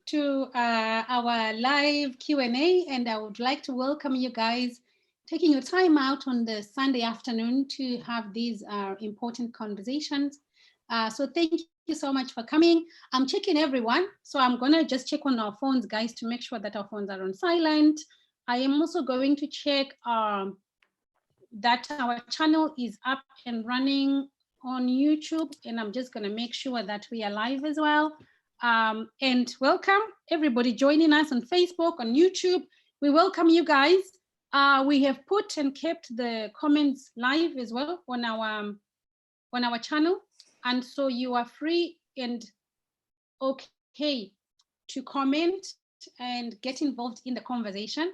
to our live Q&A, and I would like to welcome you guys taking your time out on the Sunday afternoon to have these important conversations. So thank you so much for coming. I'm checking everyone, so I'm gonna just check on our phones, guys, to make sure that our phones are on silent. I am also going to check that our channel is up and running on YouTube, and I'm just gonna make sure that we are live as well. And welcome everybody joining us on Facebook, on YouTube. We welcome you guys. We have put and kept the comments live as well on our channel, and so you are free and okay to comment and get involved in the conversation.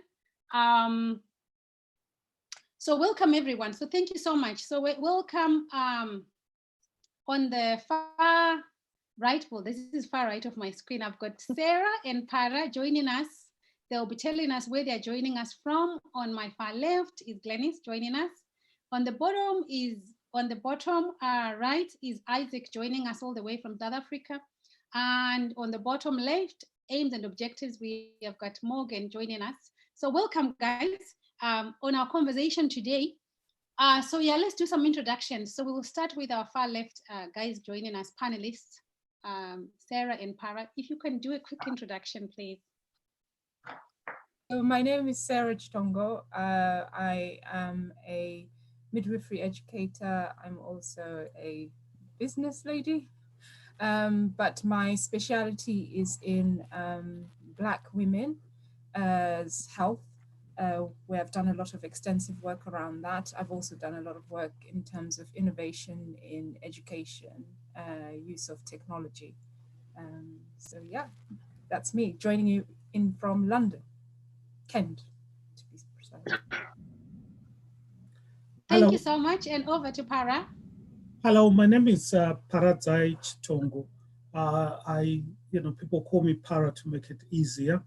So welcome everyone. So thank you so much. So welcome on the far right. Well, this is far right of my screen. I've got Sarah and Parra joining us. They'll be telling us where they're joining us from. On my far left is Glennis joining us. On the bottom right is Isaac joining us all the way from South Africa. And on the bottom left, aims and objectives, we have got Morgan joining us. So welcome guys on our conversation today. So yeah, let's do some introductions. So we will start with our far left guys joining us, panelists, Sarah and Parra. If you can do a quick introduction, please. So my name is Suraj Dongho. I am a midwifery educator. I'm also a business lady, but my specialty is in Black women's health, where I've done a lot of extensive work around that. I've also done a lot of work in terms of innovation in education, use of technology. So yeah, that's me joining you in from London, Kent, to be precise. Thank you so much, and over to Parra. Hello, my name is Parras Tongo. People call me Parra to make it easier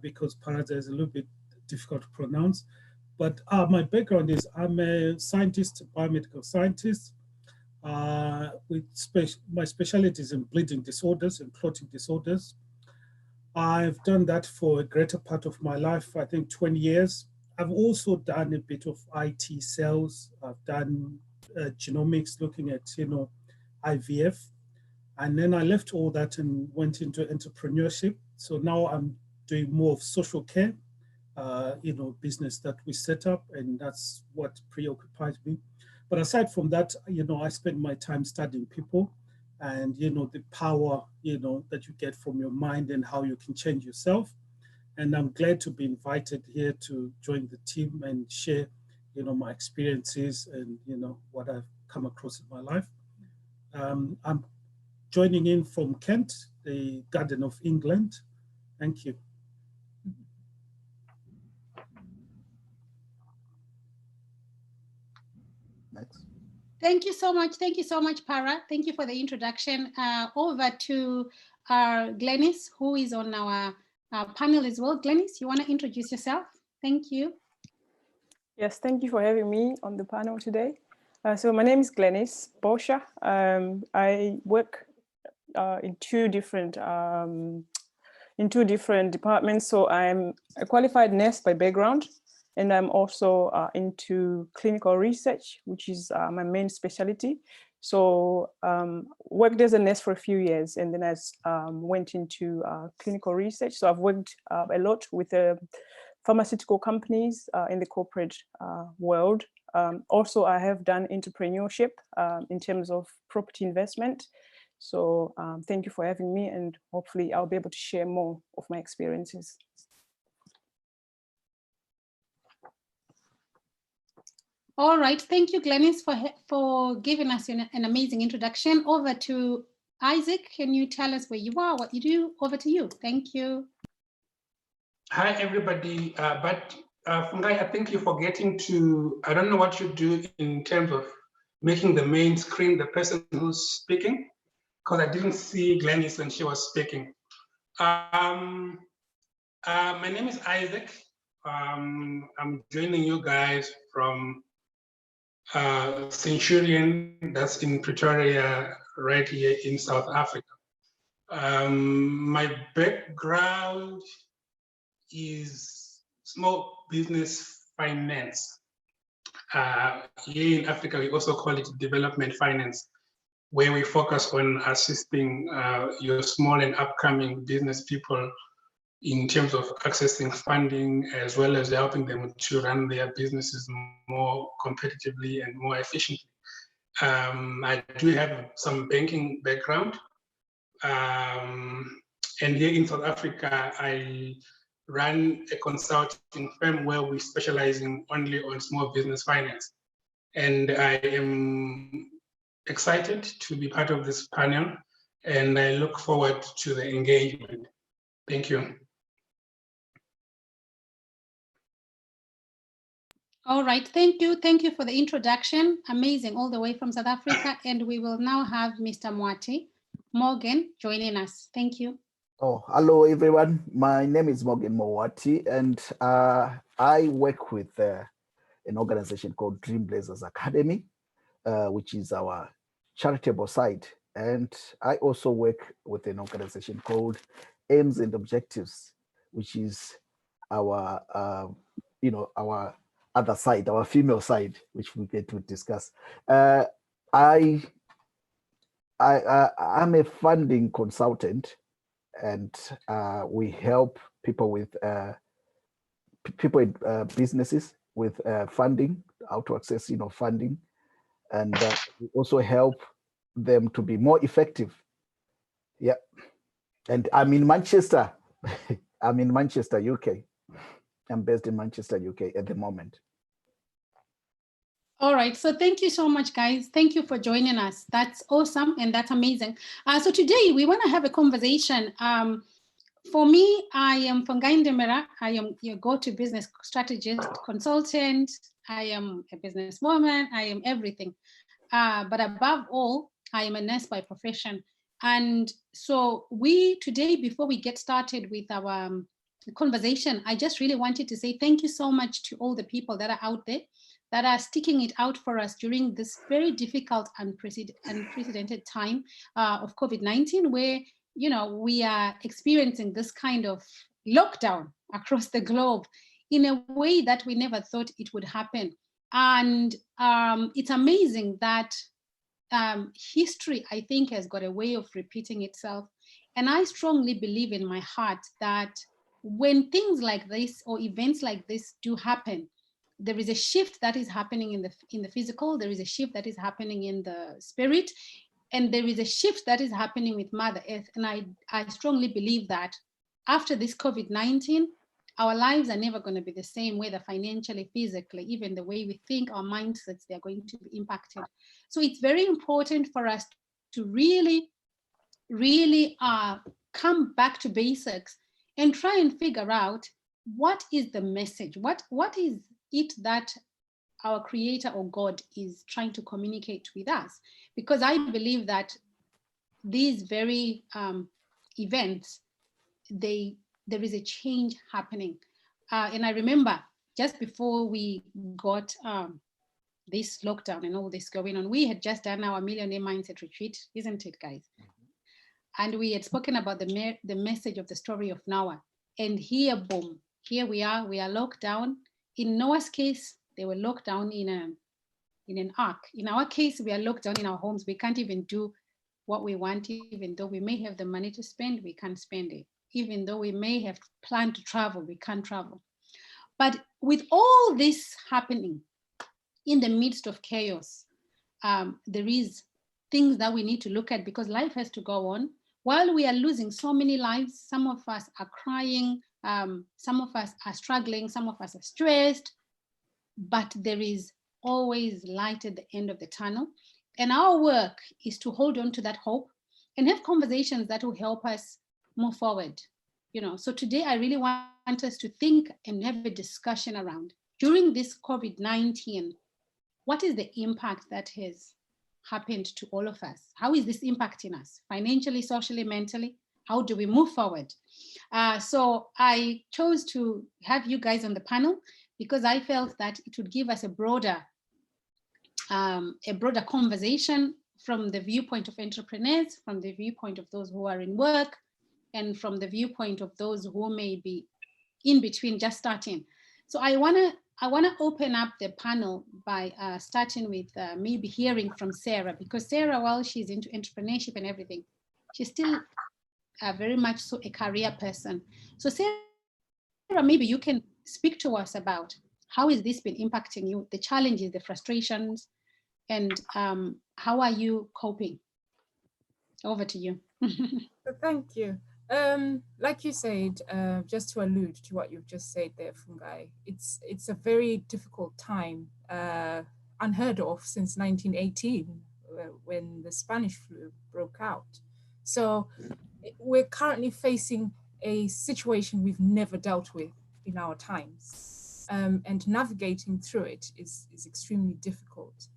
because Parras is a little bit difficult to pronounce. But my background is I'm a scientist, biomedical scientist. My specialty is in bleeding disorders and clotting disorders. I've done that for a greater part of my life, I think 20 years. I've also done a bit of IT sales. I've done genomics, looking at, IVF. And then I left all that and went into entrepreneurship. So now I'm doing more of social care, business that we set up, and that's what preoccupies me. But aside from that, I spend my time studying people and, the power, that you get from your mind and how you can change yourself. And I'm glad to be invited here to join the team and share, my experiences and, what I've come across in my life. I'm joining in from Kent, the Garden of England. Thank you. Next. Thank you so much. Thank you so much, Parra. Thank you for the introduction. Over to Glennis, who is on our panel as well. Glennis, you want to introduce yourself? Thank you. Yes, thank you for having me on the panel today. So my name is Glennis Borgia. I work in two different departments. So I'm a qualified nurse by background, and I'm also into clinical research, which is my main specialty. So worked as a nurse for a few years, and then I went into clinical research. So I've worked a lot with pharmaceutical companies in the corporate world. Also, I have done entrepreneurship in terms of property investment. So thank you for having me, and hopefully I'll be able to share more of my experiences. All right, thank you, Glennis, for giving us an amazing introduction. Over to Isaac. Can you tell us where you are, what you do? Over to you. Thank you. Hi, everybody. Fungai, I think you're forgetting to, I don't know what you do in terms of making the main screen the person who's speaking, because I didn't see Glennis when she was speaking. My name is Isaac. I'm joining you guys from Centurion, that's in Pretoria, right here in South Africa. My background is small business finance. Here in Africa, we also call it development finance, where we focus on assisting your small and upcoming business people in terms of accessing funding, as well as helping them to run their businesses more competitively and more efficiently. I do have some banking background. And here in South Africa, I run a consulting firm where we specialize in only on small business finance. And I am excited to be part of this panel, and I look forward to the engagement. Thank you. All right, thank you. Thank you for the introduction. Amazing, all the way from South Africa. And we will now have Mr. Moitie Morgan joining us. Thank you. Oh, hello, everyone. My name is Morgan Moitie, and I work with an organization called Dream Blazers Academy, which is our charitable side. And I also work with an organization called Aims and Objectives, which is our, our other side, our female side, which we get to discuss. I'm a funding consultant, and we help people with businesses with funding, how to access funding, and we also help them to be more effective. Yeah, and I'm in Manchester. I'm in Manchester, UK. I'm based in Manchester, UK at the moment. All right, so thank you so much, guys. Thank you for joining us. That's awesome and that's amazing. So today we want to have a conversation. For me, I am Fungai Ndemera. I am your go-to business strategist, consultant. I am a businesswoman. I am everything. But above all, I am a nurse by profession. And so today, before we get started with our conversation, I just really wanted to say thank you so much to all the people that are out there that are sticking it out for us during this very difficult, unprecedented time of COVID-19, where we are experiencing this kind of lockdown across the globe in a way that we never thought it would happen. And it's amazing that history, I think, has got a way of repeating itself. And I strongly believe in my heart that when things like this or events like this do happen, there is a shift that is happening in the physical, there is a shift that is happening in the spirit, and there is a shift that is happening with Mother Earth. And I strongly believe that after this COVID-19, our lives are never going to be the same, whether financially, physically, even the way we think, our mindsets, they're going to be impacted. So it's very important for us to really, really come back to basics and try and figure out what is the message, what is it that our Creator or God is trying to communicate with us. Because I believe that these very events, there is a change happening. And I remember just before we got this lockdown and all this going on, we had just done our Millionaire Mindset Retreat, isn't it, guys? And we had spoken about the message of the story of Noah. And here, boom, here we are locked down. In Noah's case, they were locked down in an ark. In our case, we are locked down in our homes. We can't even do what we want, even though we may have the money to spend, we can't spend it. Even though we may have planned to travel, we can't travel. But with all this happening in the midst of chaos, there is things that we need to look at, because life has to go on. While we are losing so many lives, some of us are crying, some of us are struggling, some of us are stressed, but there is always light at the end of the tunnel. And our work is to hold on to that hope and have conversations that will help us move forward. So today I really want us to think and have a discussion around, during this COVID-19, what is the impact that has happened to all of us? How is this impacting us financially, socially, mentally? How do we move forward? So I chose to have you guys on the panel because I felt that it would give us a broader conversation from the viewpoint of entrepreneurs, from the viewpoint of those who are in work, and from the viewpoint of those who may be in between, just starting. So I wanna open up the panel by starting with maybe hearing from Sarah, because Sarah, while she's into entrepreneurship and everything, she's still very much so a career person. So Sarah, maybe you can speak to us about how has this been impacting you, the challenges, the frustrations, and how are you coping? Over to you. Thank you. Like you said, just to allude to what you've just said there, Fungai, it's a very difficult time, unheard of since 1918, when the Spanish flu broke out. So we're currently facing a situation we've never dealt with in our times, and navigating through it is extremely difficult.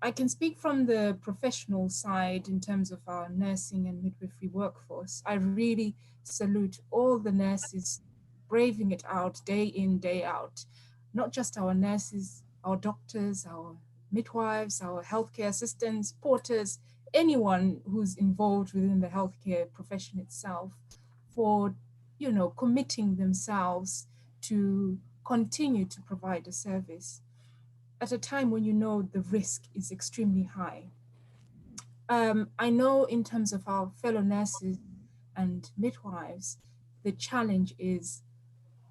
I can speak from the professional side in terms of our nursing and midwifery workforce. I really salute all the nurses braving it out day in, day out. Not just our nurses, our doctors, our midwives, our healthcare assistants, porters, anyone who's involved within the healthcare profession itself, for, you know, committing themselves to continue to provide a service at a time when you know the risk is extremely high. I know in terms of our fellow nurses and midwives, the challenge is,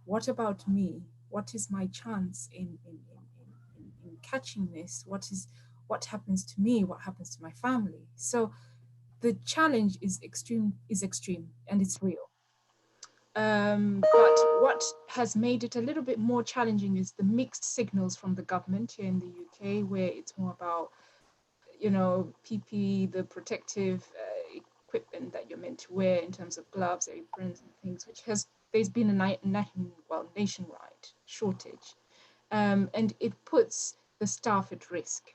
what about me? What is my chance in catching this? What happens to me? What happens to my family? So the challenge is extreme, and it's real. But what has made it a little bit more challenging is the mixed signals from the government here in the UK, where it's more about, you know, PPE, the protective equipment that you're meant to wear in terms of gloves, aprons and things, there's been a nationwide shortage. And it puts the staff at risk.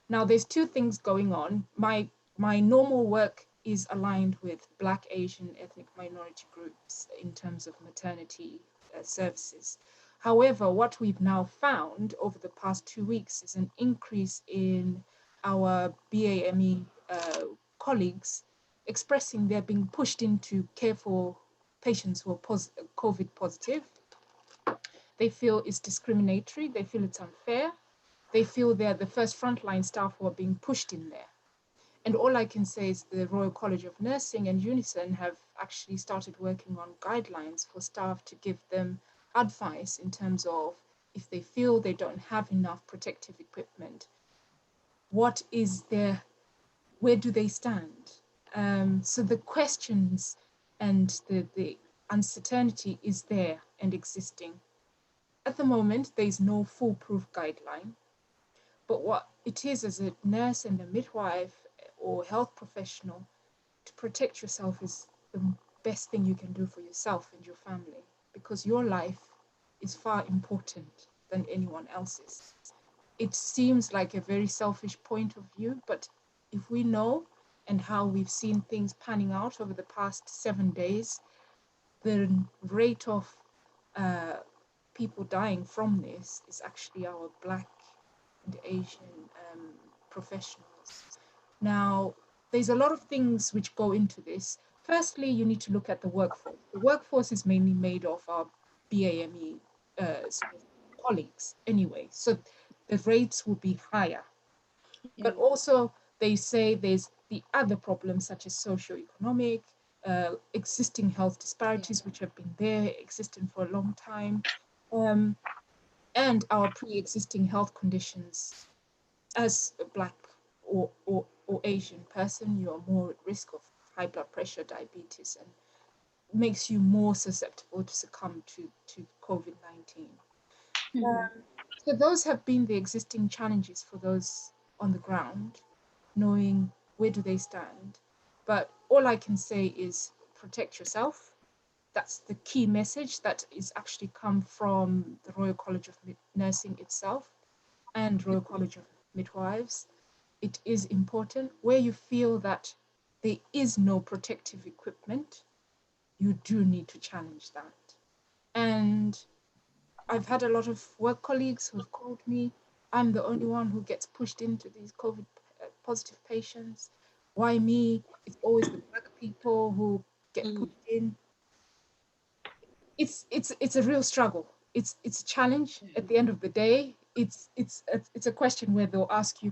Now, there's two things going on. My normal work is aligned with Black, Asian, ethnic minority groups in terms of maternity services. However, what we've now found over the past 2 weeks is an increase in our BAME colleagues expressing they're being pushed in to care for patients who are COVID positive. They feel it's discriminatory, they feel it's unfair, they feel they're the first frontline staff who are being pushed in there. And all I can say is the Royal College of Nursing and Unison have actually started working on guidelines for staff to give them advice in terms of, if they feel they don't have enough protective equipment, what is their, where do they stand? So the questions and the uncertainty is there and existing. At the moment, there is no foolproof guideline, but what it is as a nurse and a midwife or health professional, to protect yourself is the best thing you can do for yourself and your family, because your life is far important than anyone else's. It seems like a very selfish point of view, but if we know and how we've seen things panning out over the past 7 days, the rate of people dying from this is actually our Black and Asian professionals. Now, there's a lot of things which go into this. Firstly, you need to look at the workforce. The workforce is mainly made of our BAME colleagues anyway, so the rates will be higher. But also, they say there's the other problems such as socioeconomic, existing health disparities, which have been there, existing for a long time, and our pre-existing health conditions. As a Black or Asian person, you are more at risk of high blood pressure, diabetes, and makes you more susceptible to succumb to COVID-19. So those have been the existing challenges for those on the ground, knowing where do they stand. But all I can say is protect yourself. That's the key message that is actually come from the Royal College of Nursing itself and Royal College of Midwives. It is important. Where you feel that there is no protective equipment, you do need to challenge that. And I've had a lot of work colleagues who've called me. I'm the only one who gets pushed into these COVID positive patients. Why me? It's always the Black people who get put in. It's a real struggle. It's a challenge. At the end of the day, it's a question where they'll ask you,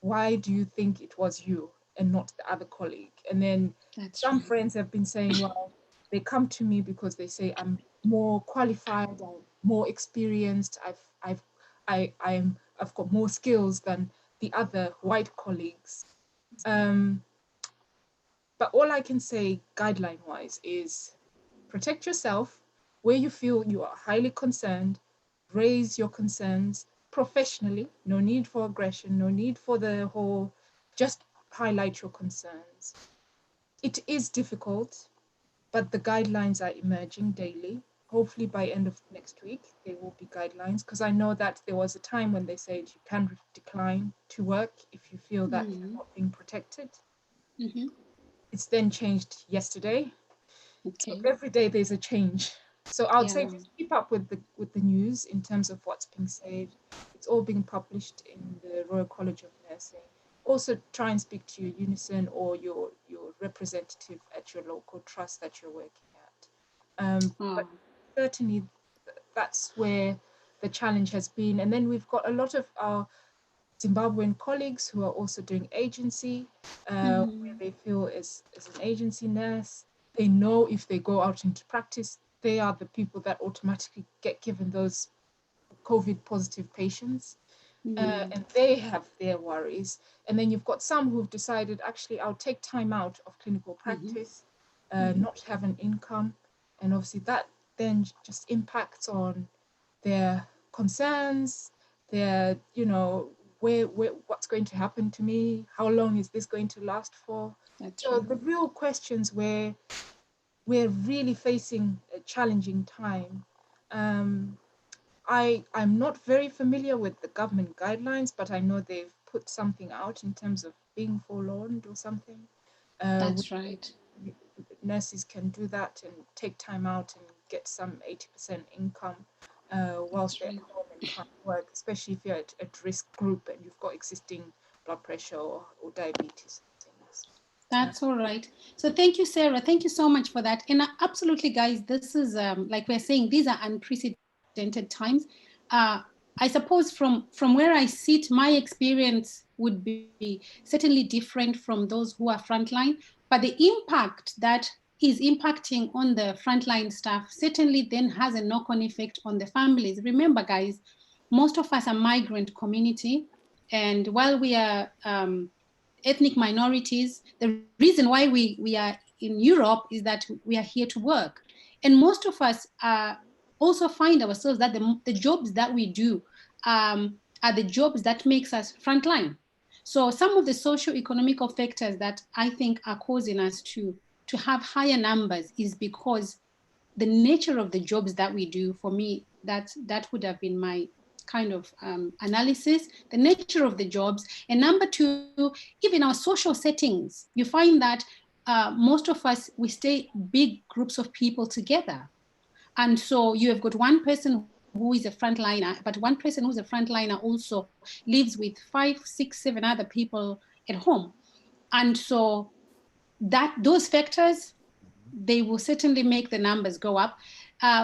why do you think it was you and not the other colleague? And then some friends have been saying, well, they come to me because they say I'm more qualified or more experienced. I've got more skills than the other white colleagues. But all I can say guideline-wise is protect yourself. Where you feel you are highly concerned, raise your concerns professionally. No need for aggression, no need for the whole, just highlight your concerns. It is difficult, but the guidelines are emerging daily. Hopefully by end of next week, there will be guidelines, because I know that there was a time when they said you can decline to work if you feel that you're not being protected. It's then changed yesterday. So every day there's a change. So I would say just keep up with the news in terms of what's being said. It's all being published in the Royal College of Nursing. Also try and speak to your unison or your representative at your local trust that you're working at. But certainly that's where the challenge has been. And then we've got a lot of our Zimbabwean colleagues who are also doing agency, where they feel as an agency nurse, they know if they go out into practice, they are the people that automatically get given those COVID positive patients. And they have their worries. And then you've got some who've decided, actually, I'll take time out of clinical practice, not have an income. And obviously that then just impacts on their concerns, their, what's going to happen to me? How long is this going to last for? So the real questions where we're really facing a challenging time. I'm not very familiar with the government guidelines, but I know they've put something out in terms of being forewarned or something. That's right. Nurses can do that and take time out and get some 80% income whilst they're at home and can't work, especially if you're at risk group and you've got existing blood pressure or diabetes. That's all right. So thank you, Sarah. Thank you so much for that. And absolutely, guys, this is, like we're saying, these are unprecedented times. I suppose from where I sit, my experience would be certainly different from those who are frontline, but the impact that is impacting on the frontline staff certainly then has a knock-on effect on the families. Remember, guys, most of us are migrant community, and while we are ethnic minorities, the reason why we are in Europe is that we are here to work. And most of us also find ourselves that the jobs that we do are the jobs that makes us frontline. So some of the socio-economical factors that I think are causing us to have higher numbers is because the nature of the jobs that we do. For me, that would have been my kind of analysis, the nature of the jobs. And number two, even our social settings, you find that most of us, we stay big groups of people together. And so you have got one person who is a frontliner, but one person who's a frontliner also lives with 5, 6, 7 other people at home. And so those factors, they will certainly make the numbers go up.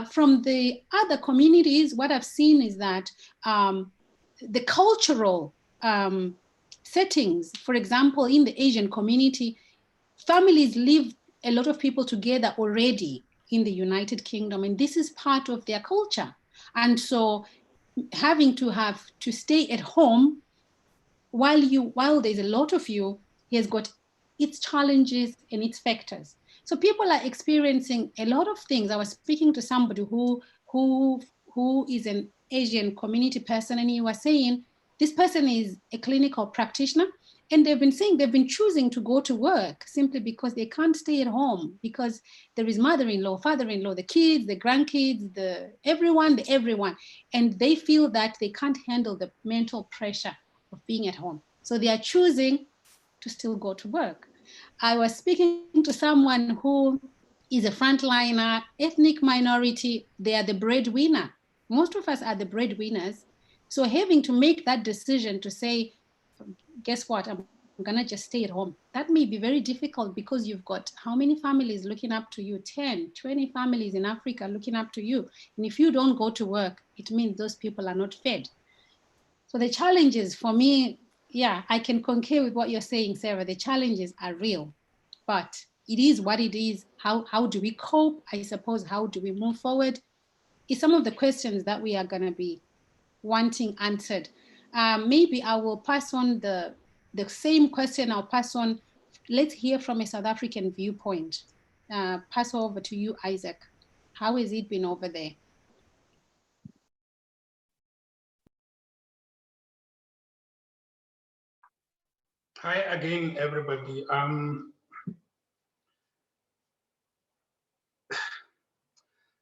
From the other communities, what I've seen is that the cultural settings, for example, in the Asian community, families live a lot of people together already in the United Kingdom, and this is part of their culture. And so having to stay at home while there's a lot of you, has got its challenges and its factors. So people are experiencing a lot of things. I was speaking to somebody who is an Asian community person, and he was saying this person is a clinical practitioner, and they've been saying they've been choosing to go to work simply because they can't stay at home, because there is mother-in-law, father-in-law, the kids, the grandkids, everyone, and they feel that they can't handle the mental pressure of being at home. So they are choosing to still go to work. I was speaking to someone who is a frontliner, ethnic minority, they are the breadwinner. Most of us are the breadwinners. So having to make that decision to say, guess what? I'm gonna just stay at home. That may be very difficult because you've got how many families looking up to you? 10, 20 families in Africa looking up to you. And if you don't go to work, it means those people are not fed. So the challenges for me, yeah, I can concur with what you're saying, Sarah. The challenges are real, but it is what it is. How do we cope? I suppose, how do we move forward? Is some of the questions that we are gonna be wanting answered. Maybe I will pass on the same question. I'll pass on. Let's hear from a South African viewpoint. Pass over to you, Isaac. How has it been over there? Hi again, everybody.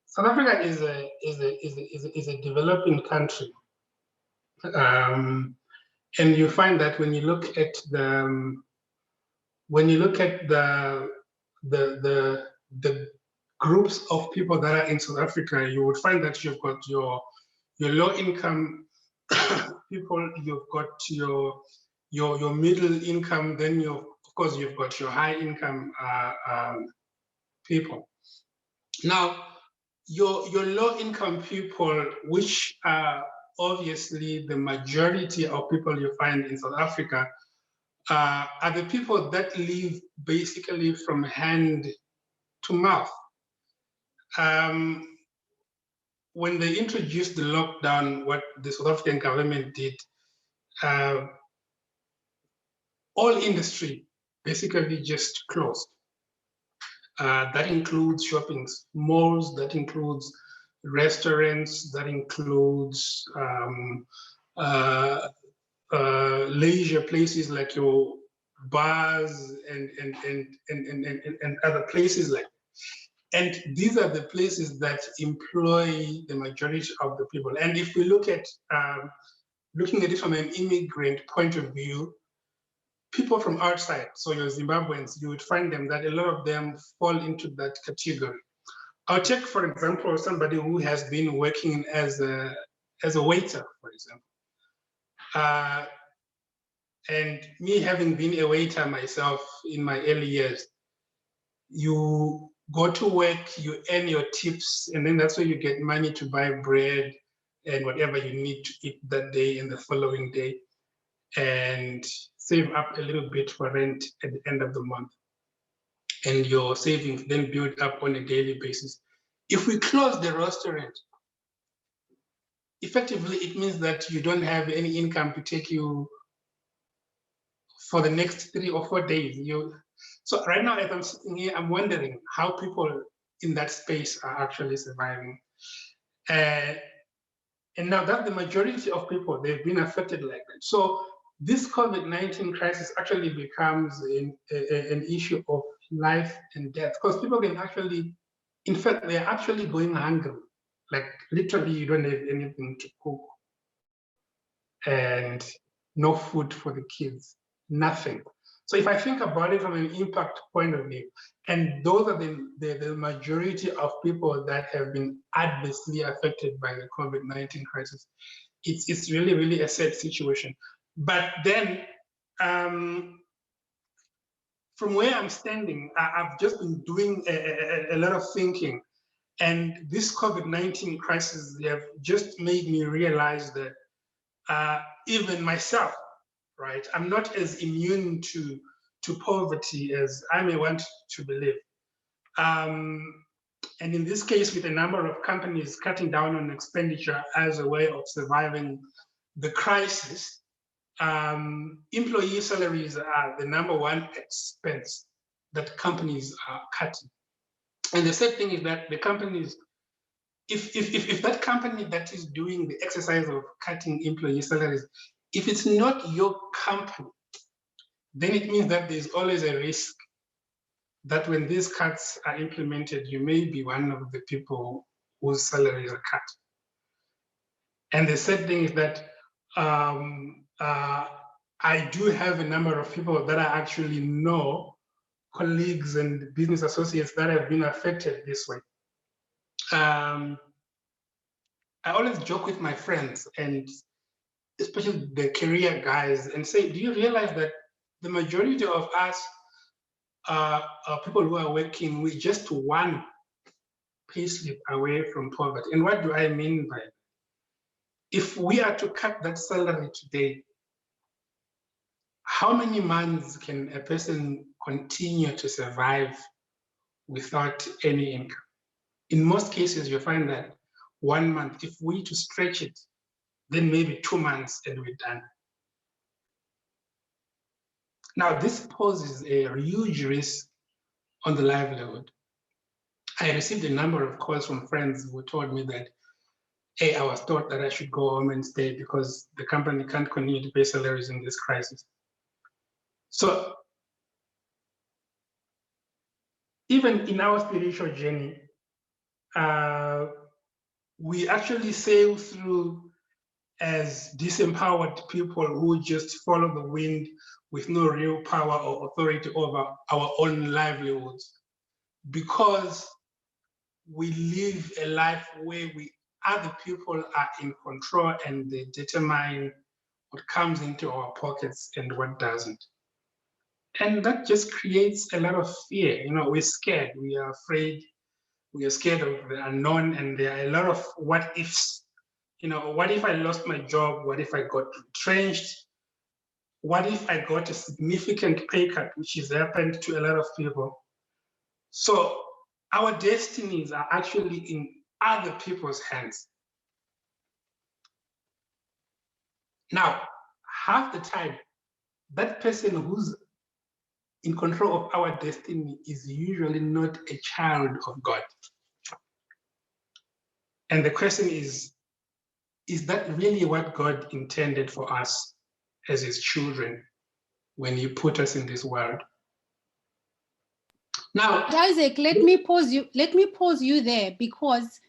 South Africa is a developing country, and you find that when you look at the groups of people that are in South Africa, you would find that you've got your low income people, you've got your middle income, then of course you've got your high income people. Now, your low income people, which are obviously the majority of people you find in South Africa, are the people that live basically from hand to mouth. When they introduced the lockdown, what the South African government did, all industry basically just closed. That includes shopping malls, that includes restaurants, that includes leisure places like your bars and other places like that. And these are the places that employ the majority of the people. And if we look at looking at it from an immigrant point of view, people from outside, so your Zimbabweans, you would find them that a lot of them fall into that category. I'll take, for example, somebody who has been working as a waiter, for example. And me having been a waiter myself in my early years, you go to work, you earn your tips, and then that's where you get money to buy bread and whatever you need to eat that day and the following day, and save up a little bit for rent at the end of the month. And your savings then build up on a daily basis. If we close the restaurant, effectively it means that you don't have any income to take you for the next 3 or 4 days. So right now, as I'm sitting here, I'm wondering how people in that space are actually surviving. And now that the majority of people, they've been affected like that. So this COVID-19 crisis actually becomes an issue of life and death, because people can actually, in fact, they're actually going hungry. Like literally, you don't have anything to cook and no food for the kids, nothing. So if I think about it from an impact point of view, and those are the majority of people that have been adversely affected by the COVID-19 crisis, it's really, really a sad situation. But then, from where I'm standing, I've just been doing a lot of thinking, and this COVID-19 crisis have just made me realize that even myself, right, I'm not as immune to poverty as I may want to believe. And in this case, with a number of companies cutting down on expenditure as a way of surviving the crisis, employee salaries are the #1 expense that companies are cutting. And the sad thing is that the companies, if that company that is doing the exercise of cutting employee salaries, if it's not your company, then it means that there's always a risk that when these cuts are implemented, you may be one of the people whose salaries are cut. And the sad thing is that I do have a number of people that I actually know, colleagues and business associates that have been affected this way. I always joke with my friends, and especially the career guys, and say, do you realize that the majority of us are people who are working with just one payslip away from poverty? And what do I mean by that? If we are to cut that salary today, how many months can a person continue to survive without any income? In most cases, you find that 1 month. If we to stretch it, then maybe 2 months and we're done. Now, this poses a huge risk on the livelihood. I received a number of calls from friends who told me that, hey, I was taught that I should go home and stay because the company can't continue to pay salaries in this crisis. So even in our spiritual journey, we actually sail through as disempowered people who just follow the wind with no real power or authority over our own livelihoods, because we live a life where other people are in control and they determine what comes into our pockets and what doesn't. And that just creates a lot of fear. You know, we're scared, we are afraid, we are scared of the unknown, and there are a lot of what ifs. You know, what if I lost my job? What if I got retrenched? What if I got a significant pay cut, which has happened to a lot of people? So our destinies are actually in other people's hands. Now, half the time, that person who's in control of our destiny is usually not a child of God. And the question is that really what God intended for us as his children when he put us in this world? Now, Isaac, let me pause you there, because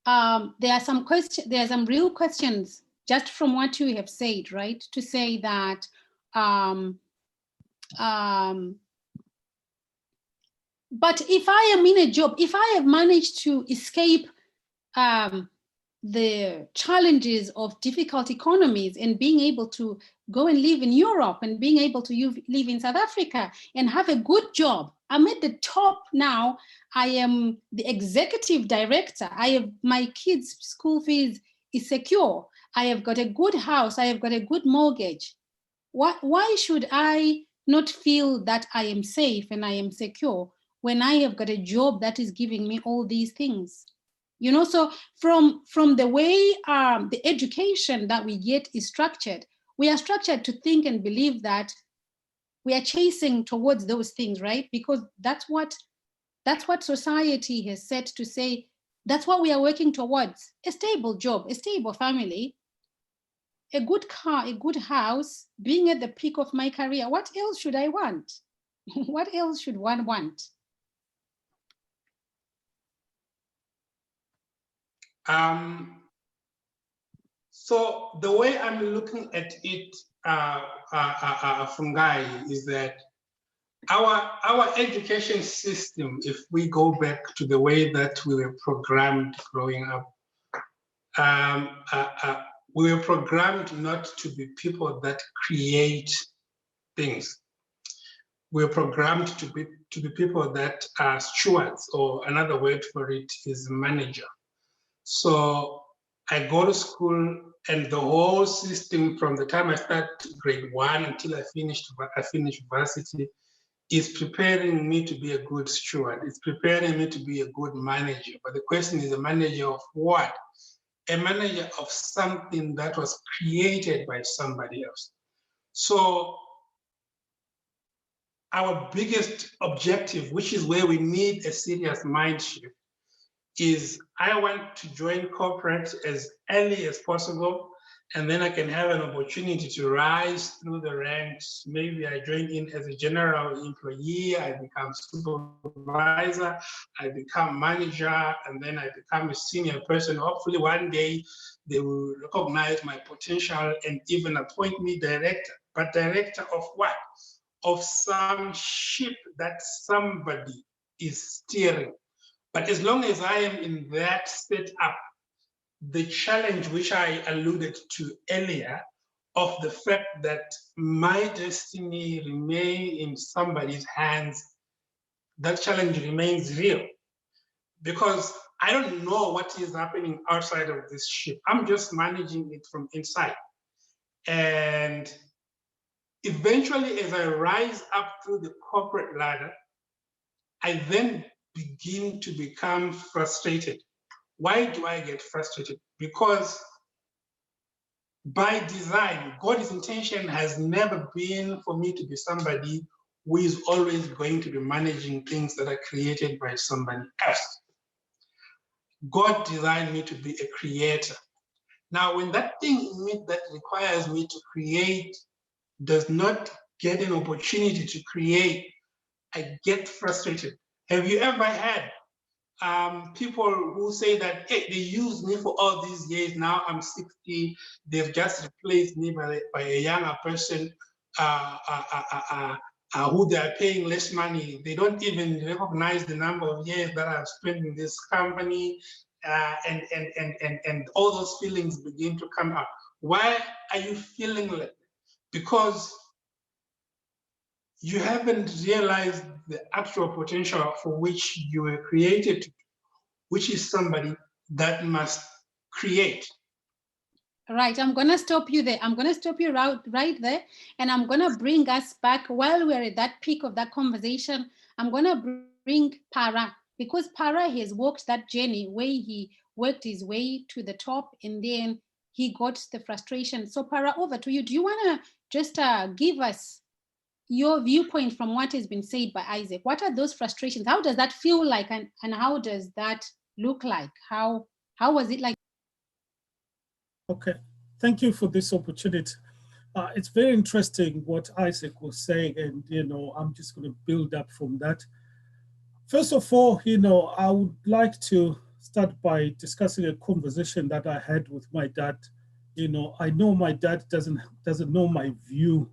there are some real questions just from what you have said, right? To say that but if I am in a job, if I have managed to escape the challenges of difficult economies and being able to go and live in Europe and being able to live in South Africa and have a good job, I'm at the top now. I am the executive director. I have my kids' school fees is secure. I have got a good house. I have got a good mortgage. Why should I not feel that I am safe and I am secure when I have got a job that is giving me all these things? You know, so from the way the education that we get is structured, we are structured to think and believe that we are chasing towards those things, right? Because that's what society has said to say, that's what we are working towards: a stable job, a stable family, a good car, a good house, being at the peak of my career. What else should I want? What else should one want? So the way I'm looking at it, Fungai, is that our education system, if we go back to the way that we were programmed growing up, we were programmed not to be people that create things. We were programmed to be people that are stewards, or another word for it is manager. So I go to school, and the whole system from the time I start grade 1 until I finish varsity is preparing me to be a good steward. It's preparing me to be a good manager. But the question is, a manager of what? A manager of something that was created by somebody else. So our biggest objective, which is where we need a serious mind shift, is I want to join corporate as early as possible, and then I can have an opportunity to rise through the ranks. Maybe I join in as a general employee, I become supervisor, I become manager, and then I become a senior person. Hopefully one day they will recognize my potential and even appoint me director. But director of what? Of some ship that somebody is steering. But as long as I am in that setup, the challenge which I alluded to earlier of the fact that my destiny remains in somebody's hands, that challenge remains real. Because I don't know what is happening outside of this ship. I'm just managing it from inside. And eventually, as I rise up through the corporate ladder, I then begin to become frustrated. Why do I get frustrated? Because by design, God's intention has never been for me to be somebody who is always going to be managing things that are created by somebody else. God designed me to be a creator. Now, when that thing in me that requires me to create does not get an opportunity to create, I get frustrated. Have you ever had people who say that, hey, they used me for all these years, now I'm 60, they've just replaced me by a younger person who they are paying less money. They don't even recognize the number of years that I've spent in this company, and all those feelings begin to come up. Why are you feeling like that? Because you haven't realized the actual potential for which you were created, which is somebody that must create. Right, I'm going to stop you there. I'm going to stop you right there. And I'm going to bring us back while we're at that peak of that conversation. I'm going to bring Parra, because Parra has walked that journey where he worked his way to the top and then he got the frustration. So Parra, over to you. Do you want to just give us your viewpoint from what has been said by Isaac? What are those frustrations? How does that feel like, and how does that look like? How was it like? Okay, thank you for this opportunity. It's very interesting what Isaac was saying, and I'm just going to build up from that. First of all, I would like to start by discussing a conversation that I had with my dad. I know my dad doesn't know my view,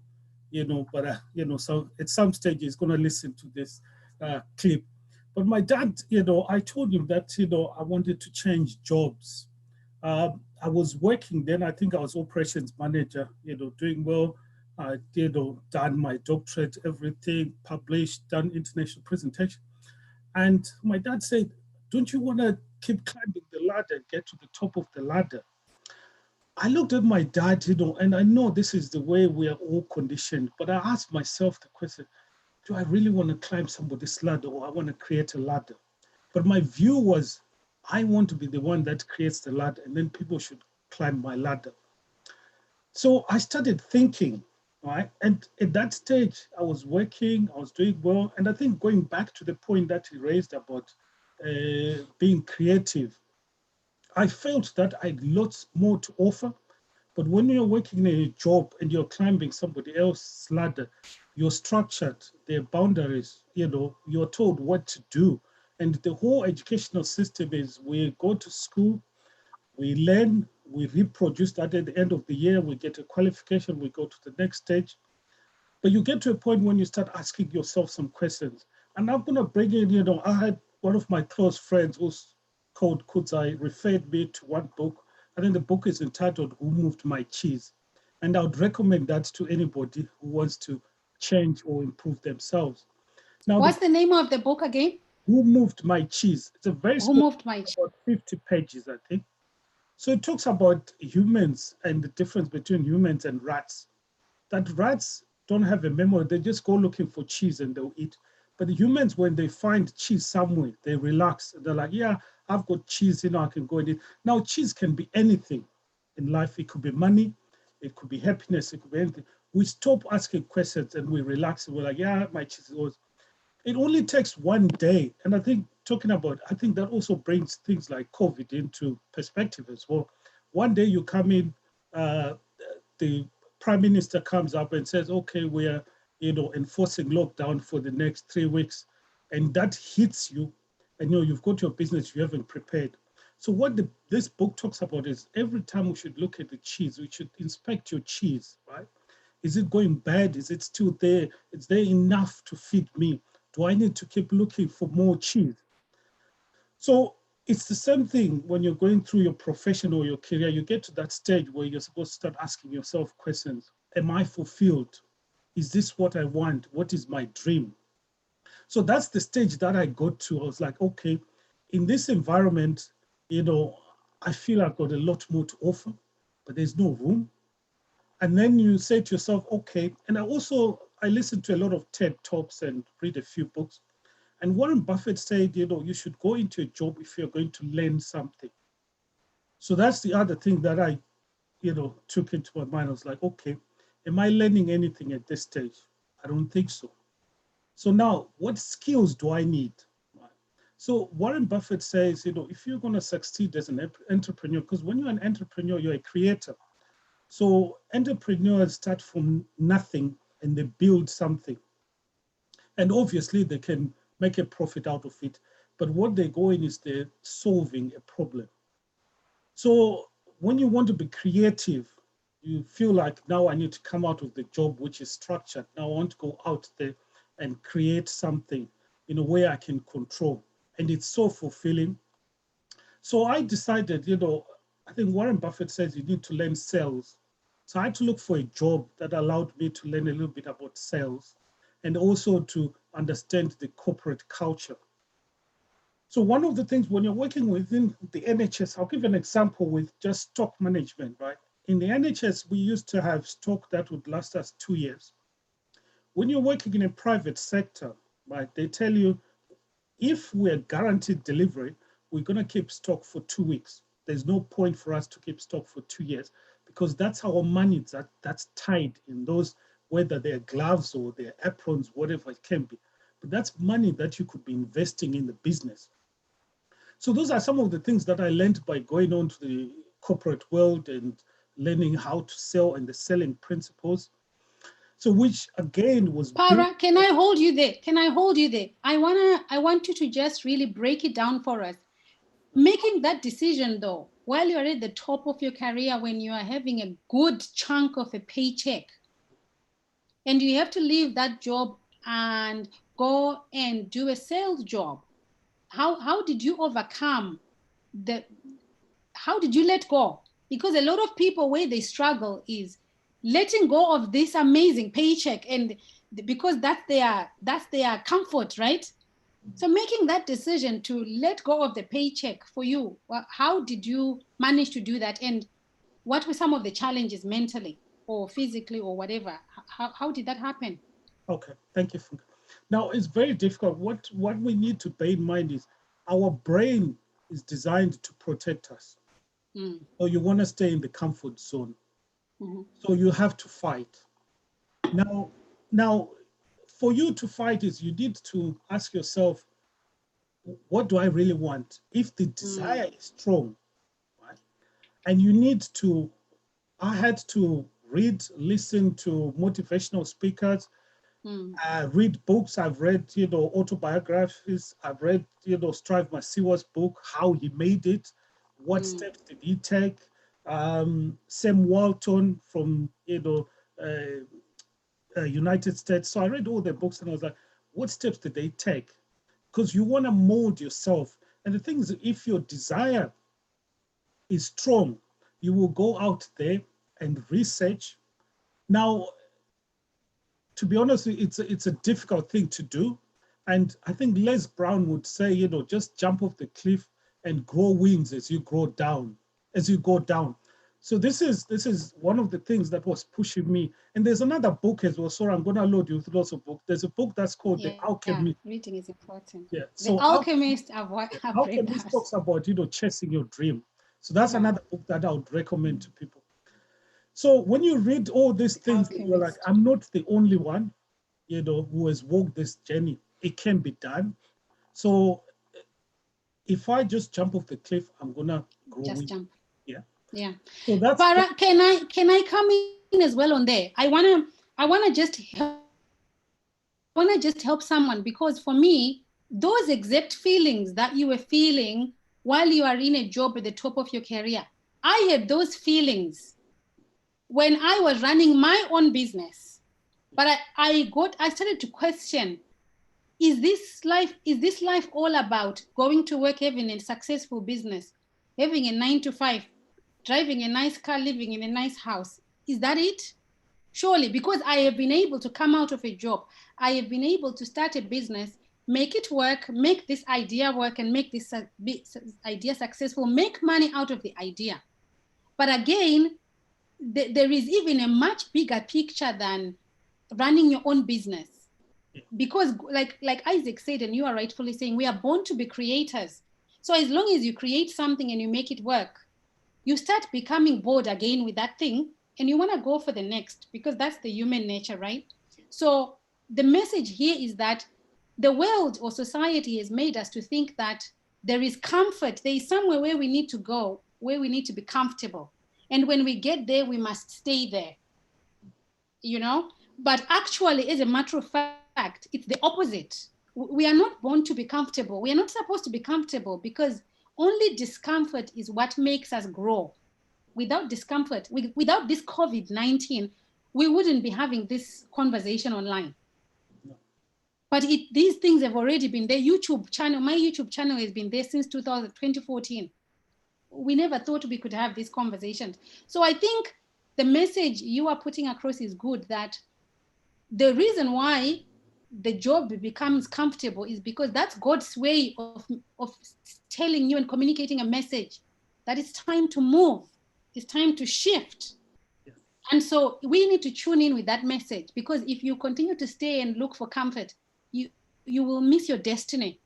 but so at some stage he's going to listen to this clip. But my dad, I told him that I wanted to change jobs. I was working then. I think I was operations manager. Doing well. I done my doctorate, everything, published, done international presentation. And my dad said, "Don't you want to keep climbing the ladder, get to the top of the ladder?" I looked at my dad, and I know this is the way we are all conditioned, but I asked myself the question, do I really want to climb somebody's ladder, or I want to create a ladder? But my view was, I want to be the one that creates the ladder, and then people should climb my ladder. So I started thinking, right? And at that stage, I was working, I was doing well. And I think going back to the point that he raised about being creative, I felt that I had lots more to offer. But when you're working in a job and you're climbing somebody else's ladder, you're structured, there are boundaries, you're told what to do. And the whole educational system is we go to school, we learn, we reproduce that at the end of the year, we get a qualification, we go to the next stage. But you get to a point when you start asking yourself some questions. And I'm going to bring in, I had one of my close friends who's called Kudzai referred me to one book. I think the book is entitled Who Moved My Cheese? And I would recommend that to anybody who wants to change or improve themselves. Now, what's the name of the book again? Who Moved My Cheese? It's a very Who Moved My Cheese? About 50 pages, I think. So it talks about humans and the difference between humans and rats. That rats don't have a memory, they just go looking for cheese and they'll eat. But the humans, when they find cheese somewhere, they relax. They're like, yeah, I've got cheese, I can go and eat. Now, cheese can be anything in life. It could be money, it could be happiness, it could be anything. We stop asking questions and we relax and we're like, yeah, my cheese is always. It only takes one day. And I think I think that also brings things like COVID into perspective as well. One day you come in, the Prime Minister comes up and says, okay, we are, enforcing lockdown for the next 3 weeks. And that hits you and, you've got your business you haven't prepared. So what this book talks about is every time we should look at the cheese, we should inspect your cheese, right? Is it going bad? Is it still there? Is there enough to feed me? Do I need to keep looking for more cheese? So it's the same thing when you're going through your profession or your career. You get to that stage where you're supposed to start asking yourself questions. Am I fulfilled? Is this what I want? What is my dream? So that's the stage that I got to. I was like, okay, in this environment, you know, I feel I've got a lot more to offer, but there's no room. And then you say to yourself, okay, and I listen to a lot of TED Talks and read a few books. And Warren Buffett said, you know, you should go into a job if you're going to learn something. So that's the other thing that I, you know, took into my mind. I was like, okay, am I learning anything at this stage? I don't think so. So now, what skills do I need? So Warren Buffett says, you know, if you're going to succeed as an entrepreneur, because when you're an entrepreneur, you're a creator. So entrepreneurs start from nothing and they build something. And obviously they can make a profit out of it. But what they're going is they're solving a problem. So when you want to be creative, you feel like now I need to come out of the job, which is structured. Now I want to go out there and create something in a way I can control. And it's so fulfilling. So I decided, you know, I think Warren Buffett says you need to learn sales. So I had to look for a job that allowed me to learn a little bit about sales and also to understand the corporate culture. So one of the things when you're working within the NHS, I'll give an example with just stock management, right? In the NHS, we used to have stock that would last us 2 years. When you're working in a private sector, right, they tell you, if we're guaranteed delivery, we're going to keep stock for 2 weeks. There's no point for us to keep stock for 2 years because that's our money that's tied in those, whether they're gloves or they're aprons, whatever it can be. But that's money that you could be investing in the business. So those are some of the things that I learned by going on to the corporate world and learning how to sell and the selling principles. So which again was— Parra, can I hold you there? Can I hold you there? I want you to just really break it down for us. Making that decision though, while you're at the top of your career, when you are having a good chunk of a paycheck, and you have to leave that job and go and do a sales job, how did you overcome how did you let go? Because a lot of people, where they struggle is letting go of this amazing paycheck, and because that's their comfort, right? So making that decision to let go of the paycheck for you, how did you manage to do that? And what were some of the challenges mentally or physically or whatever? How did that happen? Okay, thank you. Now, it's very difficult. What we need to bear in mind is our brain is designed to protect us. So you want to stay in the comfort zone. So you have to fight. Now, for you to fight is you need to ask yourself, what do I really want? If the desire is strong, right? And you need to, I had to listen to motivational speakers, read books. I've read, you know, autobiographies. I've read, you know, Strive Masiwa's book, how he made it, what steps did he take? Sam Walton from, you know, United States. So I read all their books and I was like, what steps did they take? Because you want to mold yourself. And the thing is, if your desire is strong, you will go out there and research. Now, to be honest, it's a difficult thing to do. And I think Les Brown would say, you know, just jump off the cliff and grow wings as you go down. So this is one of the things that was pushing me. And there's another book as well. Sorry, I'm going to load you with lots of books. There's a book that's called The Alchemist. Yeah, reading is important. Yeah. So Alchemist, I've Alchemist talks about, you know, chasing your dream. So that's another book that I would recommend to people. So when you read all these things, you're like, I'm not the only one, you know, who has walked this journey. It can be done. So if I just jump off the cliff, I'm gonna grow. Just jump. Yeah. So that's. Parra, can I come in as well on there? I wanna just help someone, because for me, those exact feelings that you were feeling while you are in a job at the top of your career, I had those feelings when I was running my own business. But I started to question, Is this life all about going to work, having a successful business, having a 9 to 5, driving a nice car, living in a nice house? Is that it? Surely, because I have been able to come out of a job, I have been able to start a business, make it work, make this idea work, and make this idea successful, make money out of the idea. But again, there is even a much bigger picture than running your own business. Because like Isaac said, and you are rightfully saying, we are born to be creators. So as long as you create something and you make it work, you start becoming bored again with that thing, and you want to go for the next, because that's the human nature, right? So the message here is that the world or society has made us to think that there is comfort, there is somewhere where we need to go, where we need to be comfortable, and when we get there, we must stay there, you know. But actually, as a matter of fact, it's the opposite. We are not born to be comfortable. We are not supposed to be comfortable, because only discomfort is what makes us grow. Without discomfort, without this COVID-19, we wouldn't be having this conversation online. But these things have already been there. YouTube channel, my YouTube channel has been there since 2014. We never thought we could have these conversations. So I think the message you are putting across is good, that the reason why the job becomes comfortable is because that's God's way of telling you and communicating a message that it's time to move, it's time to shift. Yes. And so we need to tune in with that message, because if you continue to stay and look for comfort, you will miss your destiny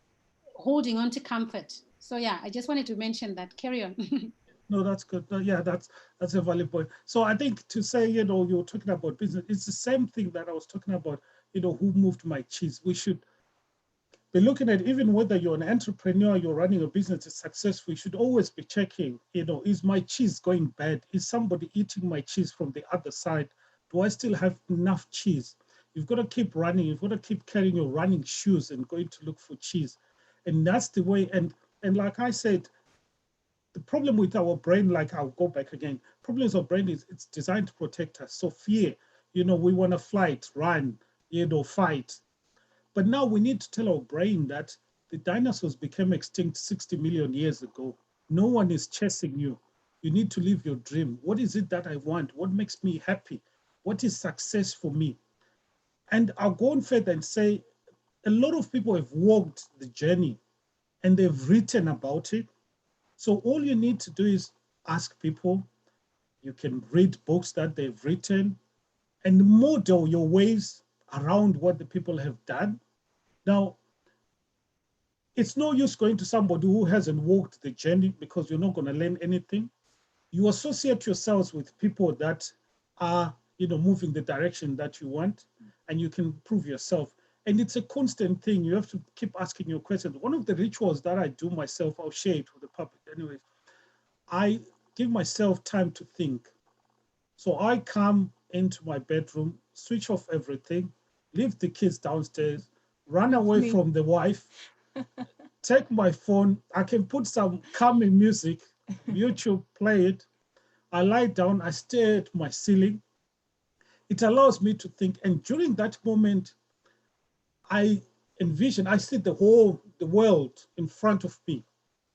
holding on to comfort. So yeah, I just wanted to mention that. Carry on. No, that's good. Yeah, that's a valid point. So I think to say, you know, you're talking about business, it's the same thing that I was talking about, you know, who moved my cheese. We should be looking at, even whether you're an entrepreneur, you're running a business, is successful, you should always be checking, you know, is my cheese going bad? Is somebody eating my cheese from the other side? Do I still have enough cheese? You've got to keep running. You've got to keep carrying your running shoes and going to look for cheese. And that's the way. And like I said, the problem with our brain, like I'll go back again, problem with our brain is it's designed to protect us. So fear, you know, we want to fight, run, you know, fight. But now we need to tell our brain that the dinosaurs became extinct 60 million years ago. No one is chasing you. You need to live your dream. What is it that I want? What makes me happy? What is success for me? And I'll go on further and say, a lot of people have walked the journey and they've written about it. So all you need to do is ask people. You can read books that they've written and model your ways around what the people have done. Now, it's no use going to somebody who hasn't walked the journey, because you're not going to learn anything. You associate yourselves with people that are, you know, moving the direction that you want, and you can prove yourself. And it's a constant thing. You have to keep asking your questions. One of the rituals that I do myself, I'll share it with the public anyway. I give myself time to think. So I come into my bedroom, switch off everything, leave the kids downstairs, run away from the wife, take my phone. I can put some calming music, YouTube, play it. I lie down, I stare at my ceiling. It allows me to think. And during that moment, I envision, I see the world in front of me,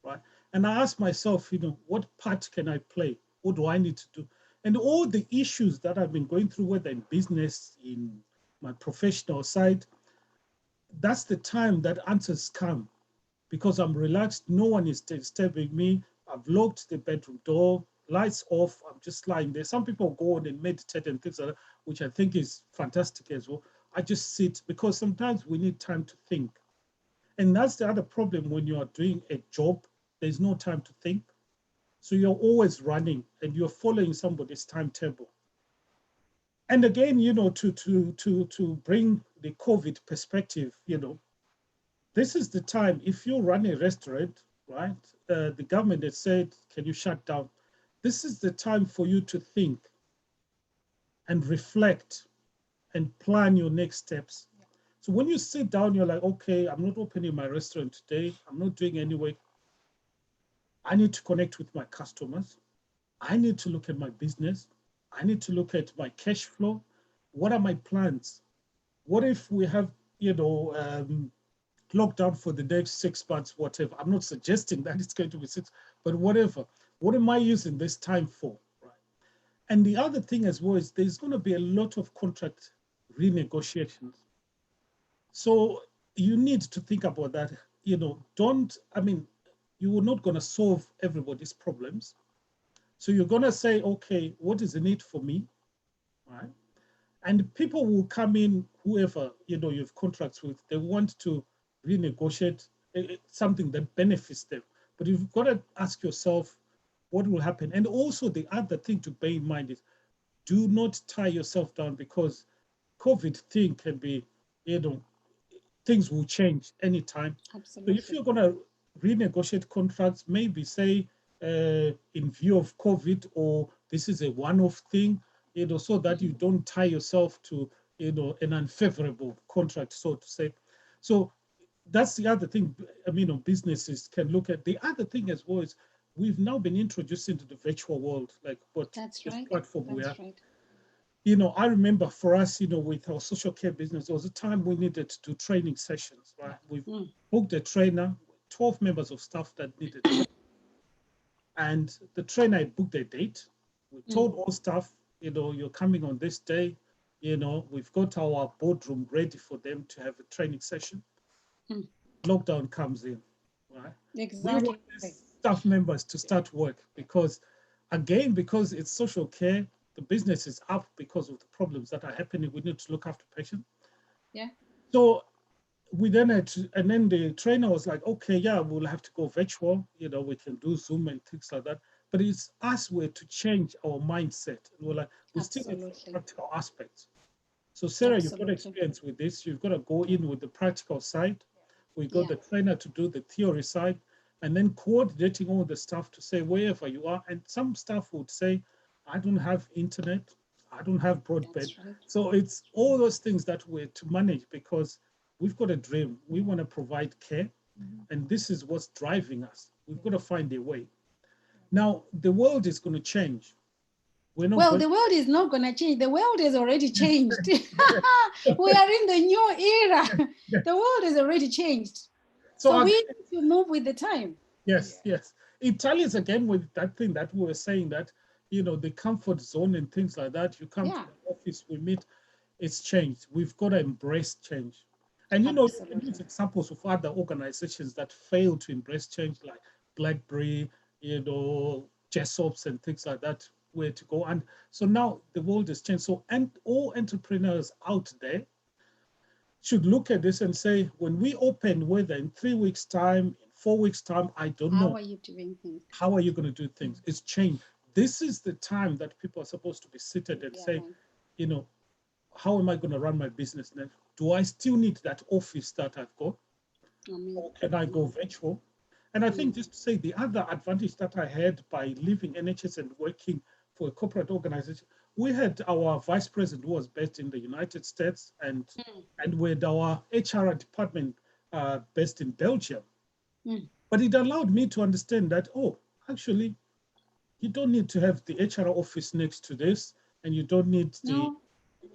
right? And I ask myself, you know, what part can I play? What do I need to do? And all the issues that I've been going through, whether in business, in my professional side, that's the time that answers come, because I'm relaxed. No one is disturbing me. I've locked the bedroom door, lights off. I'm just lying there. Some people go on and meditate and things like that, which I think is fantastic as well. I just sit, because sometimes we need time to think. And that's the other problem when you are doing a job, there's no time to think. So you're always running and you're following somebody's timetable. And again, you know, to bring the COVID perspective, you know, this is the time, if you run a restaurant, right? The government has said, can you shut down? This is the time for you to think and reflect and plan your next steps. Yeah. So when you sit down, you're like, okay, I'm not opening my restaurant today. I'm not doing any work. I need to connect with my customers. I need to look at my business. I need to look at my cash flow. What are my plans? What if we have, you know, lockdown for the next 6 months, whatever. I'm not suggesting that it's going to be 6, but whatever. What am I using this time for? Right. And the other thing as well is there's going to be a lot of contract renegotiations. So you need to think about that. You know, you're not going to solve everybody's problems. So you're going to say, okay, what is the need for me? Right. And people will come in, whoever, you know, you have contracts with, they want to renegotiate something that benefits them. But you've got to ask yourself what will happen. And also the other thing to bear in mind is do not tie yourself down, because COVID thing can be, you know, things will change anytime. Absolutely. So if you're going to renegotiate contracts, maybe say in view of COVID, or this is a one-off thing, you know, so that you don't tie yourself to, you know, an unfavorable contract, so to say. So that's the other thing, I mean, businesses can look at. The other thing as well is we've now been introduced into the virtual world, like what That's this right. platform we That's are. right. You know, I remember for us, you know, with our social care business, there was a time we needed to do training sessions, right? We've booked a trainer, 12 members of staff that needed it. And the trainer had booked a date. We told all staff, you know, you're coming on this day, you know, we've got our boardroom ready for them to have a training session. Lockdown comes in, right? Exactly. We want these staff members to start work because, again, because it's social care, the business is up because of the problems that are happening. We need to look after patients. Yeah. So we then had to, and then the trainer was like, okay, yeah, we'll have to go virtual. You know, we can do Zoom and things like that. But it's us where to change our mindset. And we're like, we still need the practical aspects. So Sarah, you've got experience with this. You've got to go in with the practical side. We got the trainer to do the theory side, and then coordinating all the stuff to say wherever you are. And some staff would say, I don't have internet, I don't have broadband. Right. So it's all those things that we're to manage, because we've got a dream. We want to provide care, and this is what's driving us. We've got to find a way. Now, the world is going to change. Well, the world is not going to change. The world has already changed. We are in the new era. The world has already changed. So we need to move with the time. Yes, yes. It tallies again with that thing that we were saying, that, you know, the comfort zone and things like that. You come to the office, we meet, it's changed. We've got to embrace change. And, you know, you can use examples of other organizations that fail to embrace change, like BlackBerry, you know, Jessops and things like that, where to go. And so now the world has changed. So, and all entrepreneurs out there should look at this and say, when we open, whether in 3 weeks' time, in 4 weeks' time, I don't know. How are you doing things? How are you going to do things? It's changed. This is the time that people are supposed to be seated and say, you know, how am I going to run my business now? Do I still need that office that I've got? Or can I go virtual? And I think just to say the other advantage that I had by leaving NHS and working for a corporate organization, we had our vice president who was based in the United States, and we had our HR department based in Belgium. But it allowed me to understand that, oh, actually, you don't need to have the HR office next to this, and you don't need the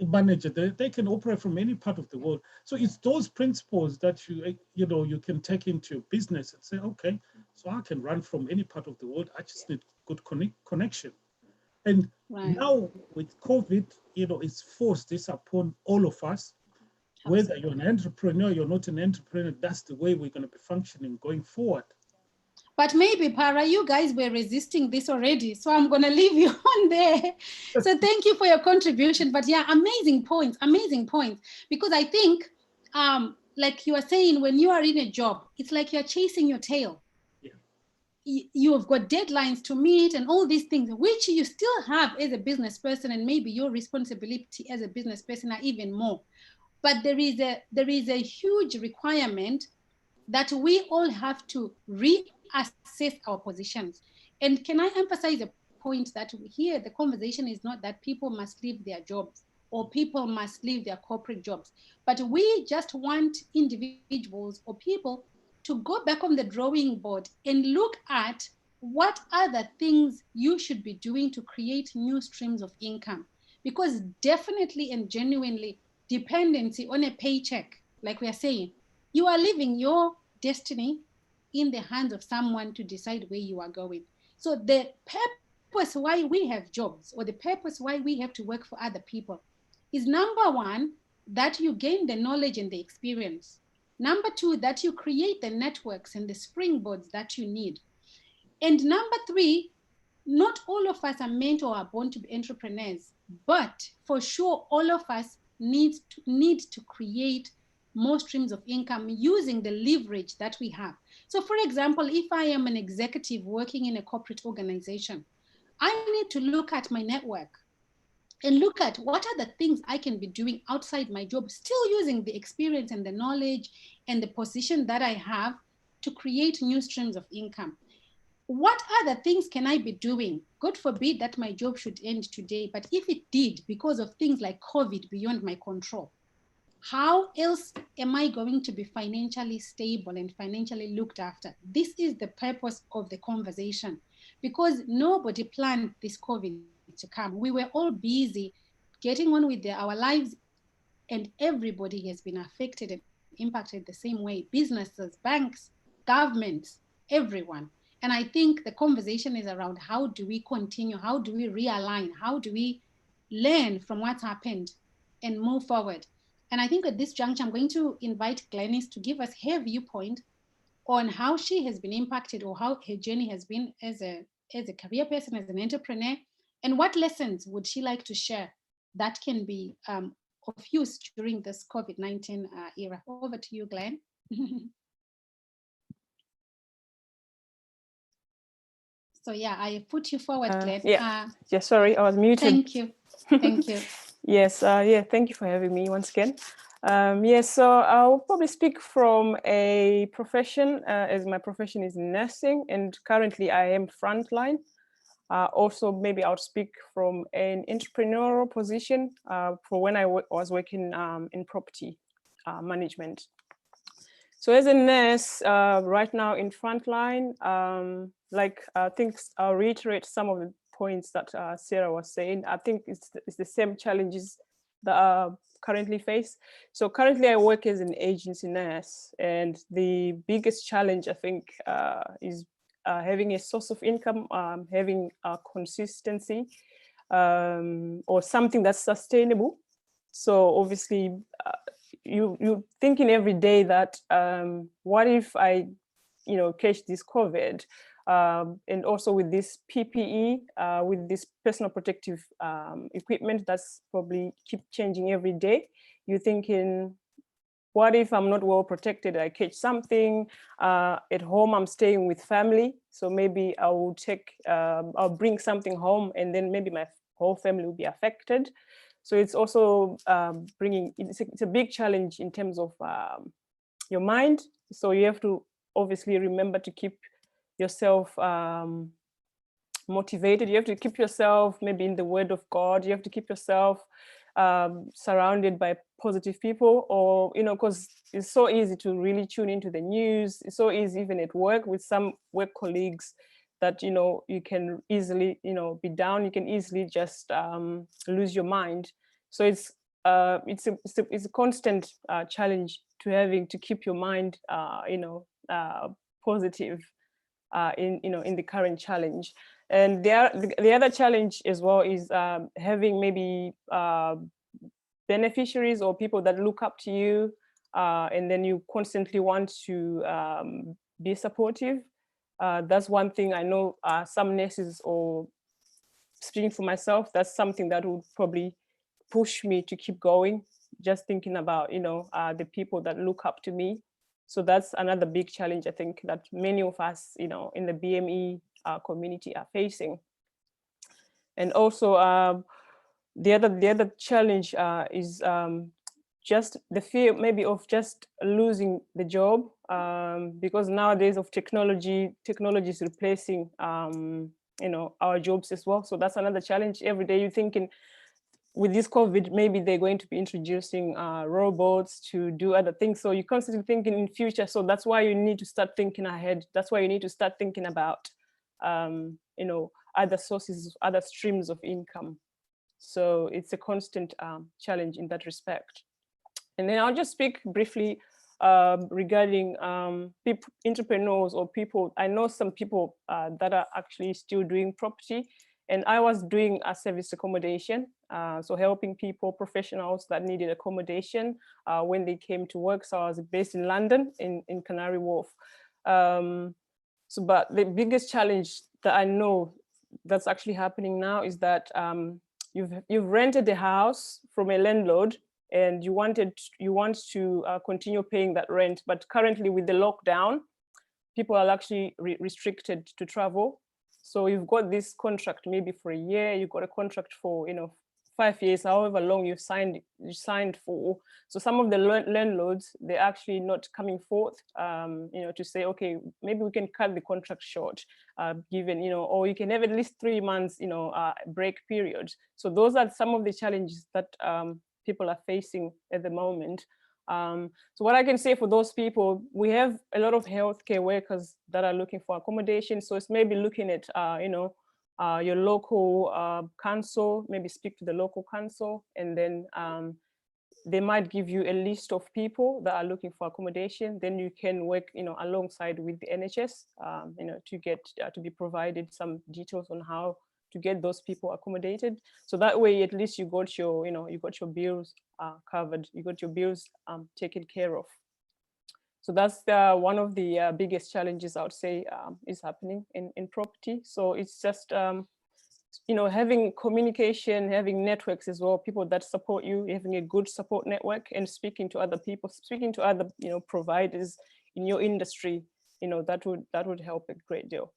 manager there. They can operate from any part of the world. So it's those principles that you know, you can take into your business and say, okay, so I can run from any part of the world. I just need good connection. And now with COVID, you know, it's forced this upon all of us. Whether you're an entrepreneur, you're not an entrepreneur, that's the way we're going to be functioning going forward. But maybe, Para, you guys were resisting this already, so I'm going to leave you on there. So thank you for your contribution. But yeah, amazing points, because I think, like you were saying, when you are in a job, it's like you're chasing your tail. You have got deadlines to meet and all these things, which you still have as a business person, and maybe your responsibility as a business person are even more. But there is a huge requirement that we all have to reassess our positions. And can I emphasize a point that here the conversation is not that people must leave their jobs or people must leave their corporate jobs, but we just want individuals or people to go back on the drawing board and look at what other things you should be doing to create new streams of income. Because definitely and genuinely, dependency on a paycheck, like we are saying, You are leaving your destiny in the hands of someone to decide where you are going. So the purpose why we have jobs, or the purpose why we have to work for other people, is number one, that you gain the knowledge and the experience. Number two, that you create the networks and the springboards that you need. And number three, not all of us are meant or are born to be entrepreneurs, but for sure, all of us need to create more streams of income using the leverage that we have. So for example, if I am an executive working in a corporate organization, I need to look at my network and look at what are the things I can be doing outside my job, still using the experience and the knowledge and the position that I have to create new streams of income. What other things can I be doing? God forbid that my job should end today, but if it did, because of things like COVID beyond my control, how else am I going to be financially stable and financially looked after? This is the purpose of the conversation, because nobody planned this COVID to come. We were all busy getting on with our lives, and everybody has been affected and impacted the same way. Businesses, banks, governments, everyone. And I think the conversation is around how do we continue? How do we realign? How do we learn from what's happened and move forward? And I think at this juncture, I'm going to invite Glennis to give us her viewpoint on how she has been impacted, or how her journey has been as a career person, as an entrepreneur, and what lessons would she like to share that can be of use during this COVID-19 era. Over to you, Glenn. So yeah, I put you forward, Glenn. Yeah, sorry, I was muted. Thank you. Thank you. Yes, yeah, thank you for having me once again. Yes, so I'll probably speak from a profession, as my profession is nursing, and currently I am frontline. Also, maybe I'll speak from an entrepreneurial position for when I was working in property management. So as a nurse, right now in frontline, I think I'll reiterate some of the points that Sarah was saying. I think it's the same challenges that are currently faced. So currently I work as an agency nurse, and the biggest challenge I think is having a source of income, having a consistency, or something that's sustainable. So obviously, you're thinking every day that what if I, catch this COVID, and also with this PPE, with this personal protective equipment that's probably keep changing every day. You're thinking, what if I'm not well protected? I catch something at home. I'm staying with family, so maybe I will I'll bring something home, and then maybe my whole family will be affected. So it's also it's a big challenge in terms of your mind. So you have to obviously remember to keep yourself motivated. You have to keep yourself maybe in the word of God. You have to keep yourself surrounded by positive people, or because it's so easy to really tune into the news. It's so easy even at work with some work colleagues that you can easily be down. You can easily just lose your mind. So it's a constant challenge to having to keep your mind positive in the current challenge. And the other challenge as well is having maybe beneficiaries or people that look up to you, and then you constantly want to be supportive. That's one thing I know some nurses, or speaking for myself, that's something that would probably push me to keep going, just thinking about the people that look up to me. So that's another big challenge I think that many of us in the BME community are facing. And also the other challenge is just the fear maybe of just losing the job, because nowadays of technology is replacing our jobs as well. So that's another challenge. Every day you're thinking, with this COVID, maybe they're going to be introducing robots to do other things. So you're constantly thinking in future. So that's why you need to start thinking ahead. That's why you need to start thinking about, other sources, other streams of income. So it's a constant challenge in that respect. And then I'll just speak briefly regarding entrepreneurs or people. I know some people that are actually still doing property, and I was doing a service accommodation, so helping people, professionals that needed accommodation when they came to work. So I was based in London, in Canary Wharf. But the biggest challenge that I know that's actually happening now is that you've rented a house from a landlord, and you want to continue paying that rent, but currently with the lockdown, people are actually restricted to travel. So you've got this contract maybe for a year, you've got a contract for 5 years, however long you signed for. So some of the landlords, they're actually not coming forth, to say, okay, maybe we can cut the contract short, given, or you can have at least 3 months, break period. So those are some of the challenges that people are facing at the moment. So what I can say for those people, we have a lot of healthcare workers that are looking for accommodation. So it's maybe looking at, your local council, maybe speak to the local council, and then they might give you a list of people that are looking for accommodation. Then you can work, alongside with the NHS, to get to be provided some details on how to get those people accommodated. So that way, at least you got your, you got your bills covered, you got your bills taken care of. So that's one of the biggest challenges I would say is happening in property. So it's just, having communication, having networks as well, people that support you, having a good support network, and speaking to other people, speaking to other, providers in your industry, that would help a great deal.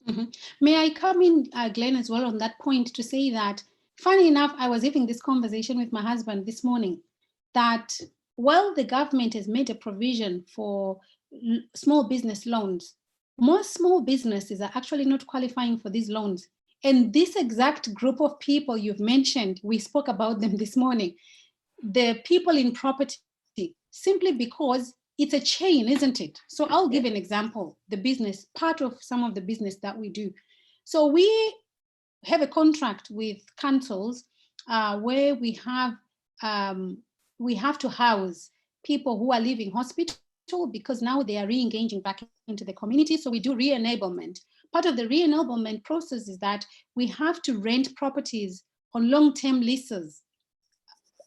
Mm-hmm. May I come in, Glenn, as well on that point to say that, funny enough, I was having this conversation with my husband this morning, that while the government has made a provision for small business loans, most small businesses are actually not qualifying for these loans. And this exact group of people you've mentioned, we spoke about them this morning, the people in property, simply because it's a chain, isn't it? So I'll give an example, the business, part of some of the business that we do. So we have a contract with councils where we have to house people who are leaving hospital because now they are re-engaging back into the community. So we do re-enablement. Part of the re-enablement process is that we have to rent properties on long-term leases,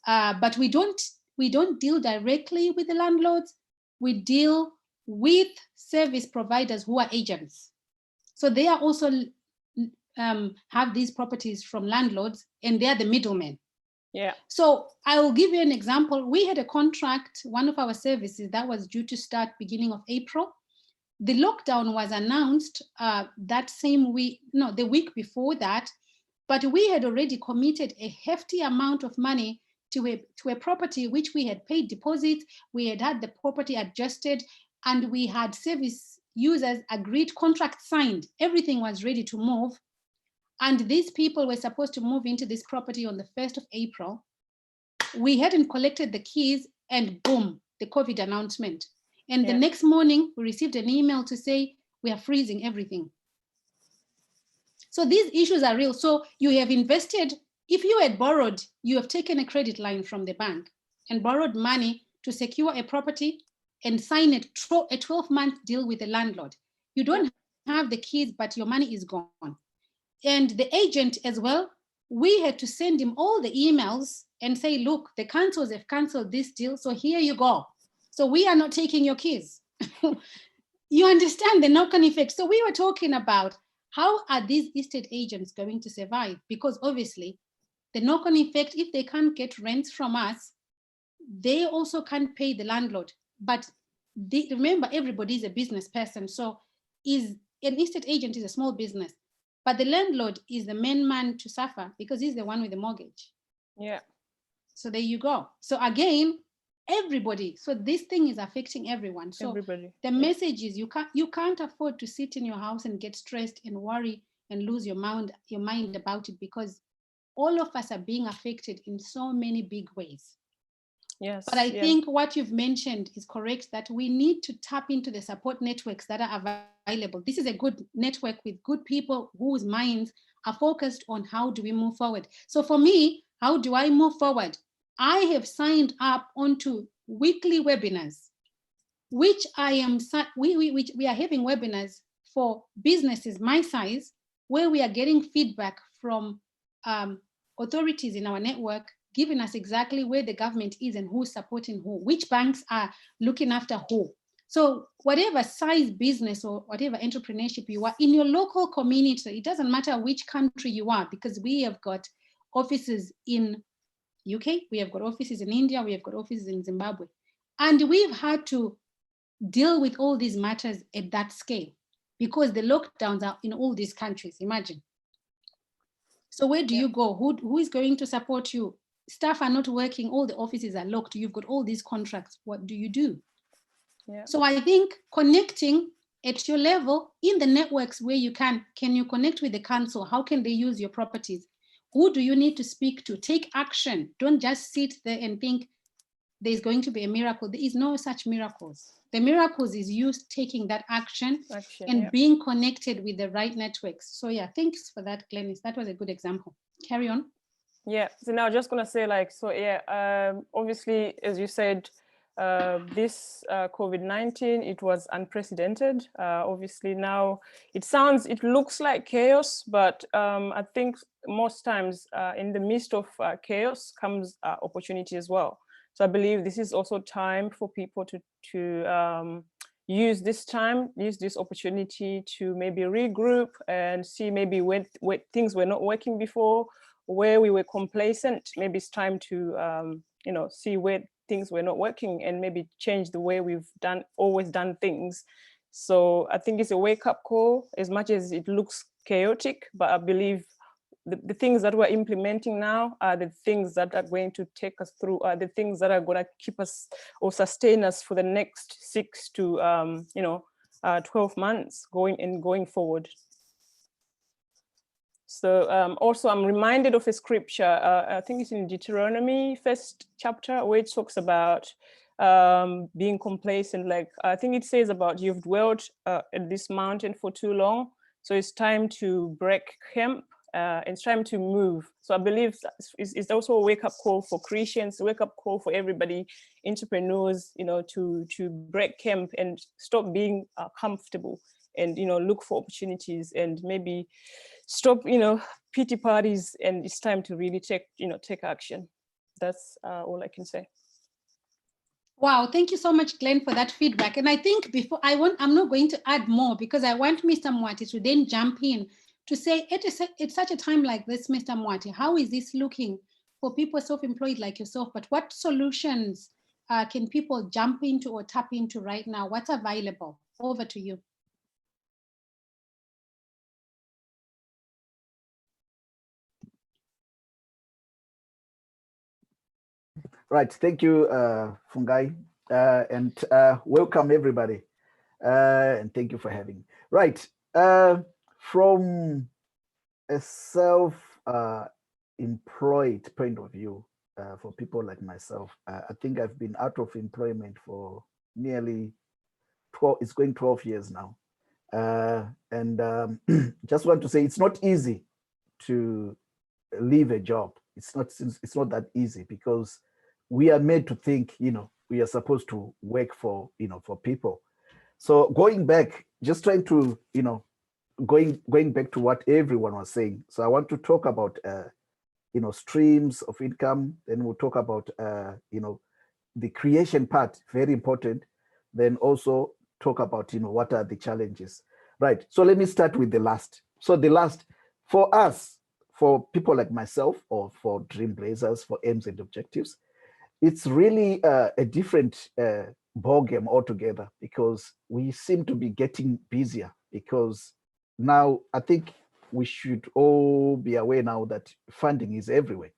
but we don't deal directly with the landlords. We deal with service providers who are agents. So they are also have these properties from landlords, and they are the middlemen. Yeah. So I will give you an example. We had a contract, one of our services that was due to start beginning of April. The lockdown was announced that same week, no, the week before that, but we had already committed a hefty amount of money to a property which we had paid deposits, we had the property adjusted, and we had service users agreed, contract signed, everything was ready to move. And these people were supposed to move into this property on the 1st of April. We hadn't collected the keys, and boom, the COVID announcement. And the next morning, we received an email to say, we are freezing everything. So these issues are real. So you have invested, if you had borrowed, you have taken a credit line from the bank and borrowed money to secure a property and sign a 12-month deal with the landlord. You don't have the keys, but your money is gone. And the agent as well, we had to send him all the emails and say, look, the councils have canceled this deal, so here you go. So we are not taking your keys. You understand the knock-on effect. So we were talking about how are these estate agents going to survive? Because obviously the knock-on effect, if they can't get rents from us, they also can't pay the landlord. But remember, everybody is a business person. So an estate agent is a small business, but the landlord is the main man to suffer because he's the one with the mortgage. Yeah. So there you go. So again, everybody. So this thing is affecting everyone. So everybody. The message is you can't afford to sit in your house and get stressed and worry and lose your mind about it, because all of us are being affected in so many big ways. Yes. But I think what you've mentioned is correct, that we need to tap into the support networks that are available. This is a good network with good people whose minds are focused on how do we move forward. So for me, how do I move forward? I have signed up onto weekly webinars. which we are having webinars for businesses my size, where we are getting feedback from authorities in our network, giving us exactly where the government is and who's supporting who, which banks are looking after who. So whatever size business or whatever entrepreneurship you are in your local community, it doesn't matter which country you are, because we have got offices in UK, we have got offices in India, we have got offices in Zimbabwe. And we've had to deal with all these matters at that scale because the lockdowns are in all these countries, imagine. So where do you go? Who is going to support you? Staff are not working, all the offices are locked, you've got all these contracts, what do you do? Yeah. So I think connecting at your level in the networks where you can you connect with the council? How can they use your properties? Who do you need to speak to? Take action. Don't just sit there and think there's going to be a miracle. There is no such miracles. The miracles is you taking that action and being connected with the right networks. So yeah, thanks for that, Glennis. That was a good example. Carry on. Yeah, so now I'm just gonna say like, so yeah, obviously, as you said, this COVID-19, it was unprecedented. Obviously now it looks like chaos, but I think most times in the midst of chaos comes opportunity as well. So I believe this is also time for people to use this opportunity to maybe regroup and see maybe where things were not working before, where we were complacent. Maybe it's time to see where things were not working and maybe change the way we've always done things. So I think it's a wake-up call, as much as it looks chaotic, but I believe the things that we're implementing now are the things that are going to take us through, are the things that are going to keep us or sustain us for the next 6 to 12 months going forward. So also I'm reminded of a scripture, I think it's in Deuteronomy 1st chapter, where it talks about being complacent. Like I think it says about you've dwelled at this mountain for too long, so it's time to break camp. It's time to move. So I believe it's also a wake-up call for Christians, a wake-up call for everybody, entrepreneurs, to break camp and stop being comfortable and look for opportunities and maybe stop pity parties, and it's time to really take action. That's all I can say. Wow, thank you so much, Glenn, for that feedback. And I think I'm not going to add more because I want Mr. Moitie to then jump in to say, at such a time like this, Mr. Moitie, how is this looking for people self-employed like yourself? But what solutions can people jump into or tap into right now? What's available? Over to you. Right, thank you, Fungai, and welcome everybody, and thank you for having. Right, from a self-employed point of view, for people like myself, I think I've been out of employment for nearly 12, it's going 12 years now. And just want to say it's not easy to leave a job. It's not that easy, because we are made to think, we are supposed to work for, for people. So going back, just trying to, going back to what everyone was saying. So I want to talk about, streams of income. Then we'll talk about, the creation part, very important. Then also talk about, what are the challenges, right? So let me start with the last. So the last, for us, for people like myself, or for Dream Blazers, for aims and objectives, it's really a different ballgame altogether, because we seem to be getting busier, because now I think we should all be aware now that funding is everywhere.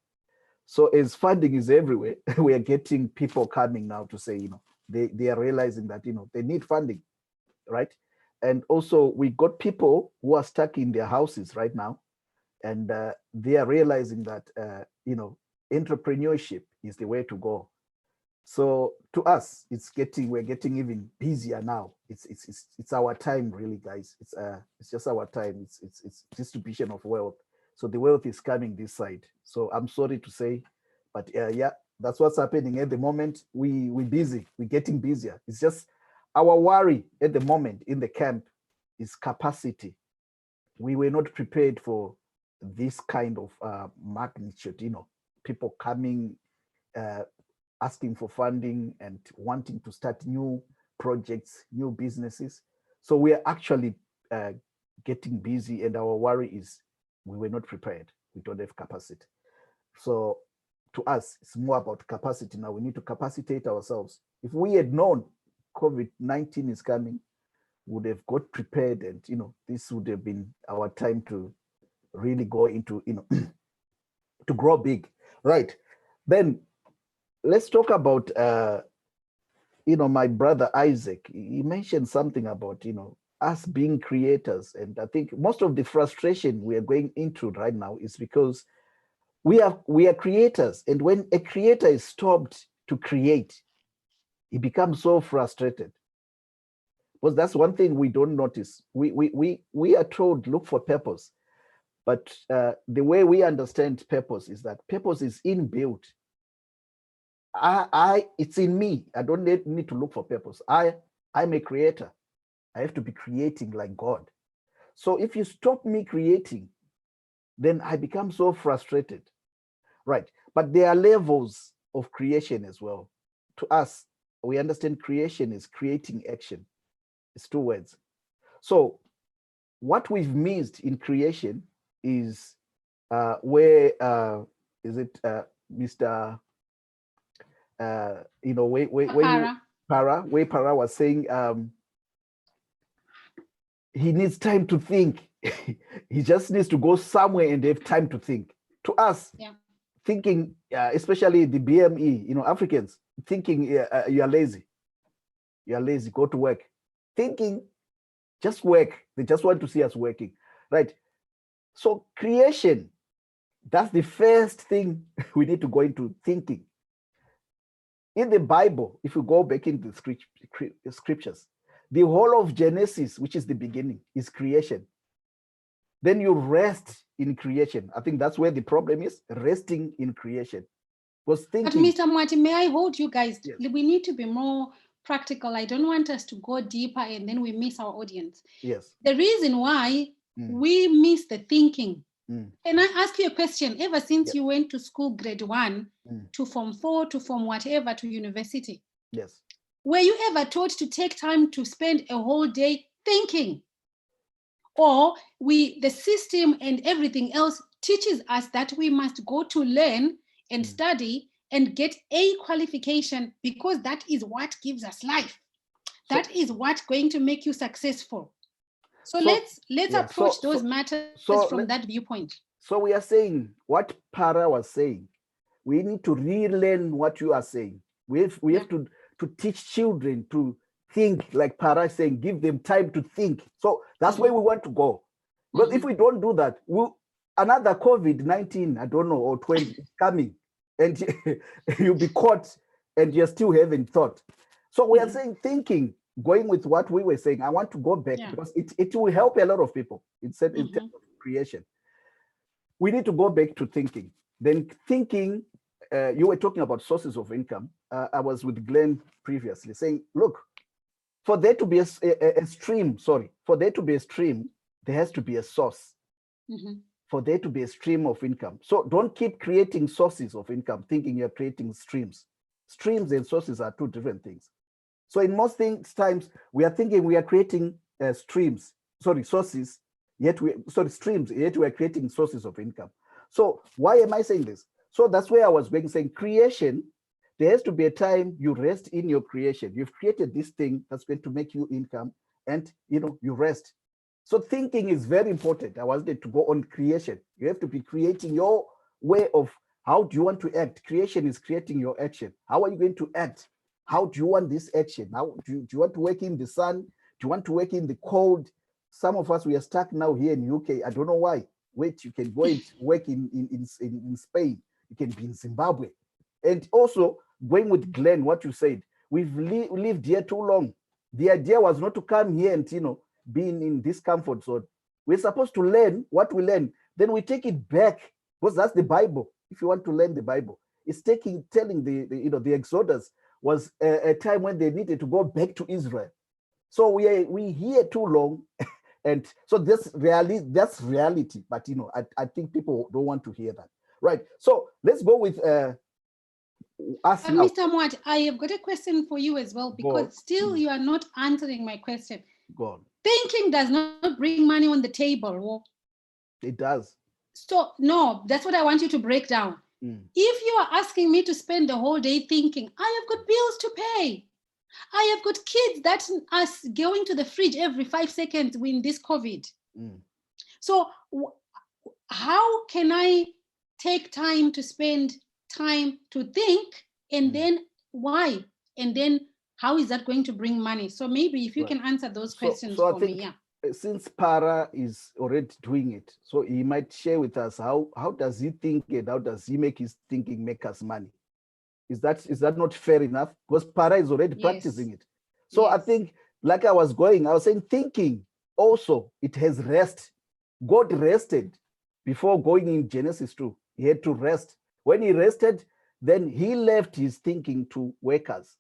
So as funding is everywhere, we are getting people coming now to say, they are realizing that, they need funding, right? And also we got people who are stuck in their houses right now, and they are realizing that, entrepreneurship is the way to go. So to us, we're getting even busier now. It's our time, really, guys. It's just our time. It's distribution of wealth. So the wealth is coming this side. So I'm sorry to say, but yeah, that's what's happening at the moment. We're busy. We're getting busier. It's just our worry at the moment in the camp is capacity. We were not prepared for this kind of magnitude, people coming, asking for funding and wanting to start new projects, new businesses. So we are actually getting busy, and our worry is we were not prepared. We don't have capacity. So to us, it's more about capacity now. We need to capacitate ourselves. If we had known COVID-19 is coming, we would have got prepared, and this would have been our time to really go into, to grow big. Right. Then let's talk about my brother Isaac. He mentioned something about us being creators, and I think most of the frustration we are going into right now is because we are creators, and when a creator is stopped to create, he becomes so frustrated. Because that's one thing we don't notice. We are told look for purpose, but the way we understand purpose is that purpose is inbuilt. It's in me. I don't need to look for purpose. I'm a creator. I have to be creating like God. So if you stop me creating, then I become so frustrated. Right. But there are levels of creation as well. To us, we understand creation is creating action. It's two words. So what we've missed in creation is where Mr. Where Parras was saying he needs time to think. He just needs to go somewhere and have time to think. To us, thinking, especially the BME, Africans, thinking you are lazy. You are lazy, go to work. Thinking, just work. They just want to see us working, right? So creation, that's the first thing we need to go into thinking. In the Bible, if you go back into the scriptures, the whole of Genesis, which is the beginning, is creation. Then you rest in creation. I think that's where the problem is, resting in creation. Was thinking. But Mr. Moitie, may I hold you guys? Yes. We need to be more practical. I don't want us to go deeper and then we miss our audience. Yes. The reason why we miss the thinking. Can I ask you a question? Ever since you went to school, grade 1 to form 4 to form whatever to university, yes, were you ever taught to take time to spend a whole day thinking? Or the system and everything else teaches us that we must go to learn and study and get a qualification because that is what gives us life. That is what's going to make you successful. So let's approach those matters from that viewpoint. So we are saying what Parras was saying. We need to relearn what you are saying. We have to teach children to think, like Parras saying, give them time to think. So that's where we want to go. Because if we don't do that, another COVID-19, I don't know, or 20 is coming, and you'll be caught and you still haven't thought. So we are saying thinking, going with what we were saying, I want to go back because it will help a lot of people in terms of creation. We need to go back to thinking. Then thinking, you were talking about sources of income. I was with Glenn previously saying, look, for there to be a stream, there has to be a source. For there to be a stream of income. So don't keep creating sources of income, thinking you're creating streams. Streams and sources are two different things. So in most times, we are thinking we are creating streams, yet we are creating sources of income. So why am I saying this? So that's where I was saying creation, there has to be a time you rest in your creation. You've created this thing that's going to make you income and you rest. So thinking is very important. I wanted to go on creation. You have to be creating your way of how do you want to act? Creation is creating your action. How are you going to act? How do you want this action? How do you want to work in the sun? Do you want to work in the cold? Some of us, we are stuck now here in UK. I don't know why. Wait, you can go and work in Spain. You can be in Zimbabwe. And also, going with Glenn, what you said, we've lived here too long. The idea was not to come here and, being in this comfort zone. We're supposed to learn what we learn. Then we take it back, because that's the Bible. If you want to learn the Bible, it's telling the Exodus was a time when they needed to go back to Israel. So we here too long. And so that's reality. But I think people don't want to hear that. Right. So let's go with us now. Mr. Mwat, I have got a question for you as well, because still you are not answering my question. Go on. Thinking does not bring money on the table. It does. So no, that's what I want you to break down. If you are asking me to spend the whole day thinking, I have got bills to pay, I have got kids that are going to the fridge every 5 seconds with this COVID. So how can I take time to spend time to think, and then why? And then how is that going to bring money? So maybe if you can answer those questions for me. Yeah. Since Para is already doing it, so he might share with us how does he think and how does he make his thinking make us money? Is that not fair enough? Because Para is already practicing it. So I think, like I was saying thinking also, it has rest. God rested before going in Genesis 2. He had to rest. When he rested, then he left his thinking to workers.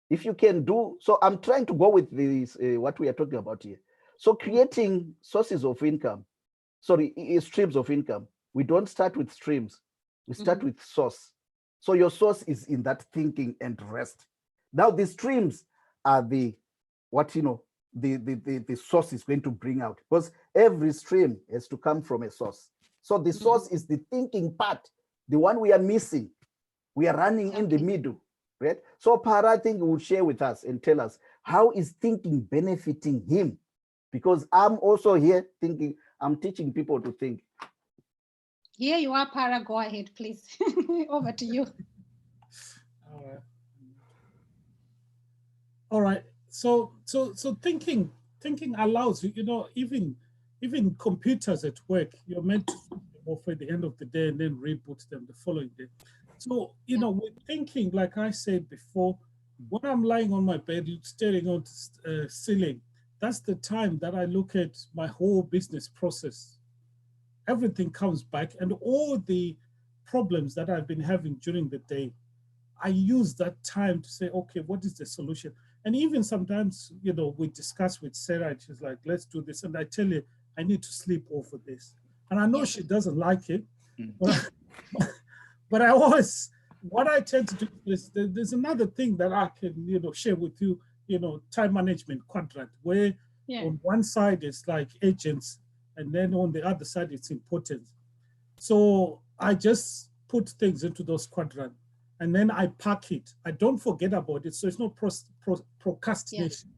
If you can do, so I'm trying to go with this, what we are talking about here. So creating sources of income, streams of income. We don't start with streams, we start with source. So your source is in that thinking and rest. Now the streams are the source is going to bring out, because every stream has to come from a source. So the source is the thinking part, the one we are missing. We are running in the middle, right? So Para, I think, will share with us and tell us how is thinking benefiting him, because I'm also here thinking, I'm teaching people to think. Here you are, Para. Go ahead, please. Over to you. All right. So thinking allows you, even computers at work, you're meant to switch them off at the end of the day and then reboot them the following day. So, with thinking, like I said before, when I'm lying on my bed staring on the ceiling, that's the time that I look at my whole business process. Everything comes back, and all the problems that I've been having during the day, I use that time to say, okay, what is the solution? And even sometimes, we discuss with Sarah, and she's like, let's do this. And I tell her, I need to sleep over this. And I know she doesn't like it, but I always, what I tend to do is, there's another thing that I can, share with you, time management quadrant, where on one side it's like agents, and then on the other side it's importance. So I just put things into those quadrants, and then I pack it. I don't forget about it. So it's not procrastination.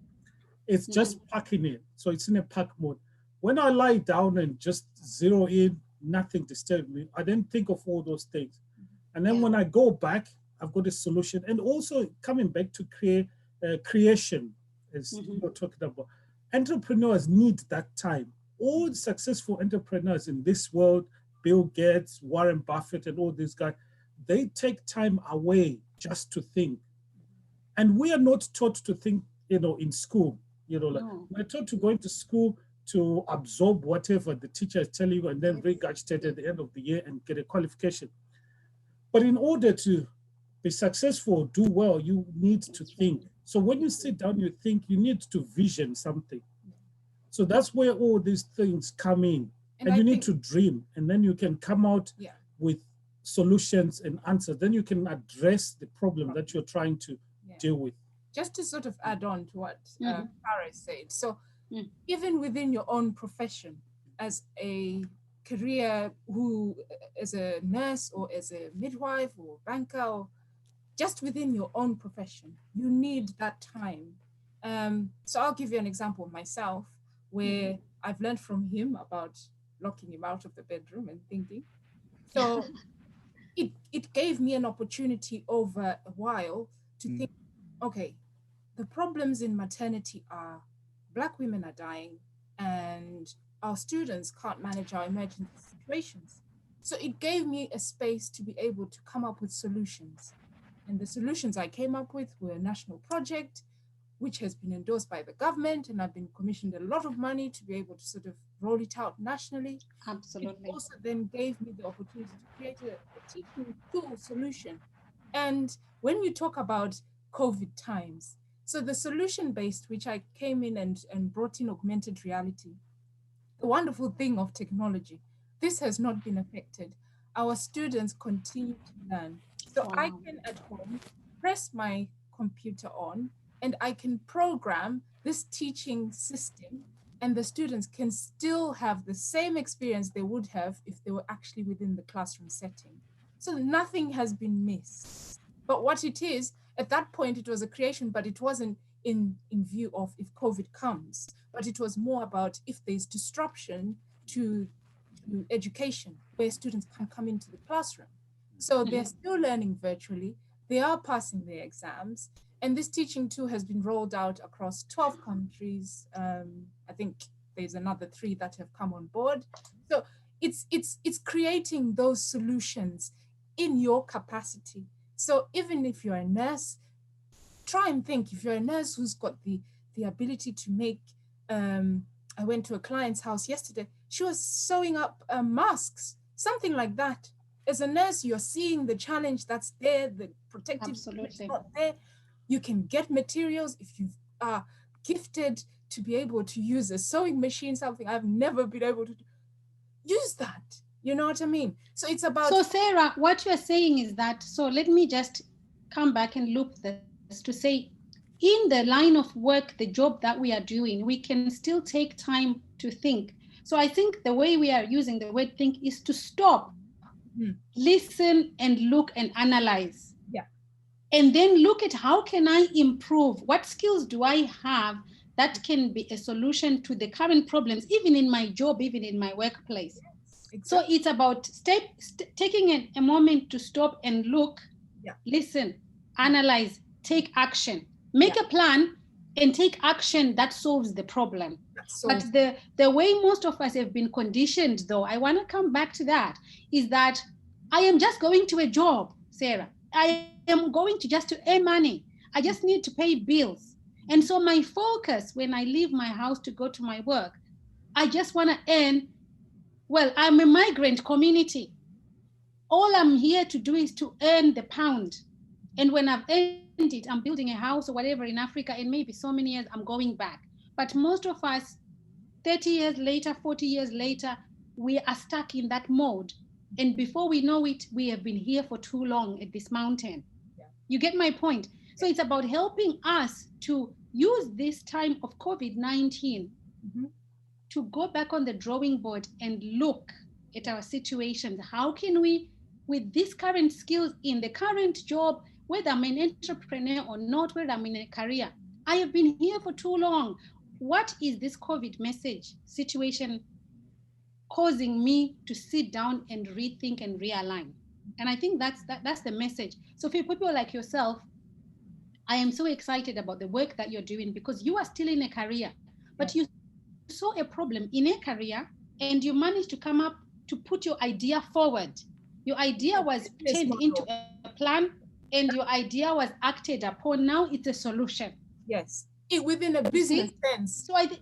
It's just packing it. So it's in a pack mode. When I lie down and just zero in, nothing disturbs me, I then think of all those things. And then when I go back, I've got a solution. And also coming back to creation, as you're talking about. Entrepreneurs need that time. All successful entrepreneurs in this world, Bill Gates, Warren Buffett, and all these guys, they take time away just to think. And we are not taught to think, in school. We're taught to go into school to absorb whatever the teacher is telling you and then regurgitate at the end of the year and get a qualification. But in order to be successful, do well, you need to think. So when you sit down, you think, you need to vision something. So that's where all these things come in. And you need to dream, and then you can come out with solutions and answers. Then you can address the problem that you're trying to deal with. Just to sort of add on to what Parras said. So even within your own profession, as a career who as a nurse or as a midwife or banker, or just within your own profession, you need that time. So I'll give you an example of myself, where I've learned from him about locking him out of the bedroom and thinking. So it gave me an opportunity over a while to think, okay, the problems in maternity are Black women are dying and our students can't manage our emergency situations. So it gave me a space to be able to come up with solutions. And the solutions I came up with were a national project, which has been endorsed by the government, and I've been commissioned a lot of money to be able to sort of roll it out nationally. Absolutely. It also then gave me the opportunity to create a teaching tool solution. And when we talk about COVID times, So the solution-based, which I came in and brought in augmented reality, the wonderful thing of technology, this has not been affected. Our students continue to learn. So Wow. I can at home press my computer on and I can program this teaching system, and the students can still have the same experience they would have if they were actually within the classroom setting. So nothing has been missed. But what it is, at that point, it was a creation, but it wasn't in view of if COVID comes, but it was more about if there's disruption to education, where students can come into the classroom. So they're still learning virtually, they are passing their exams, and this teaching tool has been rolled out across 12 countries. I think there's another 3 that have come on board. So it's creating those solutions in your capacity. So even if you're a nurse, try and think, if you're a nurse who's got the ability to make, I went to a client's house yesterday, she was sewing up masks, something like that. As a nurse, you're seeing the challenge that's there, the protective is not there. You can get materials if you are gifted to be able to use a sewing machine, something I've never been able to do. Use that, you know what I mean? So it's about— So Sarah, what you're saying is that, so let me just come back and loop this to say, in the line of work, the job that we are doing, we can still take time to think. So I think the way we are using the word think is to stop, listen and look and analyze. Yeah. And then look at how can I improve? What skills do I have that can be a solution to the current problems, even in my job, even in my workplace? Exactly. So it's about taking a moment to stop and look, listen, analyze, take action, make a plan and take action that solves the problem. But the way most of us have been conditioned, though, I want to come back to that, is that I am just going to a job, Sarah. I am going to just to earn money. I just need to pay bills. And so my focus when I leave my house to go to my work, I just want to earn. Well, I'm a migrant community. All I'm here to do is to earn the pound. And when I've earned it, I'm building a house or whatever in Africa, and maybe so many years I'm going back. But most of us, 30 years later, 40 years later, we are stuck in that mode. And before we know it, we have been here for too long at this mountain. You get my point? So it's about helping us to use this time of COVID-19 to go back on the drawing board and look at our situations. How can we, with these current skills in the current job, whether I'm an entrepreneur or not, whether I'm in a career, I have been here for too long. What is this COVID message situation causing me to sit down and rethink and realign? And I think that's the message. So for people like yourself, I am so excited about the work that you're doing, because you are still in a career, but you saw a problem in a career and you managed to come up to put your idea forward. Your idea was turned into a plan and your idea was acted upon. Now it's a solution. Yes, within a business sense. So I think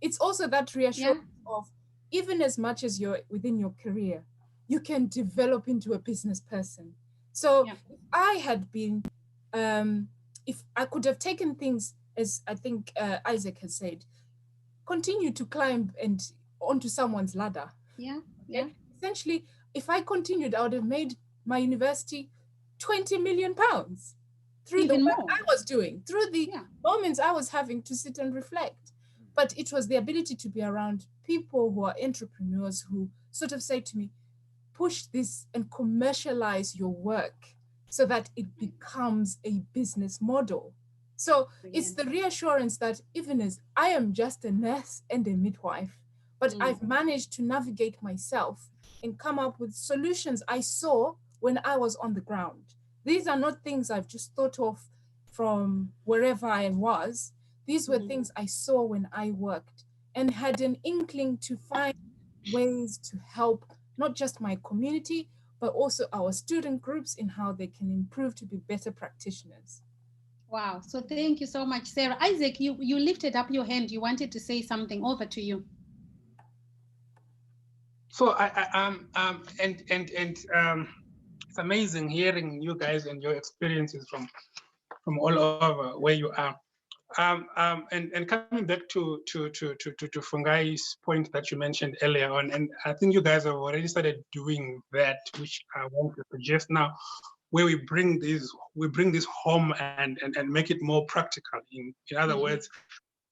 it's also that reassurance of, even as much as you're within your career, you can develop into a business person. So if I had been, if I could have taken things, as I think Isaac has said, continue to climb and onto someone's ladder. Essentially, if I continued, I would have made my university £20 million through the work I was doing, through the moments I was having to sit and reflect. But it was the ability to be around people who are entrepreneurs who sort of say to me, push this and commercialize your work so that it becomes a business model. So it's the reassurance that even as I am just a nurse and a midwife, but I've managed to navigate myself and come up with solutions I saw when I was on the ground. These are not things I've just thought of from wherever I was. These were things I saw when I worked and had an inkling to find ways to help not just my community, but also our student groups in how they can improve to be better practitioners. Wow. So thank you so much, Sarah. Isaac, you lifted up your hand. You wanted to say something. Over to you. So it's amazing hearing you guys and your experiences from all over where you are. And coming back to Fungai's point that you mentioned earlier on, and I think you guys have already started doing that, which I want to suggest now, where we bring this home and make it more practical. In other words,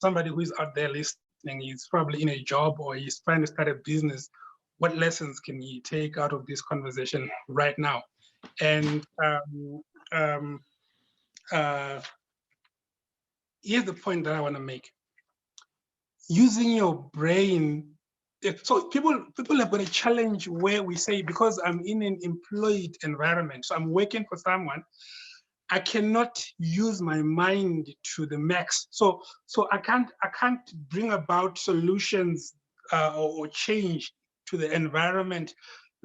somebody who is out there listening is probably in a job or he's trying to start a business. What lessons can he take out of this conversation right now? And here's the point that I want to make. Using your brain. So people have got a challenge where we say, because I'm in an employed environment, so I'm working for someone, I cannot use my mind to the max. So I can't bring about solutions or change to the environment,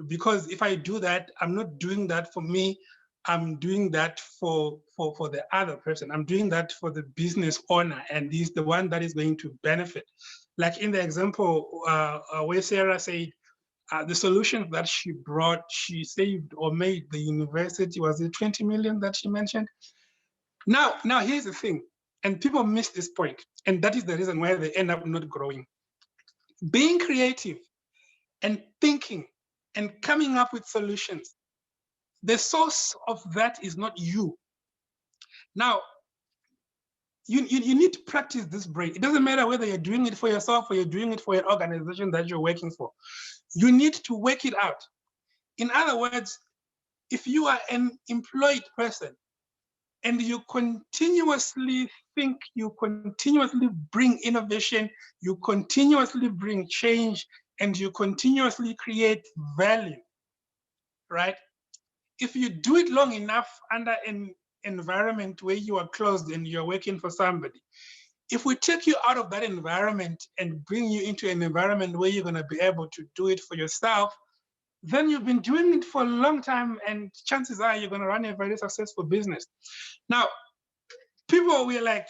because if I do that, I'm not doing that for me. I'm doing that for the other person. I'm doing that for the business owner, and he's the one that is going to benefit. Like in the example where Sarah said, the solution that she brought, she saved or made the university, was it 20 million that she mentioned? Now here's the thing, and people miss this point, and that is the reason why they end up not growing. Being creative and thinking and coming up with solutions, the source of that is not you. Now, you need to practice this brain. It doesn't matter whether you're doing it for yourself or you're doing it for an organization that you're working for. You need to work it out. In other words, if you are an employed person and you continuously think, you continuously bring innovation, you continuously bring change, and you continuously create value, right? If you do it long enough under an environment where you are closed and you're working for somebody, if we take you out of that environment and bring you into an environment where you're going to be able to do it for yourself, then you've been doing it for a long time, and chances are you're going to run a very successful business. Now, people were like,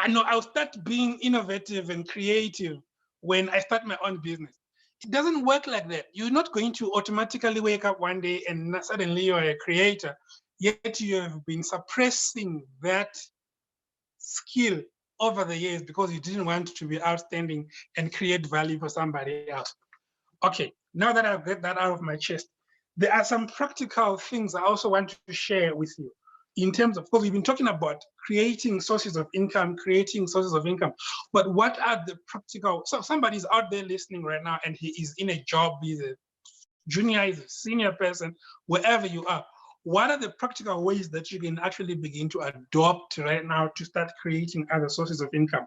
no, I'll start being innovative and creative when I start my own business. It doesn't work like that. You're not going to automatically wake up one day and suddenly you're a creator, yet you have been suppressing that skill over the years because you didn't want to be outstanding and create value for somebody else. Okay, now that I've got that out of my chest, there are some practical things I also want to share with you in terms of, because we've been talking about creating sources of income, but what are the practical, so somebody's out there listening right now and he is in a job, he's a junior, he's a senior person, wherever you are. What are the practical ways that you can actually begin to adopt right now to start creating other sources of income?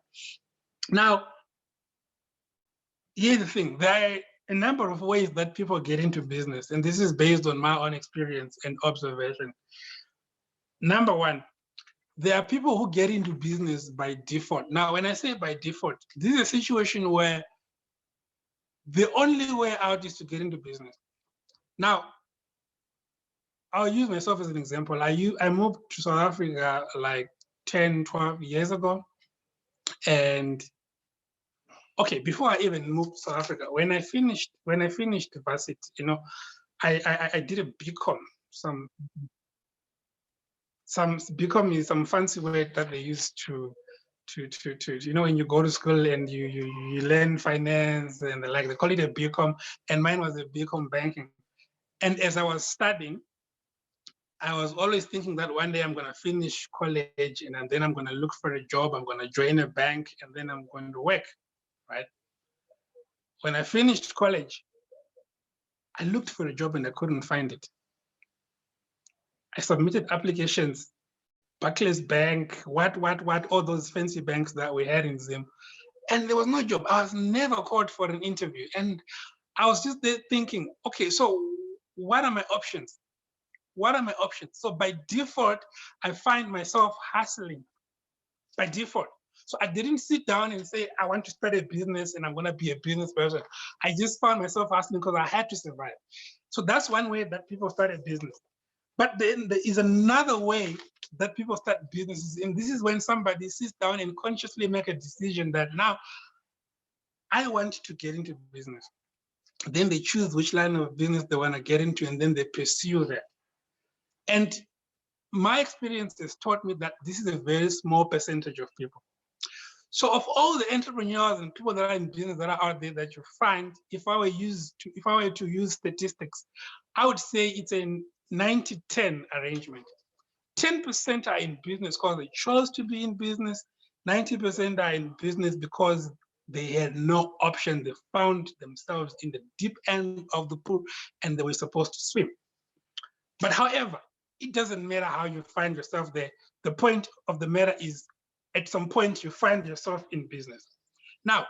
Now, here's the thing, there are a number of ways that people get into business, and this is based on my own experience and observation. Number one, there are people who get into business by default. Now, when I say by default, this is a situation where the only way out is to get into business. Now, I'll use myself as an example. I moved to South Africa like 10, 12 years ago. And okay, before I even moved to South Africa, when I finished varsity, you know, I did a BCom. Some BCom is some fancy word that they use to you know, when you go to school and you learn finance and like, they call it a BCom, and mine was a BCom banking. And as I was studying, I was always thinking that one day I'm going to finish college and then I'm going to look for a job, I'm going to join a bank, and then I'm going to work, right? When I finished college, I looked for a job and I couldn't find it. I submitted applications, Barclays Bank, what, all those fancy banks that we had in Zim, and there was no job. I was never called for an interview. And I was just there thinking, okay, so what are my options? What are my options? So by default, I find myself hustling by default. So I didn't sit down and say, I want to start a business and I'm going to be a business person. I just found myself hustling because I had to survive. So that's one way that people start a business. But then there is another way that people start businesses. And this is when somebody sits down and consciously make a decision that now I want to get into business. Then they choose which line of business they want to get into, and then they pursue that. And my experience has taught me that this is a very small percentage of people. So of all the entrepreneurs and people that are in business that are out there that you find, if I were to use statistics, I would say it's a 90-10 arrangement. 10% are in business because they chose to be in business. 90% are in business because they had no option. They found themselves in the deep end of the pool and they were supposed to swim. But however, it doesn't matter how you find yourself there. The point of the matter is at some point you find yourself in business. Now,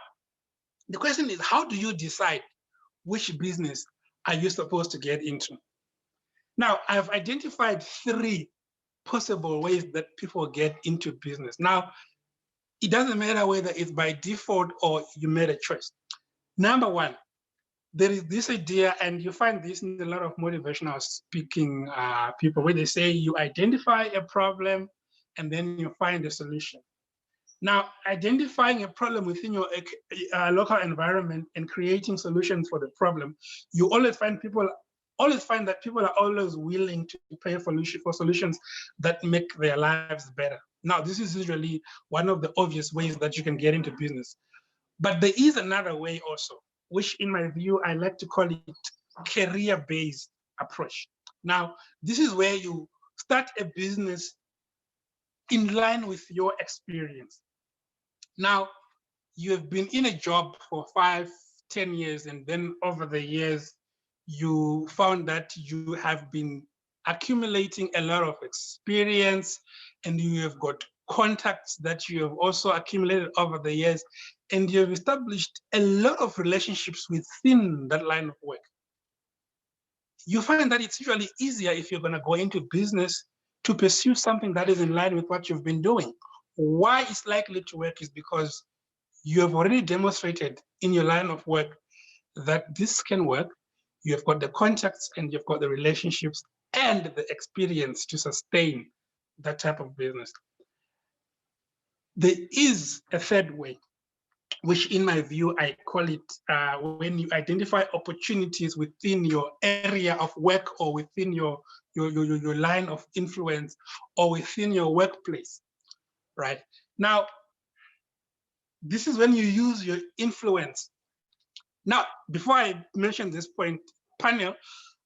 the question is, how do you decide which business are you supposed to get into? Now, I've identified 3 possible ways that people get into business. Now, it doesn't matter whether it's by default or you made a choice. Number 1, there is this idea, and you find this in a lot of motivational speaking people, where they say you identify a problem and then you find a solution. Now, identifying a problem within your local environment and creating solutions for the problem, you always find that people are always willing to pay for solutions that make their lives better. Now, this is usually one of the obvious ways that you can get into business. But there is another way also, which in my view, I like to call it career-based approach. Now, this is where you start a business in line with your experience. Now, you have been in a job for 5, 10 years, and then over the years, you found that you have been accumulating a lot of experience and you have got contacts that you have also accumulated over the years, and you have established a lot of relationships within that line of work. You find that it's usually easier if you're going to go into business to pursue something that is in line with what you've been doing. Why it's likely to work is because you have already demonstrated in your line of work that this can work. You've got the contacts and you've got the relationships and the experience to sustain that type of business. There is a third way, which in my view, I call it when you identify opportunities within your area of work or within your line of influence or within your workplace, right? Now, this is when you use your influence. Now, before I mention this point, panel,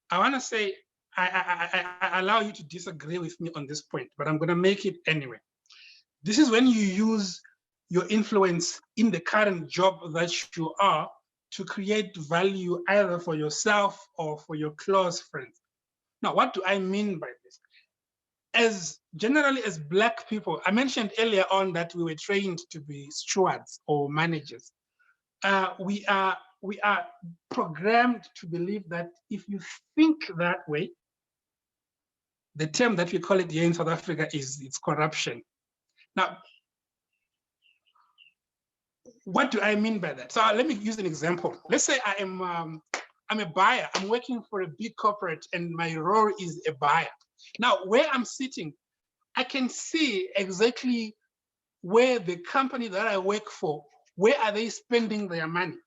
I want to say I allow you to disagree with me on this point, but I'm going to make it anyway. This is when you use your influence in the current job that you are to create value either for yourself or for your close friends. Now, what do I mean by this? As generally as Black people, I mentioned earlier on that we were trained to be stewards or managers. We are programmed to believe that if you think that way, the term that we call it here in South Africa is it's corruption. Now, what do I mean by that? So let me use an example. Let's say I'm a buyer. I'm working for a big corporate and my role is a buyer. Now, where I'm sitting, I can see exactly where the company that I work for, where are they spending their money?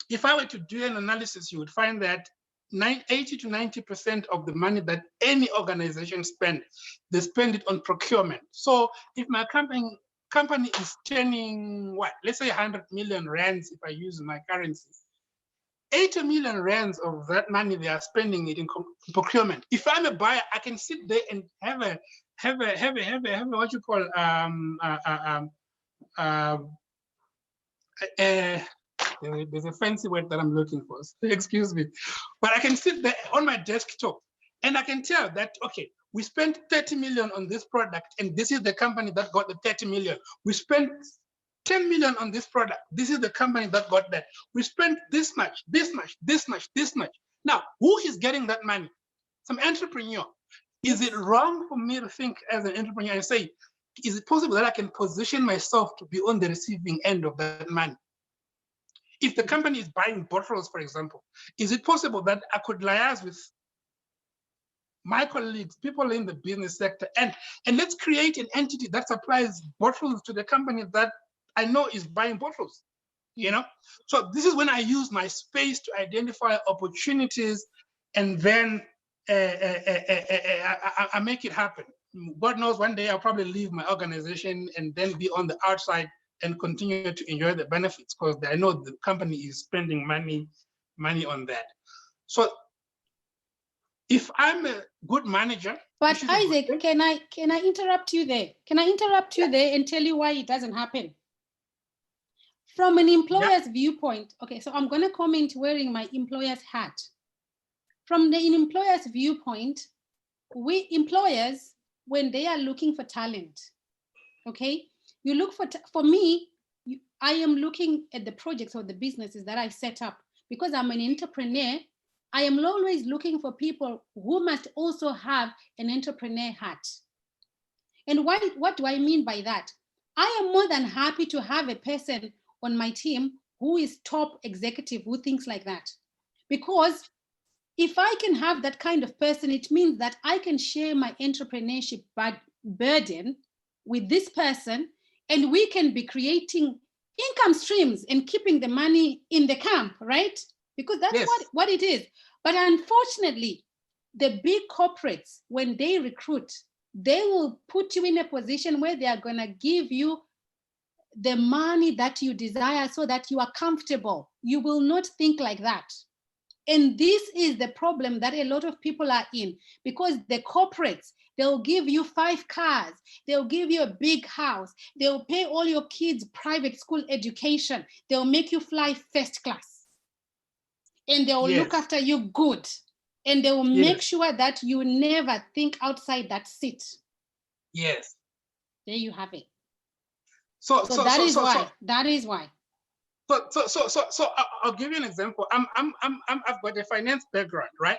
If I were to do an analysis, you would find that 80 to 90% of the money that any organization spends, they spend it on procurement. So if my company is turning what, let's say 100 million rands, if I use my currency, 80 million rands of that money they are spending it in procurement. If I'm a buyer, I can sit there and have a what you call there's a fancy word that I'm looking for. Excuse me, but I can sit there on my desktop and I can tell that okay, we spent 30 million on this product, and this is the company that got the 30 million. We spent 10 million on this product. This is the company that got that. We spent this much, this much, this much, this much. Now, who is getting that money? Some entrepreneur. Is it wrong for me to think as an entrepreneur and say, is it possible that I can position myself to be on the receiving end of that money? If the company is buying bottles, for example, is it possible that I could liaise with my colleagues, people in the business sector, and let's create an entity that supplies bottles to the company that I know is buying bottles, you know? So this is when I use my space to identify opportunities, and then I make it happen. God knows one day I'll probably leave my organization and then be on the outside and continue to enjoy the benefits because I know the company is spending money on that. So if I'm a good manager, but Isaac, can I interrupt you there? Can I interrupt you there and tell you why it doesn't happen? From an employer's viewpoint, okay, so I'm going to comment wearing my employer's hat. From the employer's viewpoint, we employers, when they are looking for talent, okay, you look for me, I am looking at the projects or the businesses that I set up. Because I'm an entrepreneur, I am always looking for people who must also have an entrepreneur hat. And what do I mean by that? I am more than happy to have a person on my team who is top executive, who thinks like that. Because if I can have that kind of person, it means that I can share my entrepreneurship burden with this person, and we can be creating income streams and keeping the money in the camp, right? Because that's what it is. But unfortunately, the big corporates, when they recruit, they will put you in a position where they are going to give you the money that you desire so that you are comfortable. You will not think like that. And this is the problem that a lot of people are in, because the corporates, they'll give you 5 cars, they'll give you a big house, they'll pay all your kids private school education, they'll make you fly first class, and they'll look after you good, and they will make sure that you never think outside that seat. Yes. There you have it. So that is why. So I'll give you an example. I've got a finance background, right?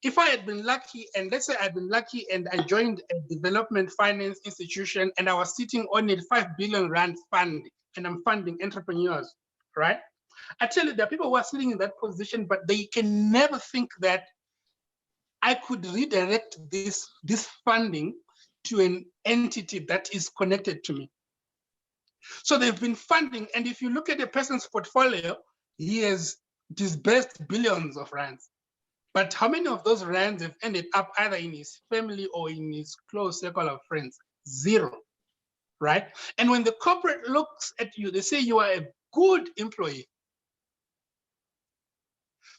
If I had been lucky, and let's say I'd been lucky and I joined a development finance institution and I was sitting on a 5 billion rand fund and I'm funding entrepreneurs, right? I tell you, there are people who are sitting in that position, but they can never think that I could redirect this funding to an entity that is connected to me. So they've been funding, and if you look at a person's portfolio, he has disbursed billions of rands. But how many of those rands have ended up either in his family or in his close circle of friends? 0, right? And when the corporate looks at you, they say you are a good employee.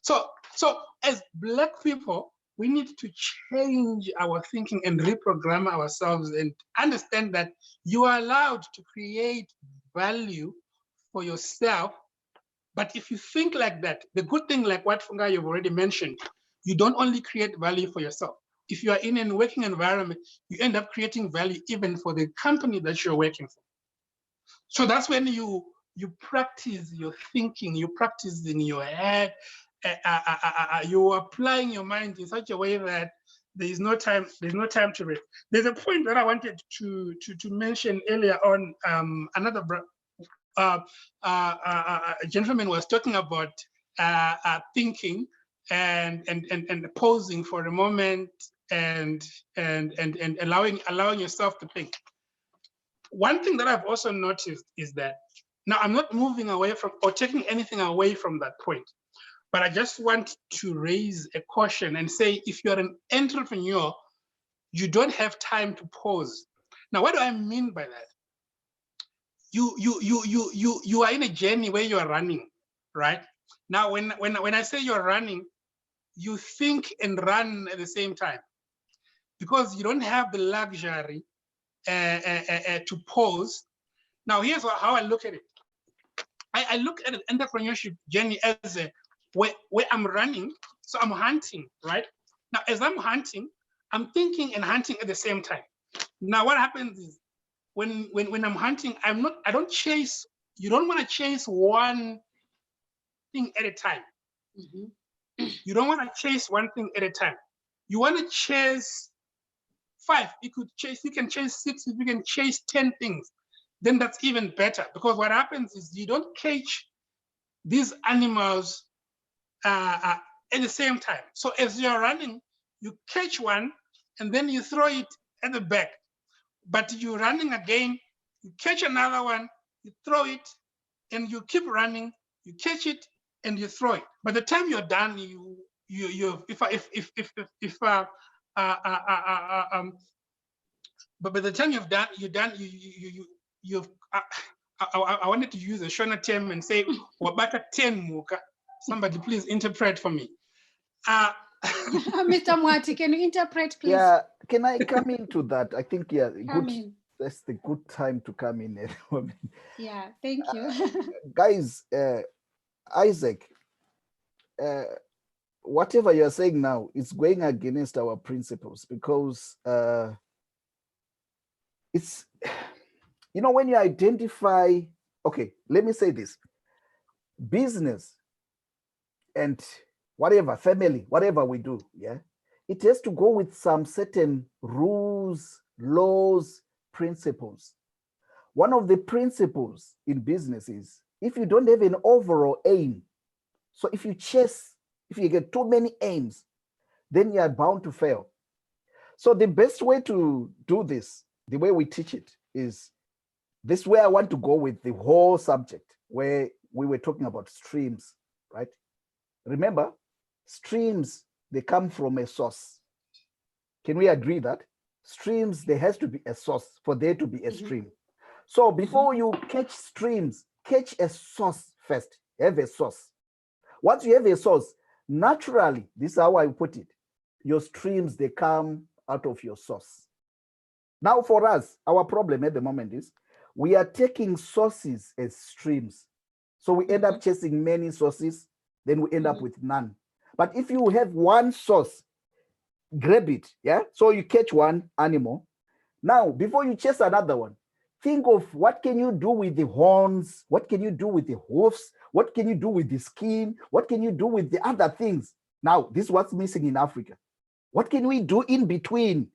So as Black people, we need to change our thinking and reprogram ourselves and understand that you are allowed to create value for yourself. But if you think like that, the good thing, like what Funga you've already mentioned, you don't only create value for yourself. If you are in a working environment, you end up creating value even for the company that you're working for. So that's when you practice your thinking, you practice in your head, you're applying your mind in such a way that there's no time to rest. There's a point that I wanted to mention earlier on. Another gentleman was talking about thinking and pausing for a moment and allowing yourself to think. One thing that I've also noticed is that now I'm not moving away from or taking anything away from that point. But I just want to raise a caution and say, if you're an entrepreneur, you don't have time to pause. Now, what do I mean by that? You are in a journey where you are running, right? Now, when I say you're running, you think and run at the same time, because you don't have the luxury to pause. Now, here's how I look at it. I look at an entrepreneurship journey as a where I'm running, so I'm hunting, right? Now, as I'm hunting, I'm thinking and hunting at the same time. Now, what happens is when I'm hunting, I don't chase. You don't want to chase one thing at a time. Mm-hmm. You don't want to chase one thing at a time. You want to chase 5. You can chase 6. If you can chase 10 things, then that's even better, because what happens is you don't catch these animals at the same time. So as you're running, you catch one and then you throw it at the back. But you're running again, you catch another one, you throw it, and you keep running, you catch it, and you throw it. By the time you're done, but by the time you're done, I wanted to use a Shona term and say, Wabata 10 muka. Somebody please interpret for me. Mr. Moitie, can you interpret, please? Yeah, can I come into that? I think, yeah, Come good. in. That's the good time to come in at the moment. Yeah, thank you. Guys, Isaac, whatever you're saying now is going against our principles, because it's, you know, when you identify, okay, let me say this, business and whatever, family, whatever we do, yeah, it has to go with some certain rules, laws, principles. One of the principles in business is, if you don't have an overall aim, so if you get too many aims, then you are bound to fail. So the best way to do this, the way we teach it, is this way. I want to go with the whole subject where we were talking about streams, right? Remember, streams, they come from a source. Can we agree that streams, there has to be a source for there to be a stream? So before you catch streams, catch a source first. Have a source. Once you have a source, naturally, this is how I put it, your streams, they come out of your source. Now for us, our problem at the moment is we are taking sources as streams. So we end up chasing many sources, then we end up with none. But if you have one source, grab it, yeah? So you catch one animal. Now, before you chase another one, think of what can you do with the horns? What can you do with the hoofs? What can you do with the skin? What can you do with the other things? Now, this is what's missing in Africa. What can we do in between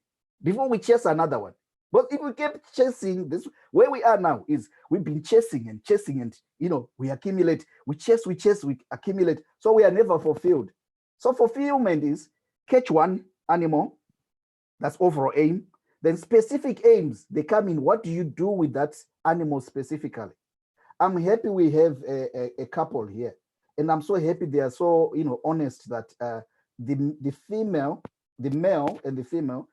before we chase another one? But if we keep chasing this, where we are now is we've been chasing and, you know, we accumulate, we chase, we accumulate. So we are never fulfilled. So fulfillment is catch one animal, that's overall aim. Then specific aims, they come in, what do you do with that animal specifically? I'm happy we have a couple here. And I'm so happy they are so, you know, honest that the male and the female,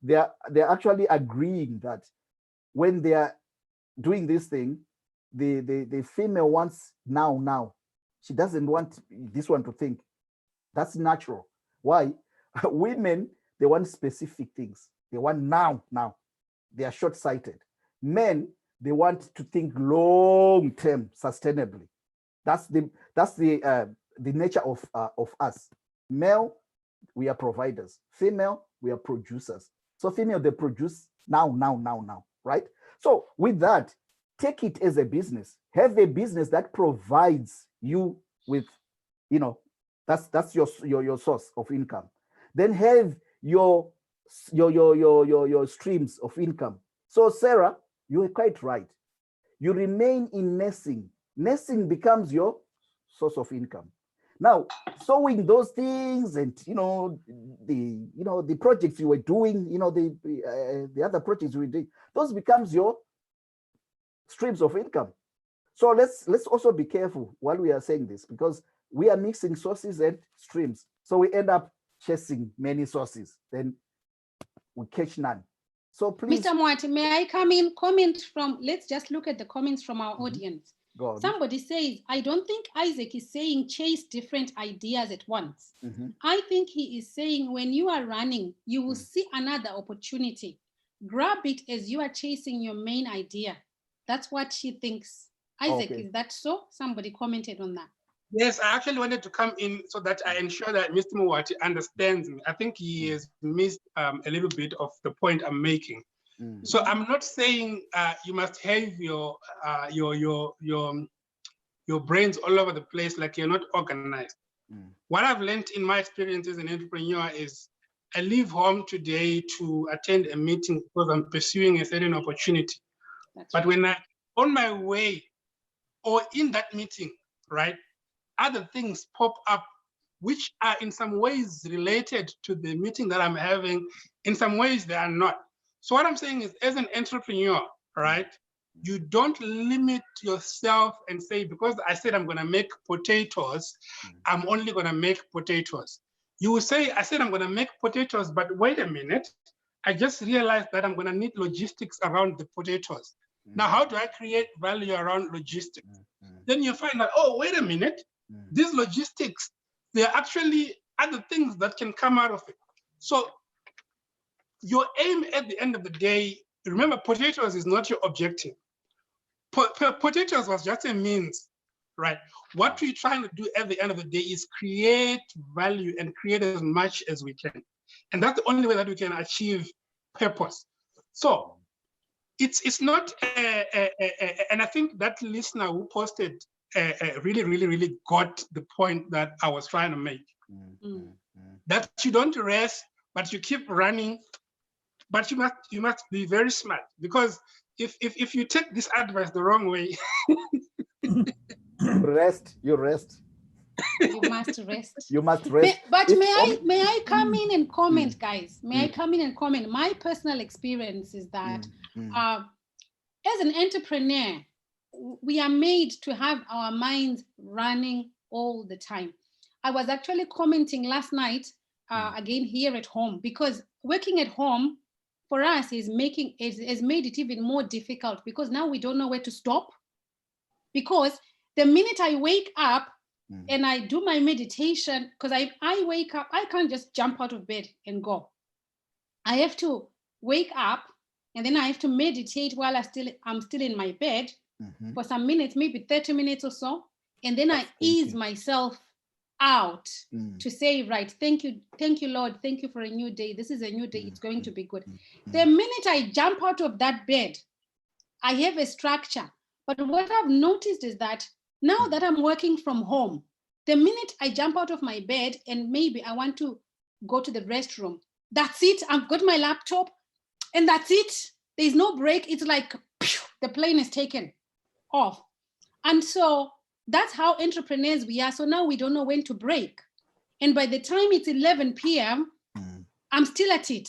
they're actually agreeing that when they are doing this thing, the female wants now. She doesn't want this one to think. That's natural. Why? Women, they want specific things. They want now. They are short-sighted. Men, they want to think long-term, sustainably. That's the nature of us. Male, we are providers. Female, we are producers. So female, they produce now, right? So with that, take it as a business. Have a business that provides you with, you know, that's your source of income. Then have your streams of income. So Sarah, you are quite right. You remain in nursing. Nursing becomes your source of income. Now, sowing those things and the projects you were doing, the other projects you were doing, those becomes your streams of income. So let's also be careful while we are saying this, because we are mixing sources and streams. So we end up chasing many sources, then we catch none. So please, Mr. Moitie, may I come in? Let's just look at the comments from our audience. Somebody says, I don't think Isaac is saying chase different ideas at once. I think he is saying when you are running, you will see another opportunity. Grab it as you are chasing your main idea. That's what she thinks. Isaac, is that so? Somebody commented on that. Yes, I actually wanted to come in so that I ensure that Mr. Moitie understands me. I think he has missed a little bit of the point I'm making. So I'm not saying you must have your brains all over the place, like you're not organized. What I've learned in my experience as an entrepreneur is I leave home today to attend a meeting because I'm pursuing a certain opportunity. But when I'm on my way or in that meeting, right, other things pop up which are in some ways related to the meeting that I'm having. In some ways they are not. So what I'm saying is, as an entrepreneur, right, you don't limit yourself and say, because I said I'm going to make potatoes, I'm only going to make potatoes. You will say, I said I'm going to make potatoes, but wait a minute, I just realized that I'm going to need logistics around the potatoes. Now, how do I create value around logistics? Then you find out, oh, wait a minute, these logistics, there are actually other things that can come out of it. So your aim at the end of the day, remember, potatoes is not your objective. Potatoes was just a means, right? What we're trying to do at the end of the day is create value and create as much as we can. And that's the only way that we can achieve purpose. So it's not, and I think that listener who posted really got the point that I was trying to make. That you don't rest, but you keep running, but you must be very smart, because if you take this advice the wrong way, you rest. You must rest. You must rest. But may I come in and comment, guys? May I come in and comment? My personal experience is that as an entrepreneur, we are made to have our minds running all the time. I was actually commenting last night, again here at home, because working at home for us has made it even more difficult, because now we don't know where to stop. Because the minute I wake up and I do my meditation, because I wake up, I can't just jump out of bed and go. I have to wake up, and then I have to meditate while I'm still in my bed for some minutes, maybe 30 minutes or so. And then I ease myself out to say, right, thank you, Lord. Thank you for a new day. This is a new day. It's going to be good. The minute I jump out of that bed, I have a structure. But what I've noticed is that now that I'm working from home, the minute I jump out of my bed and maybe I want to go to the restroom, that's it. I've got my laptop and that's it. There's no break. It's like phew, the plane is taken off. And so that's how entrepreneurs we are. So now we don't know when to break. And by the time it's 11 p.m., I'm still at it.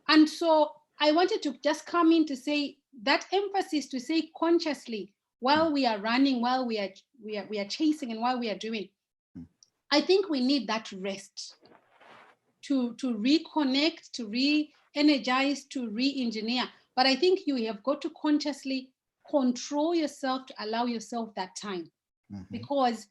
And so I wanted to just come in to say that emphasis to say consciously, while we are running, while we are chasing, and while we are doing, I think we need that rest to reconnect, to re-energize, to re-engineer. But I think you have got to consciously control yourself to allow yourself that time. Because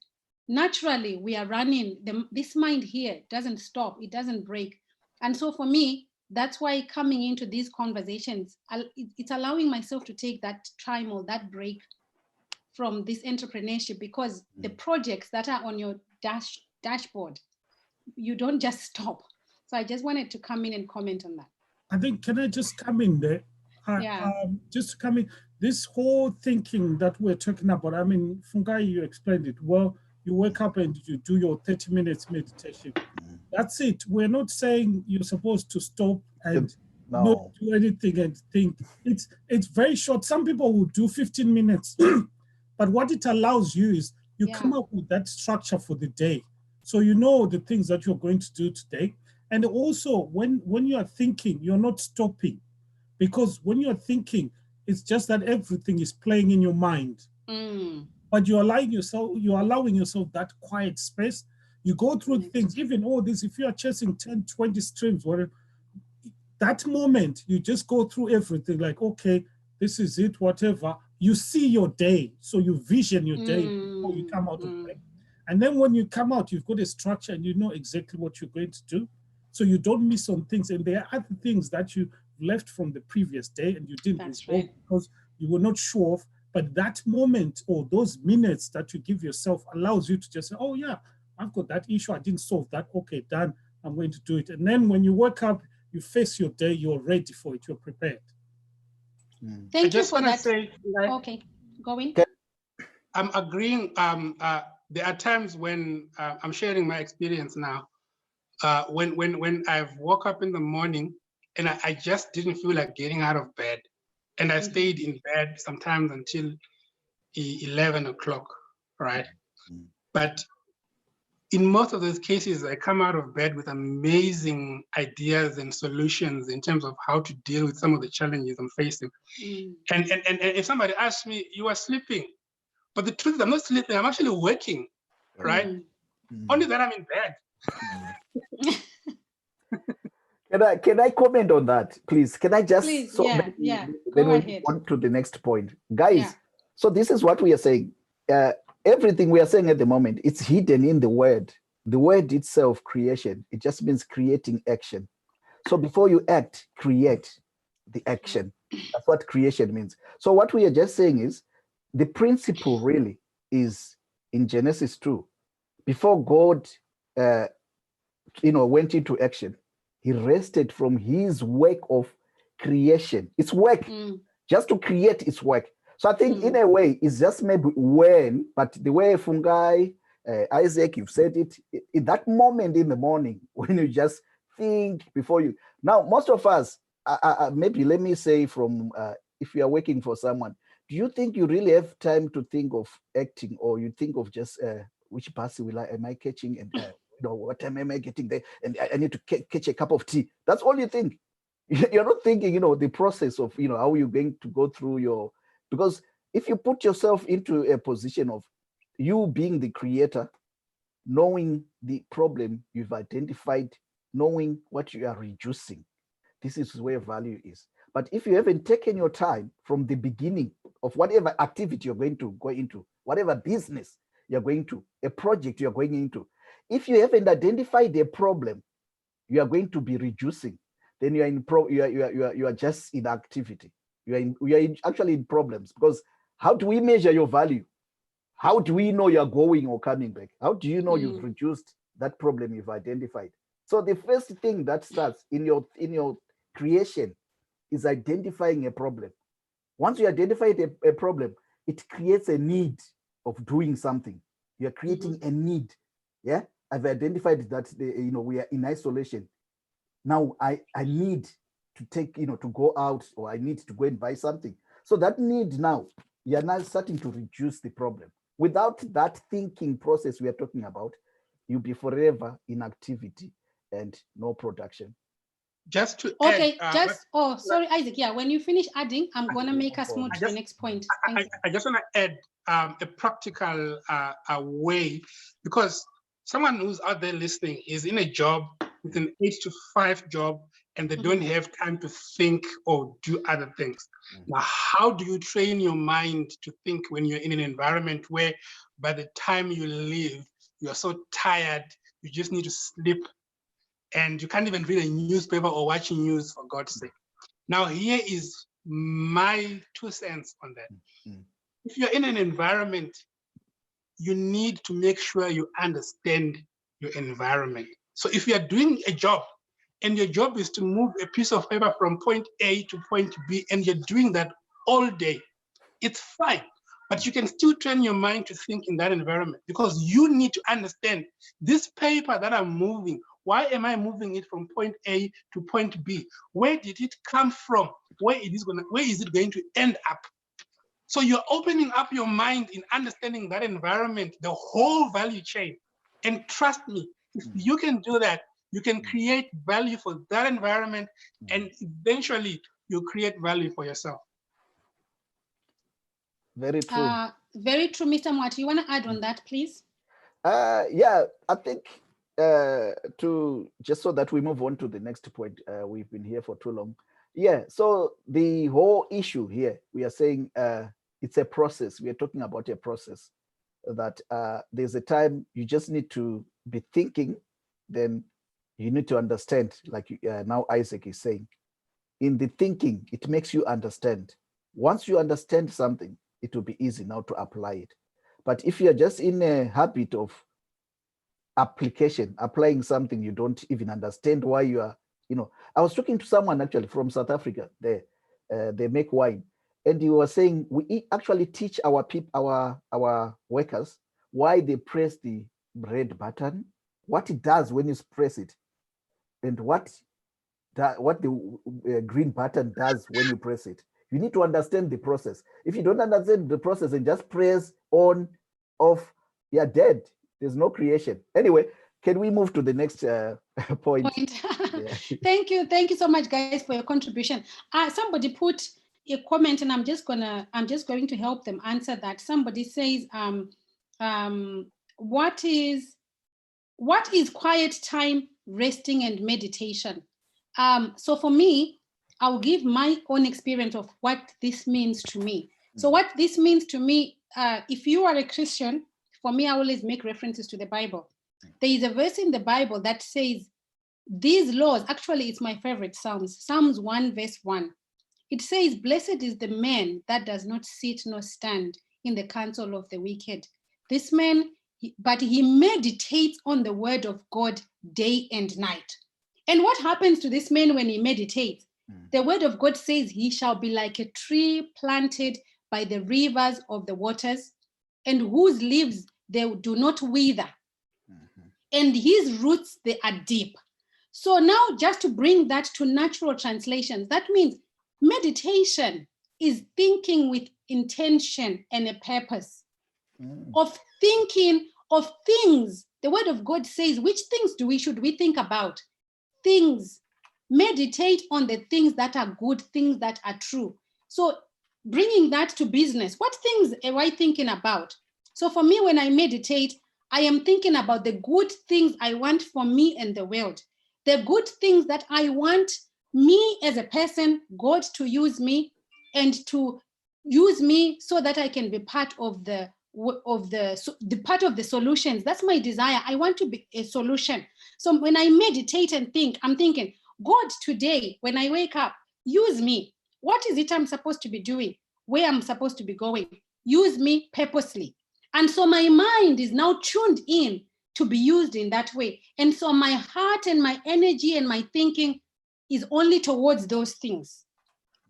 naturally we are running, this mind here doesn't stop, it doesn't break. And so for me, that's why coming into these conversations, it's allowing myself to take that time or that break from this entrepreneurship, because the projects that are on your dashboard, you don't just stop. So I just wanted to come in and comment on that. I think, can I just come in there? Just to come in, this whole thinking that we're talking about, I mean, Fungai, you explained it well. You wake up and you do your 30 minutes meditation. That's it. We're not saying you're supposed to stop and not do anything and think. It's very short. Some people will do 15 minutes. But what it allows you is you come up with that structure for the day. So you know the things that you're going to do today. And also when you are thinking, you're not stopping. Because when you're thinking, it's just that everything is playing in your mind. But you're allowing yourself that quiet space. You go through things, even all this, if you are chasing 10, 20 streams, whatever, that moment, you just go through everything like, okay, this is it, whatever. You see your day. So you vision your day before you come out of bed. And then when you come out, you've got a structure and you know exactly what you're going to do. So you don't miss on things. And there are other things that you left from the previous day and you didn't because you were not sure of. But that moment or those minutes that you give yourself allows you to just say, oh yeah, I've got that issue. I didn't solve that. Okay, done. I'm going to do it. And then when you wake up, you face your day, you're ready for it. You're prepared. Thank you for that. Say, okay, go in. I'm agreeing. There are times when I'm sharing my experience now. When I've woke up in the morning and I just didn't feel like getting out of bed. And I stayed in bed sometimes until 11 o'clock, right? But in most of those cases, I come out of bed with amazing ideas and solutions in terms of how to deal with some of the challenges I'm facing. And if somebody asks me, you are sleeping, but the truth is I'm not sleeping, I'm actually working, right? Only that I'm in bed. Can I comment on that, please? Can I just Please, then go we'll ahead. on to the next point, guys. Yeah. So this is what we are saying. Everything we are saying at the moment, it's hidden in the word. The word itself, creation. It just means creating action. So before you act, create the action. That's what creation means. So what we are just saying is the principle really is in Genesis 2. Before God, went into action, he rested from his work of creation. It's work. Just to create its work. So I think in a way, it's just maybe when, but the way Fungai, Isaac, you've said it, in that moment in the morning, when you just think before you. Now, most of us, maybe let me say from, if you are working for someone, do you think you really have time to think of acting, or you think of just which bus am I catching, and what time am I getting there, and I need to catch a cup of tea? That's all you think. You're not thinking, the process of, how you're going to go through your, because if you put yourself into a position of you being the creator, knowing the problem you've identified, knowing what you are reducing, this is where value is. But if you haven't taken your time from the beginning of whatever activity you're going to go into, whatever business you're going to, a project you're going into, if you haven't identified a problem you are going to be reducing, then you are just in activity. We are actually in problems, because how do we measure your value? How do we know you're going or coming back? How do you know you've reduced that problem you've identified? So the first thing that starts in your creation is identifying a problem. Once you identify a problem, it creates a need of doing something. You're creating a need. Yeah, I've identified that we are in isolation. Now I need to take, to go out, or I need to go and buy something. So that need now, you're now starting to reduce the problem. Without that thinking process we are talking about, you'll be forever in activity and no production. Just to add, sorry, Isaac. Yeah, when you finish adding, I'm gonna make us move to the next point. I just want to add a practical way, because someone who's out there listening is in a job, with an 8 to 5 job, and they don't have time to think or do other things. Now, how do you train your mind to think when you're in an environment where by the time you leave, you're so tired, you just need to sleep, and you can't even read a newspaper or watch news, for God's sake? Now, here is my 2 cents on that. If you're in an environment, you need to make sure you understand your environment. So if you are doing a job, and your job is to move a piece of paper from point A to point B, and you're doing that all day, it's fine. But you can still train your mind to think in that environment, because you need to understand this paper that I'm moving. Why am I moving it from point A to point B? Where did it come from? Where is it going to end up? So you're opening up your mind in understanding that environment, the whole value chain. And trust me, if you can do that, you can create value for that environment, and eventually you create value for yourself. Very true. Very true, Mr. Moitie. You want to add on that, please? Yeah, I think to just so that we move on to the next point, we've been here for too long. Yeah, so the whole issue here, we are saying it's a process. We are talking about a process that there's a time you just need to be thinking, then you need to understand, like now Isaac is saying. In the thinking, it makes you understand. Once you understand something, it will be easy now to apply it. But if you're just in a habit of applying something you don't even understand why you are, I was talking to someone actually from South Africa. They make wine, and he was saying we actually teach our workers why they press the red button, what it does when you press it, and what the green button does when you press it. You need to understand the process. If you don't understand the process and just press on, off, you're dead. There's no creation. Anyway, can we move to the next point? Yeah. Thank you so much, guys, for your contribution. Somebody put a comment, and I'm just going to help them answer that. Somebody says, what is quiet time, resting, and meditation? So for me, I'll give my own experience of what this means to me. So what this means to me, if you are a Christian, for me, I always make references to the Bible. There is a verse in the Bible that says, these laws, actually it's my favorite Psalms 1 verse 1. It says, blessed is the man that does not sit nor stand in the counsel of the wicked. This man, but he meditates on the word of God day and night. And what happens to this man when he meditates? The word of God says he shall be like a tree planted by the rivers of the waters, and whose leaves they do not wither. And his roots, they are deep. So now just to bring that to natural translations, that means meditation is thinking with intention and a purpose of thinking of things. The word of God says, which things should we think about? Things. Meditate on the things that are good, things that are true. So bringing that to business, what things am I thinking about? So for me, when I meditate, I am thinking about the good things I want for me and the world, the good things that I want me as a person, God to use me and to use me so that I can be part of the part of the solutions. That's my desire. I want to be a solution. So when I meditate and think, I'm thinking, God, today, when I wake up, use me. What is it I'm supposed to be doing? Where I'm supposed to be going? Use me purposely. And so my mind is now tuned in to be used in that way. And so my heart and my energy and my thinking is only towards those things.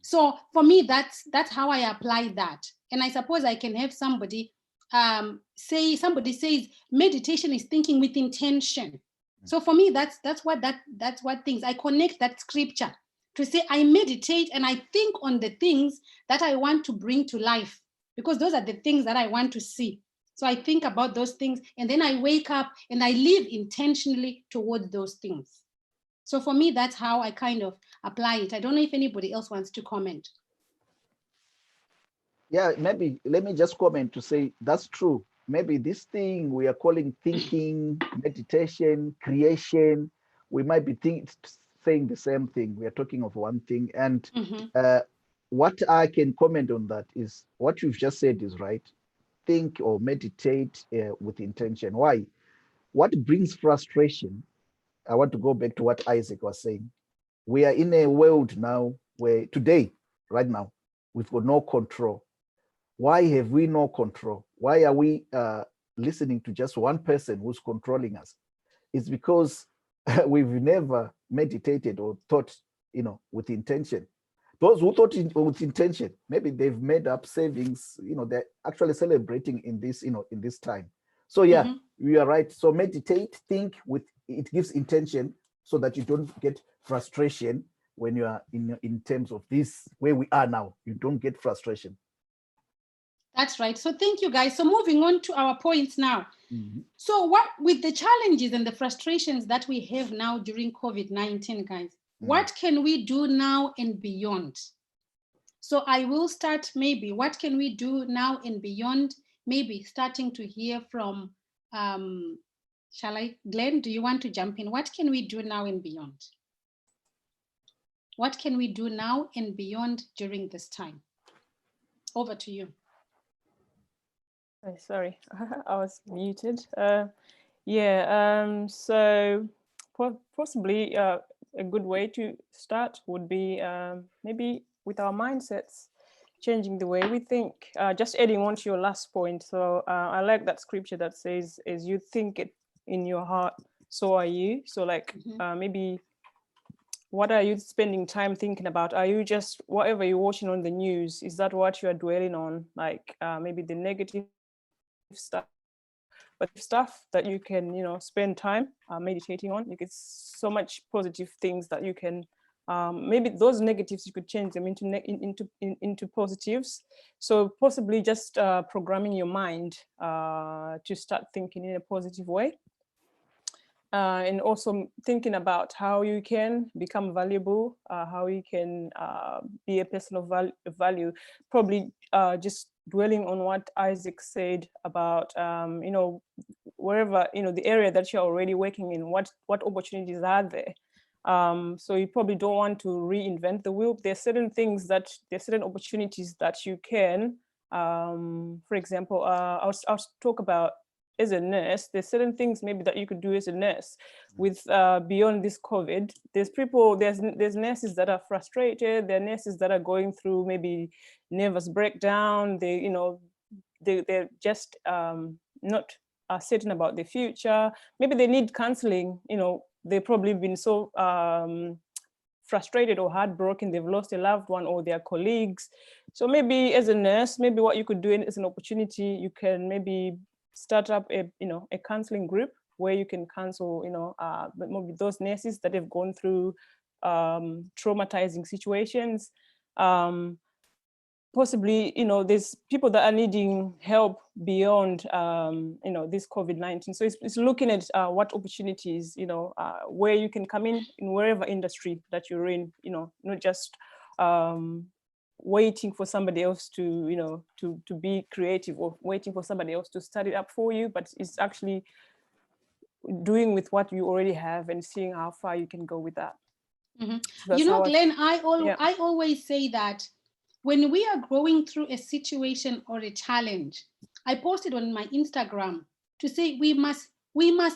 So for me, that's how I apply that. And I suppose I can have somebody somebody says meditation is thinking with intention. So for me, that's what things I connect that scripture to say I meditate and I think on the things that I want to bring to life, because those are the things that I want to see. So I think about those things and then I wake up and I live intentionally towards those things. So for me, that's how I kind of apply it. I don't know if anybody else wants to comment. Yeah, maybe let me just comment to say that's true. Maybe this thing we are calling thinking, meditation, creation, we might be saying the same thing. We are talking of one thing. And what I can comment on that is what you've just said is right. Think or meditate with intention. Why? What brings frustration? I want to go back to what Isaac was saying. We are in a world now where today, right now, we've got no control. Why have we no control? Why are we listening to just one person who's controlling us? It's because we've never meditated or thought, with intention. Those who thought with intention, maybe they've made up savings, they're actually celebrating in this, in this time. So yeah, you are right. So meditate, think with, it gives intention so that you don't get frustration when you are in terms of this, where we are now, you don't get frustration. That's right. So thank you, guys. So moving on to our points now. So what with the challenges and the frustrations that we have now during COVID-19, guys, what can we do now and beyond? So I will start maybe, what can we do now and beyond? Maybe starting to hear from, Glenn, do you want to jump in? What can we do now and beyond? What can we do now and beyond during this time? Over to you. Sorry, I was muted. So possibly a good way to start would be maybe with our mindsets, changing the way we think. Just adding on to your last point. So I like that scripture that says, as you think it in your heart, so are you. So like maybe what are you spending time thinking about? Are you just, whatever you're watching on the news, is that what you are dwelling on? Like maybe the negative stuff, but stuff that you can, spend time meditating on. You get so much positive things that you can, maybe those negatives, you could change them into positives. So possibly just programming your mind to start thinking in a positive way. And also thinking about how you can become valuable, how you can be a person of value. Probably just dwelling on what Isaac said about, wherever, the area that you're already working in, what opportunities are there So you probably don't want to reinvent the wheel. There's certain opportunities that you can, for example, I'll talk about as a nurse. There's certain things maybe that you could do as a nurse with beyond this COVID. There's nurses that are frustrated. There are nurses that are going through maybe nervous breakdown. They're just not certain about the future. Maybe they need counseling. They've probably been so frustrated or heartbroken. They've lost a loved one or their colleagues. So maybe as a nurse, maybe what you could do as an opportunity, you can maybe start up a counseling group where you can counsel, maybe those nurses that have gone through traumatizing situations. Possibly, there's people that are needing help beyond, this COVID-19. So it's looking at what opportunities, where you can come in wherever industry that you're in, not just waiting for somebody else to, to be creative or waiting for somebody else to start it up for you, but it's actually doing with what you already have and seeing how far you can go with that. Mm-hmm. So Glenn, I always say that when we are going through a situation or a challenge, I posted on my Instagram to say we must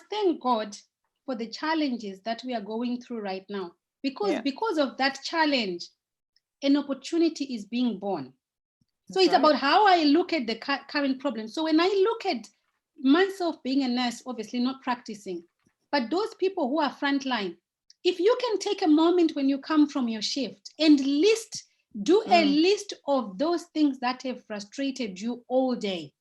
thank God for the challenges that we are going through right now, because of that challenge, an opportunity is being born. So it's about how I look at the current problem. So when I look at myself being a nurse, obviously not practicing, but those people who are frontline, if you can take a moment when you come from your shift and do a list of those things that have frustrated you all day.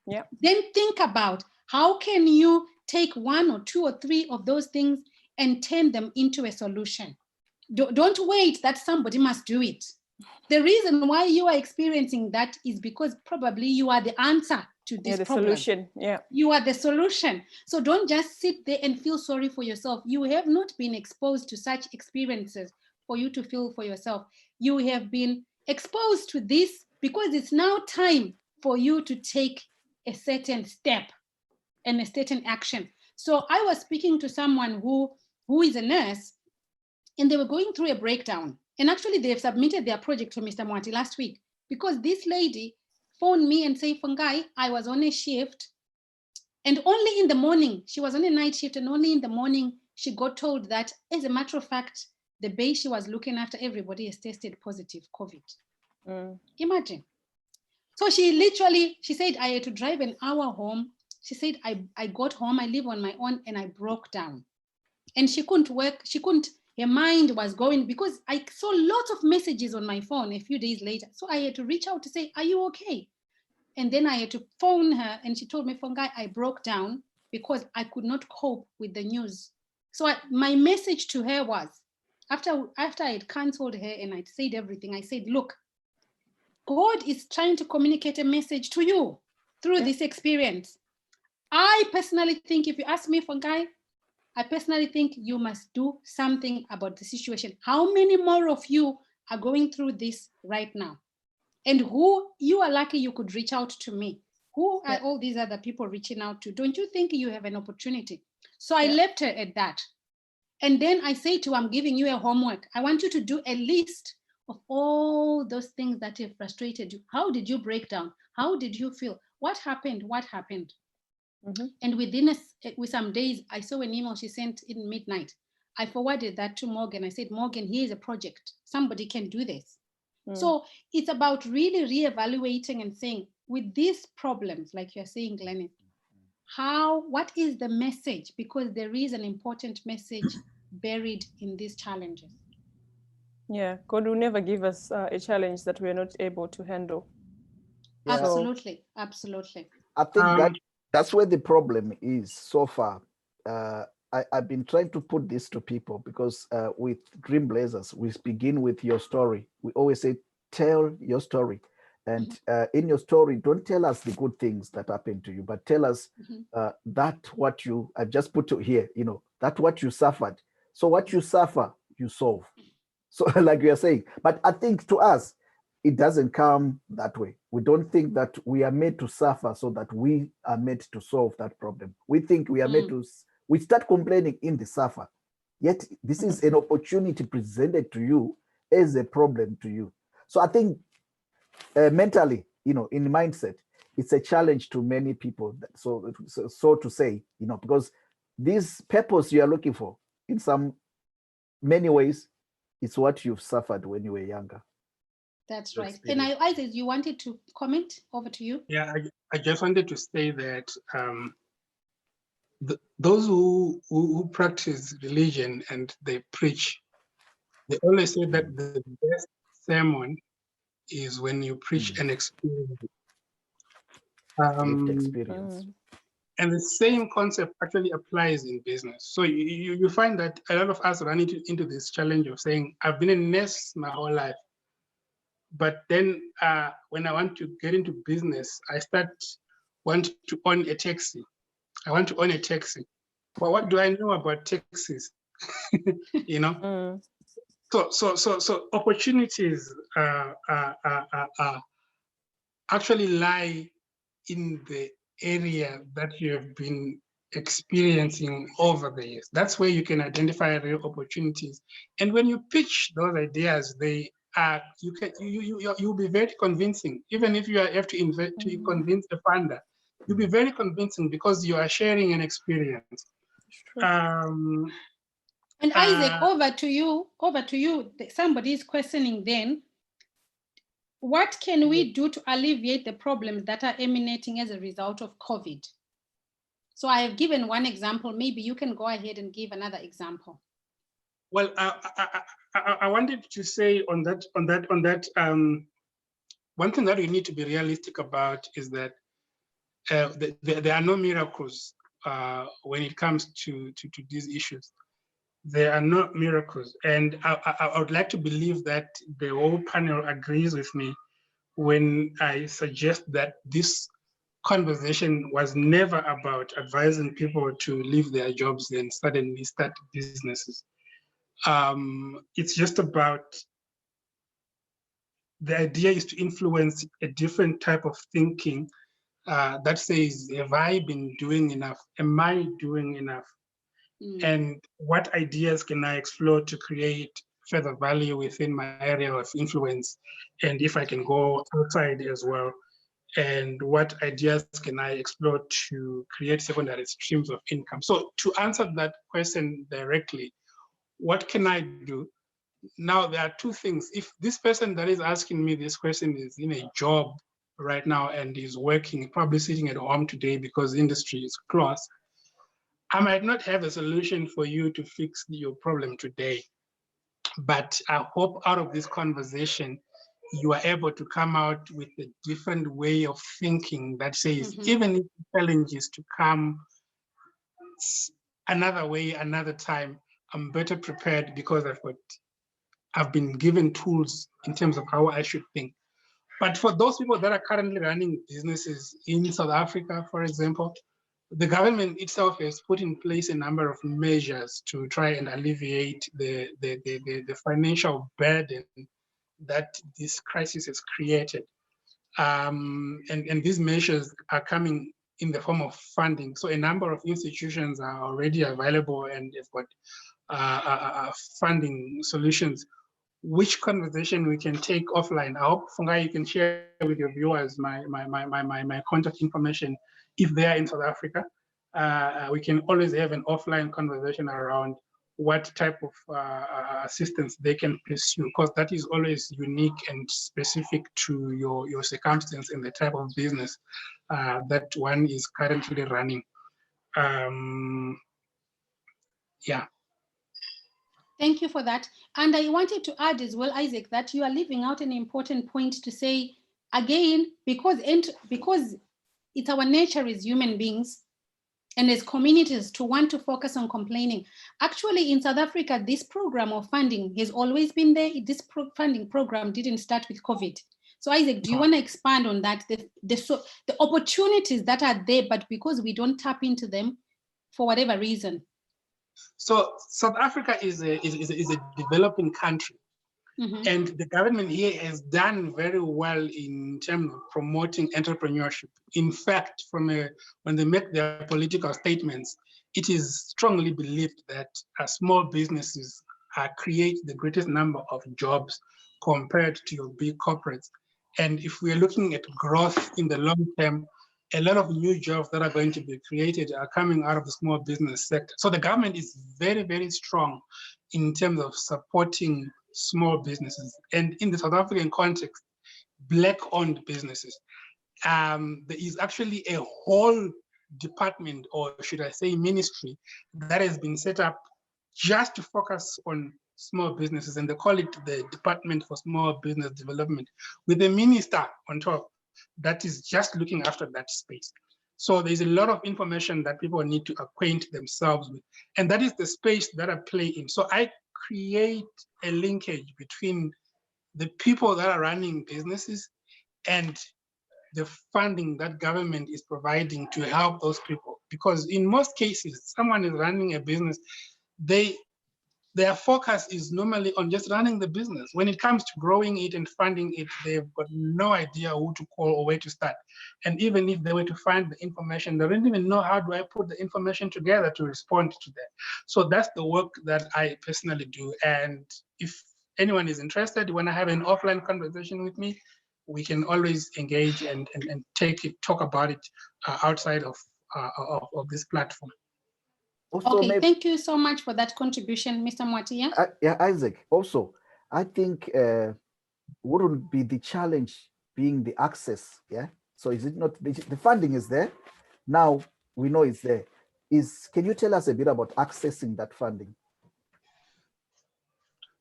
Yeah. Then think about how can you take 1 or 2 or 3 of those things and turn them into a solution. Don't wait that somebody must do it. The reason why you are experiencing that is because probably you are the answer to this problem. Solution. Yeah. You are the solution. So don't just sit there and feel sorry for yourself. You have not been exposed to such experiences for you to feel for yourself. You have been exposed to this because it's now time for you to take a certain step and a certain action. So I was speaking to someone who is a nurse, and they were going through a breakdown. And actually they have submitted their project to Mr. Moitie last week, because this lady phoned me and said, Fungai, I was on a shift, and only in the morning, she was on a night shift, and only in the morning she got told that, as a matter of fact, the base she was looking after, everybody has tested positive COVID. Imagine. So she said, I had to drive an hour home. She said, I got home, I live on my own, and I broke down. And she couldn't work, her mind was going, because I saw lots of messages on my phone a few days later. So I had to reach out to say, are you okay? And then I had to phone her, and she told me, Fungai, I broke down because I could not cope with the news. So my message to her was, after I had canceled her and I'd said everything, I said, look, God is trying to communicate a message to you through this experience. I personally think, if you ask me, Fungai, I personally think you must do something about the situation. How many more of you are going through this right now? And who, you are lucky you could reach out to me. Who are all these other people reaching out to? Don't you think you have an opportunity? So I left her at that. And then I say to her, I'm giving you a homework. I want you to do a list of all those things that have frustrated you. How did you break down? How did you feel? What happened? What happened? Mm-hmm. And with some days, I saw an email she sent in midnight. I forwarded that to Morgan. I said, Morgan, here's a project. Somebody can do this. So it's about really reevaluating and saying, with these problems, like you're saying, Glennis, what is the message? Because there is an important message buried in these challenges. Yeah, God will never give us a challenge that we're not able to handle. Yeah. Absolutely, absolutely. I think that's where the problem is so far. I've been trying to put this to people, because with Dream Blazers, we begin with your story. We always say, tell your story. And in your story, don't tell us the good things that happened to you, but tell us that what I've just put to here, that what you suffered. So what you suffer, you solve. So like we are saying, but I think to us, it doesn't come that way. We don't think that we are made to suffer so that we are made to solve that problem. We think we are made to, we start complaining in the suffer. Yet this is an opportunity presented to you as a problem to you. So I think mentally, in mindset, it's a challenge to many people. So to say, because this purpose you are looking for, in many ways, it's what you've suffered when you were younger. That's right. And Isaac, you wanted to comment? Over to you. Yeah, I just wanted to say that those who practice religion and they preach, they always say that the best sermon is when you preach an experience. Lived experience. And the same concept actually applies in business. So you find that a lot of us run into this challenge of saying, I've been a nurse my whole life. But then when I want to get into business, I want to own a taxi. I want to own a taxi. Well, what do I know about taxis? So opportunities actually lie in the area that you have been experiencing over the years. That's where you can identify real opportunities. And when you pitch those ideas, you'll be very convincing. Even if you have to convince a funder, you'll be very convincing because you are sharing an experience. And Isaac, over to you. Somebody is questioning then, what can we do to alleviate the problems that are emanating as a result of COVID? So I have given one example. Maybe you can go ahead and give another example. Well, I wanted to say on that, one thing that we need to be realistic about is that there are no miracles when it comes to these issues. There are no miracles. And I would like to believe that the whole panel agrees with me when I suggest that this conversation was never about advising people to leave their jobs and suddenly start businesses. It's just about, the idea is to influence a different type of thinking that says, have I been doing enough? Am I doing enough? And what ideas can I explore to create further value within my area of influence? And if I can go outside as well, and what ideas can I explore to create secondary streams of income? So to answer that question directly, what can I do? Now, there are two things. If this person that is asking me this question is in a job right now and is working, probably sitting at home today because the industry is closed, I might not have a solution for you to fix your problem today, but I hope out of this conversation, you are able to come out with a different way of thinking that says, even if the challenge is to come another way, another time, I'm better prepared because I've been given tools in terms of how I should think. But for those people that are currently running businesses in South Africa, for example, the government itself has put in place a number of measures to try and alleviate the financial burden that this crisis has created. And these measures are coming in the form of funding. So a number of institutions are already available and they've got funding solutions. Which conversation we can take offline? I hope, Fungai, you can share with your viewers my contact information if they are in South Africa. We can always have an offline conversation around what type of assistance they can pursue, because that is always unique and specific to your circumstance and the type of business that one is currently running. Yeah. Thank you for that. And I wanted to add as well, Isaac, that you are leaving out an important point to say, again, because it's our nature as human beings and as communities to want to focus on complaining. Actually, in South Africa, this program of funding has always been there. This funding program didn't start with COVID. So Isaac, do you want to expand on that? The opportunities that are there, but because we don't tap into them for whatever reason. So South Africa is a developing country, and the government here has done very well in terms of promoting entrepreneurship. In fact, when they make their political statements, it is strongly believed that small businesses create the greatest number of jobs compared to your big corporates. And if we're looking at growth in the long term, a lot of new jobs that are going to be created are coming out of the small business sector. So the government is very, very strong in terms of supporting small businesses. And in the South African context, Black-owned businesses. There is actually a whole department, or should I say ministry, that has been set up just to focus on small businesses, and they call it the Department for Small Business Development, with a minister on top that is just looking after that space. So there's a lot of information that people need to acquaint themselves with, and that is the space that I play in. So I create a linkage between the people that are running businesses and the funding that government is providing to help those people. Because in most cases, someone is running a business, their focus is normally on just running the business. When it comes to growing it and funding it, they've got no idea who to call or where to start. And even if they were to find the information, they don't even know how do I put the information together to respond to that. So that's the work that I personally do. And if anyone is interested, when I have an offline conversation with me, we can always engage and talk about it outside of this platform. Also, Okay, thank you so much for that contribution, Mr. Moitie. Yeah, Isaac. Also, I think wouldn't be the challenge being the access? Yeah. So is it not the funding is there? Now we know it's there. Can you tell us a bit about accessing that funding?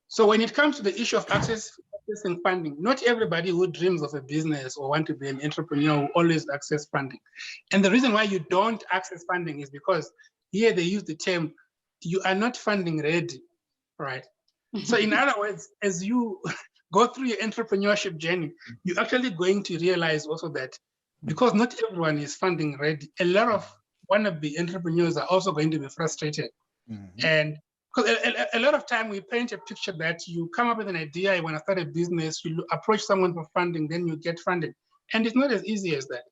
So when it comes to the issue of accessing funding, not everybody who dreams of a business or want to be an entrepreneur will always access funding. And the reason why you don't access funding is because here they use the term, you are not funding ready, right? So in other words, as you go through your entrepreneurship journey, you're actually going to realize also that because not everyone is funding ready, a lot of wannabe entrepreneurs are also going to be frustrated. Mm-hmm. And because a lot of time we paint a picture that you come up with an idea, you want to start a business, you approach someone for funding, then you get funded. And it's not as easy as that.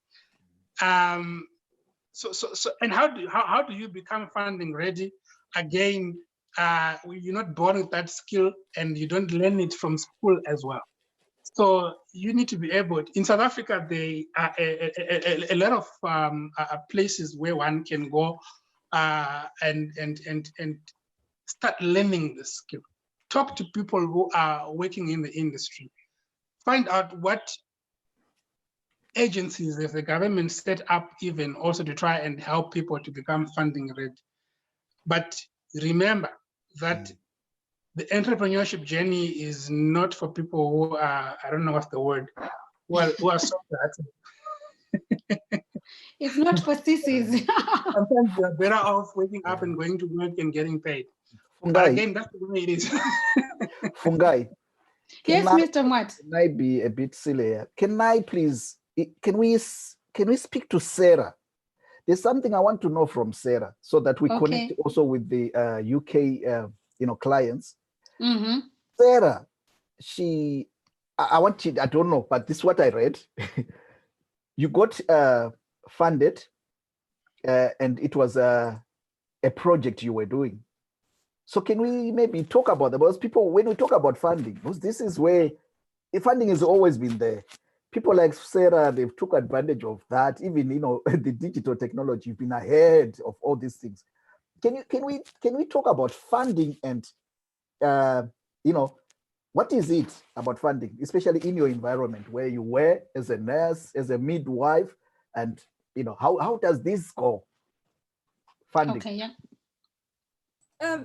So and how do you become funding ready? Again, you're not born with that skill and you don't learn it from school as well. So you need to be able, in South Africa, there are a lot of places where one can go and start learning the skill. Talk to people who are working in the industry. Find out what agencies as the government set up even also to try and help people to become funding ready. But remember that the entrepreneurship journey is not for people who are, I don't know what's the word, who are so bad. It's not for sissies. Sometimes you're better off waking up and going to work and getting paid. Fungai. But again, that's the way it is. Fungai. Yes, Mr. Mwat. Can I be a bit silly here? Can I please, can we speak to Sarah? There's something I want to know from Sarah so that we connect also with the UK clients. Mm-hmm. Sarah, I don't know, but this is what I read. You got funded and it was a project you were doing. So can we maybe talk about that? Because people, when we talk about funding, because this is where funding has always been there. People like Sarah, they've took advantage of that. Even the digital technology, you've been ahead of all these things. Can we talk about funding and what is it about funding, especially in your environment where you were as a nurse, as a midwife, and how does this go? Funding. Okay, yeah.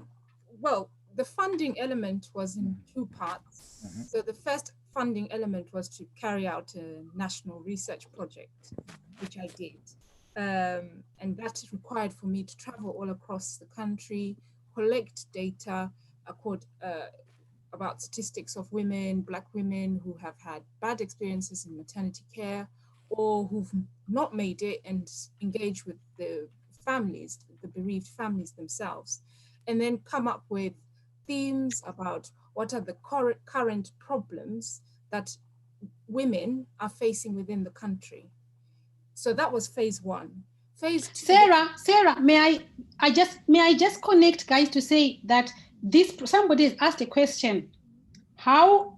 Well, the funding element was in two parts. Mm-hmm. So the first funding element was to carry out a national research project, which I did. And that required for me to travel all across the country, collect data about statistics of women, Black women who have had bad experiences in maternity care or who've not made it, and engage with the families, the bereaved families themselves, and then come up with themes about what are the current problems that women are facing within the country. So that was phase one. Phase 2. Sarah, may I just connect, guys, to say that somebody has asked a question. How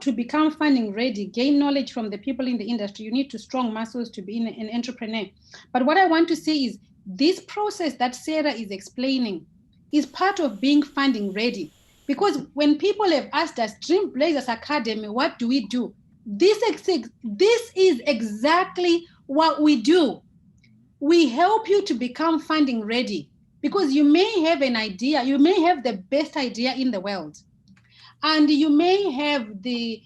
to become funding ready, gain knowledge from the people in the industry. You need strong muscles to be an entrepreneur. But what I want to say is this process that Sarah is explaining is part of being funding ready. Because when people have asked us, Dream Blazers Academy, what do we do? This is exactly what we do. We help you to become funding ready, because you may have an idea, you may have the best idea in the world, and you may have the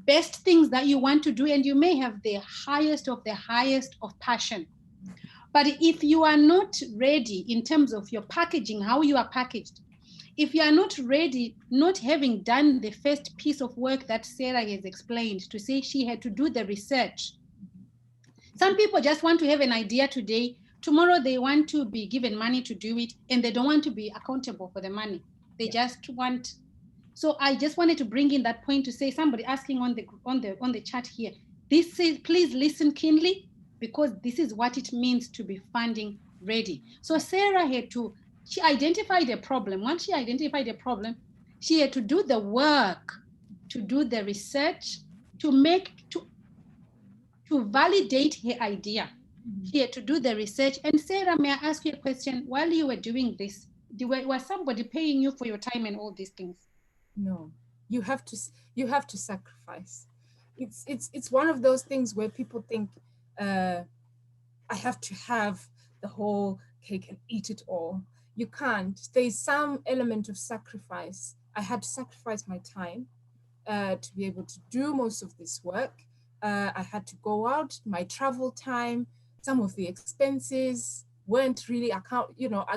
best things that you want to do, and you may have the highest of passion. But if you are not ready in terms of your packaging, how you are packaged, if you are not ready, not having done the first piece of work that Sarah has explained, to say she had to do the research. Some people just want to have an idea today, tomorrow they want to be given money to do it, and they don't want to be accountable for the money. They just want. So I just wanted to bring in that point to say, somebody asking on the chat here, please listen keenly, because this is what it means to be funding ready. So Sarah she identified a problem. Once she identified a problem, she had to do the work, to do the research, to validate her idea. She had to do the research. And Sarah, may I ask you a question? While you were doing this, was somebody paying you for your time and all these things? No, you have to sacrifice. It's one of those things where people think, I have to have the whole cake and eat it all. You can't. There's some element of sacrifice. I had to sacrifice my time to be able to do most of this work. I had to go out, my travel time, some of the expenses weren't really I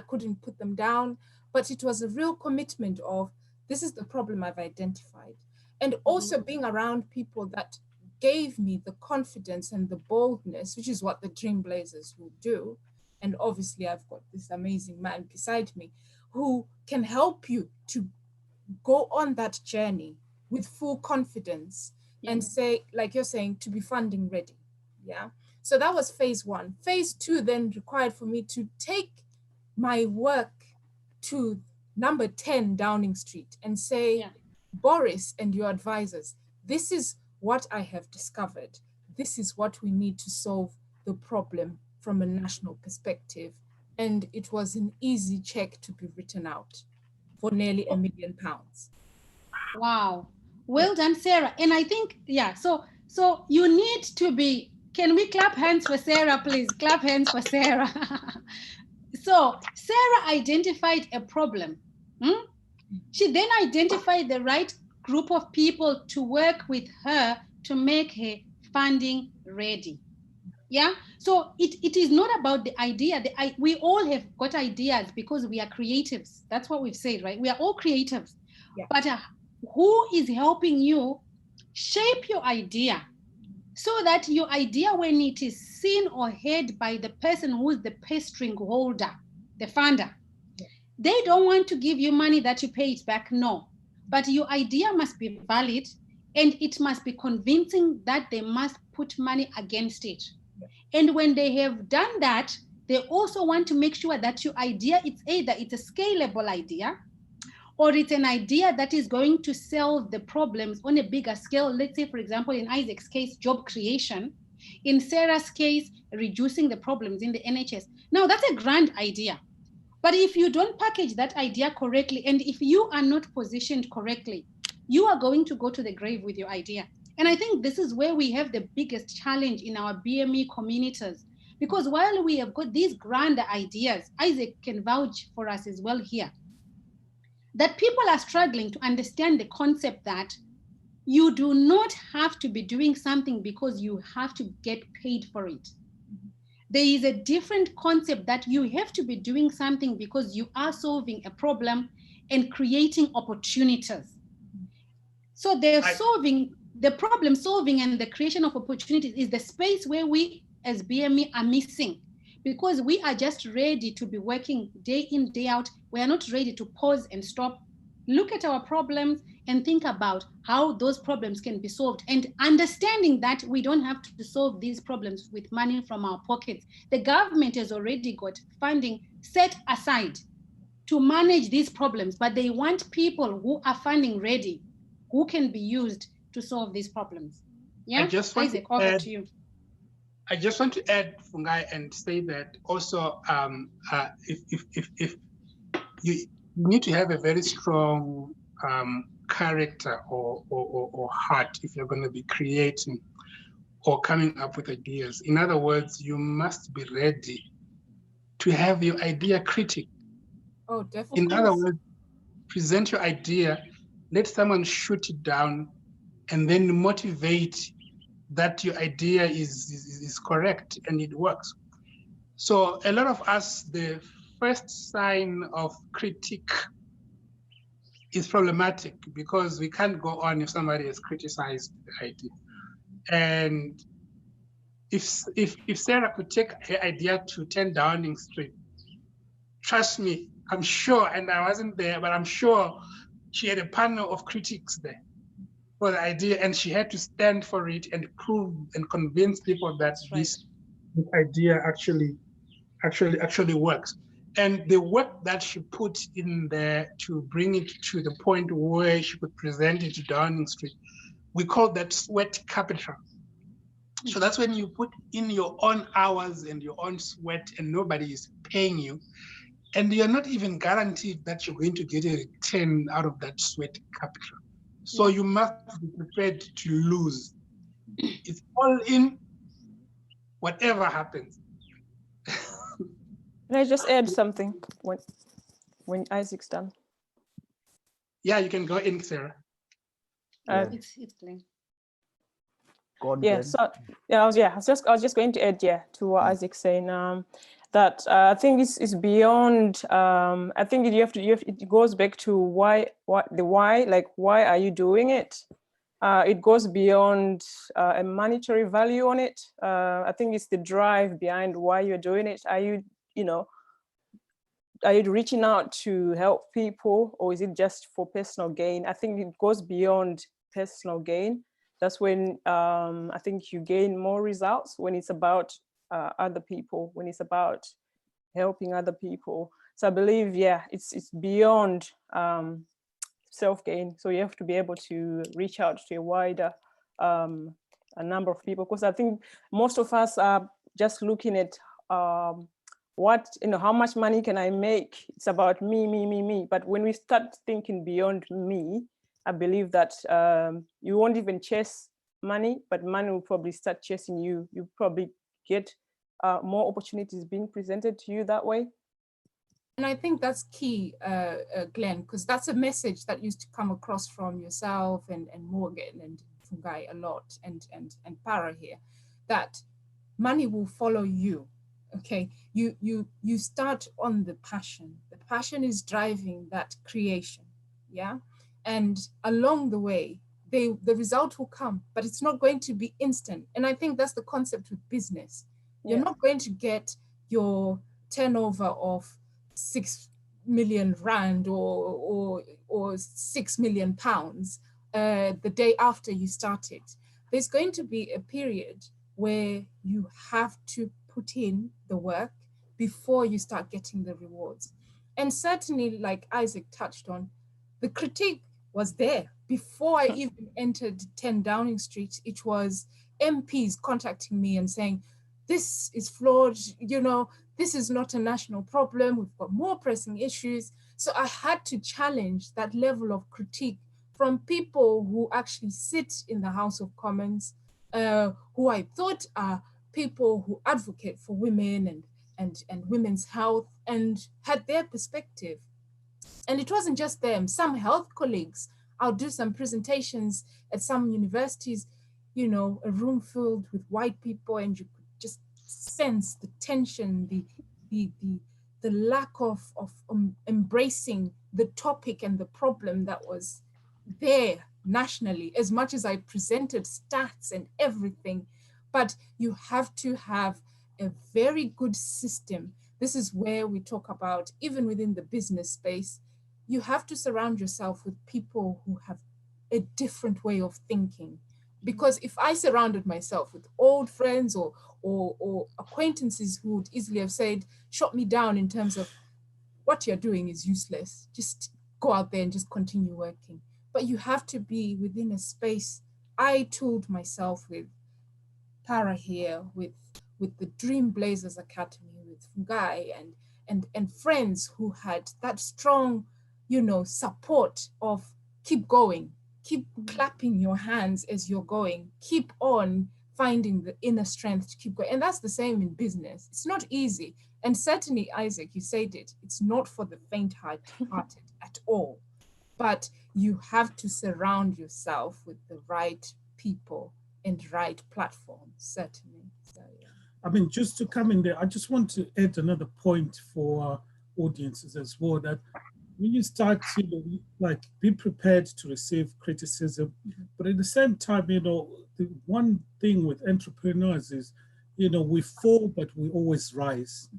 couldn't put them down, but it was a real commitment of, this is the problem I've identified. And also being around people that gave me the confidence and the boldness, which is what the Dream Blazers will do. And obviously I've got this amazing man beside me who can help you to go on that journey with full confidence and say, like you're saying, to be funding ready. Yeah. So that was phase 1. Phase 2 then required for me to take my work to number 10 Downing Street and say, Boris and your advisors, this is what I have discovered. This is what we need to solve the problem from a national perspective. And it was an easy check to be written out for nearly £1 million. Wow. Well done, Sarah. And I think, so you need to be, can we clap hands for Sarah, please? Clap hands for Sarah. So Sarah identified a problem. She then identified the right group of people to work with her to make her funding ready. Yeah, so it is not about the idea. We all have got ideas because we are creatives. That's what we've said, right? We are all creatives. Yeah. But who is helping you shape your idea so that your idea, when it is seen or heard by the person who is the purse string holder, the funder, they don't want to give you money that you pay it back, no. But your idea must be valid, and it must be convincing that they must put money against it. And when they have done that, they also want to make sure that your idea, it's either it's a scalable idea, or it's an idea that is going to solve the problems on a bigger scale. Let's say, for example, in Isaac's case, job creation. In Sarah's case, reducing the problems in the NHS. Now, that's a grand idea. But if you don't package that idea correctly, and if you are not positioned correctly, you are going to go to the grave with your idea. And I think this is where we have the biggest challenge in our BME communities, because while we have got these grand ideas, Isaac can vouch for us as well here, that people are struggling to understand the concept that you do not have to be doing something because you have to get paid for it. There is a different concept that you have to be doing something because you are solving a problem and creating opportunities. So they're solving the problem solving and the creation of opportunities is the space where we as BME are missing, because we are just ready to be working day in, day out. We are not ready to pause and stop look at our problems and think about how those problems can be solved, and understanding that we don't have to solve these problems with money from our pockets. The government has already got funding set aside to manage these problems, but they want people who are funding ready, who can be used to solve these problems. Yeah, Isaac, over to you. I just want to add, Fungai, and say that also, if you need to have a very strong character or heart if you're going to be creating or coming up with ideas. In other words, you must be ready to have your idea critic. Oh, definitely. In other words, present your idea, let someone shoot it down, and then motivate that your idea is correct and it works. So a lot of us, the first sign of critique is problematic because we can't go on if somebody has criticized the idea. And if Sarah could take her idea to 10 Downing Street, trust me, I'm sure, and I wasn't there, but I'm sure she had a panel of critics there for the idea, and she had to stand for it and prove and convince people that this idea actually works. And the work that she put in there to bring it to the point where she could present it to Downing Street, we call that sweat capital. So that's when you put in your own hours and your own sweat and nobody is paying you. And you're not even guaranteed that you're going to get a return out of that sweat capital. So you must be prepared to lose. It's all in, whatever happens. Can I just add something when Isaac's done? Yeah, you can go in, Sarah. It's clean. Yeah, so I was just going to add to what Isaac's saying. That I think is beyond. I think it goes back to why are you doing it? It goes beyond a monetary value on it. I think it's the drive behind why you're doing it. Are you reaching out to help people, or is it just for personal gain? I think it goes beyond personal gain. That's when I think you gain more results, when it's about other people, when it's about helping other people. So I believe, it's beyond self-gain. So you have to be able to reach out to a wider a number of people, because I think most of us are just looking at what, how much money can I make? It's about me. But when we start thinking beyond me, I believe that you won't even chase money, but money will probably start chasing you. You probably get more opportunities being presented to you that way. And I think that's key, Glenn, because that's a message that used to come across from yourself and Morgan and Fungai a lot, and Parra here, that money will follow you. Okay, you start on the passion. The passion is driving that creation, yeah? And along the way, the result will come, but it's not going to be instant. And I think that's the concept with business. You're not going to get your turnover of 6 million rand or 6 million pounds the day after you start it. There's going to be a period where you have to put in the work before you start getting the rewards. And certainly, like Isaac touched on, the critique was there. Before I even entered 10 Downing Street, it was MPs contacting me and saying, this is flawed, this is not a national problem, we've got more pressing issues. So I had to challenge that level of critique from people who actually sit in the House of Commons, who I thought are people who advocate for women and women's health and had their perspective. And it wasn't just them, some health colleagues. I'll do some presentations at some universities, a room filled with white people, and you could just sense the tension, the lack of embracing the topic and the problem that was there nationally, as much as I presented stats and everything. But you have to have a very good system. This is where we talk about, even within the business space, you have to surround yourself with people who have a different way of thinking. Because if I surrounded myself with old friends or acquaintances who would easily have said, shot me down in terms of what you're doing is useless, just go out there and just continue working. But you have to be within a space. I tooled myself with Para here, with the Dream Blazers Academy, with Fungai and friends who had that strong, support of keep going, keep clapping your hands as you're going, keep on finding the inner strength to keep going. And that's the same in business. It's not easy. And certainly, Isaac, you said it, it's not for the faint-hearted at all. But you have to surround yourself with the right people and right platforms, certainly. So, yeah. I mean, just to come in there, I just want to add another point for audiences as well, that when you start, like, be prepared to receive criticism, but at the same time, the one thing with entrepreneurs is, we fall, but we always rise.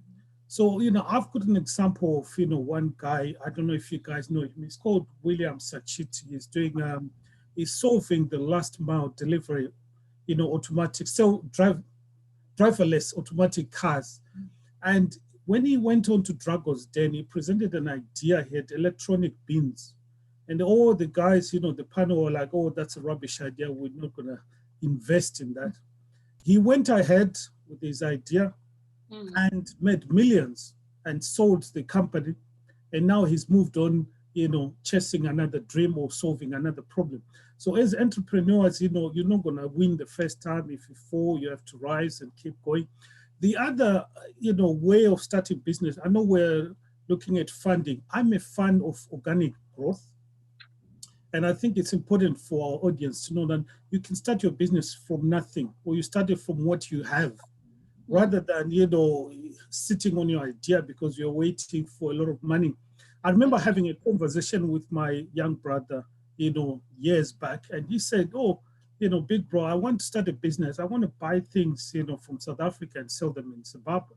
So, I've got an example of, one guy, I don't know if you guys know him, he's called William Sachit. He's doing, he's solving the last mile delivery, automatic, driverless automatic cars. And when he went on to Drago's Den, he presented an idea. He had electronic bins. And all the guys, the panel were like, oh, that's a rubbish idea. We're not going to invest in that. He went ahead with his idea and made millions and sold the company. And now he's moved on, chasing another dream or solving another problem. So as entrepreneurs, you're not going to win the first time. If you fall, you have to rise and keep going. The other, way of starting business, I know we're looking at funding. I'm a fan of organic growth. And I think it's important for our audience to know that you can start your business from nothing, or you start it from what you have, rather than, sitting on your idea because you're waiting for a lot of money. I remember having a conversation with my young brother, years back, and he said, oh, big bro, I want to start a business. I want to buy things, from South Africa and sell them in Zimbabwe.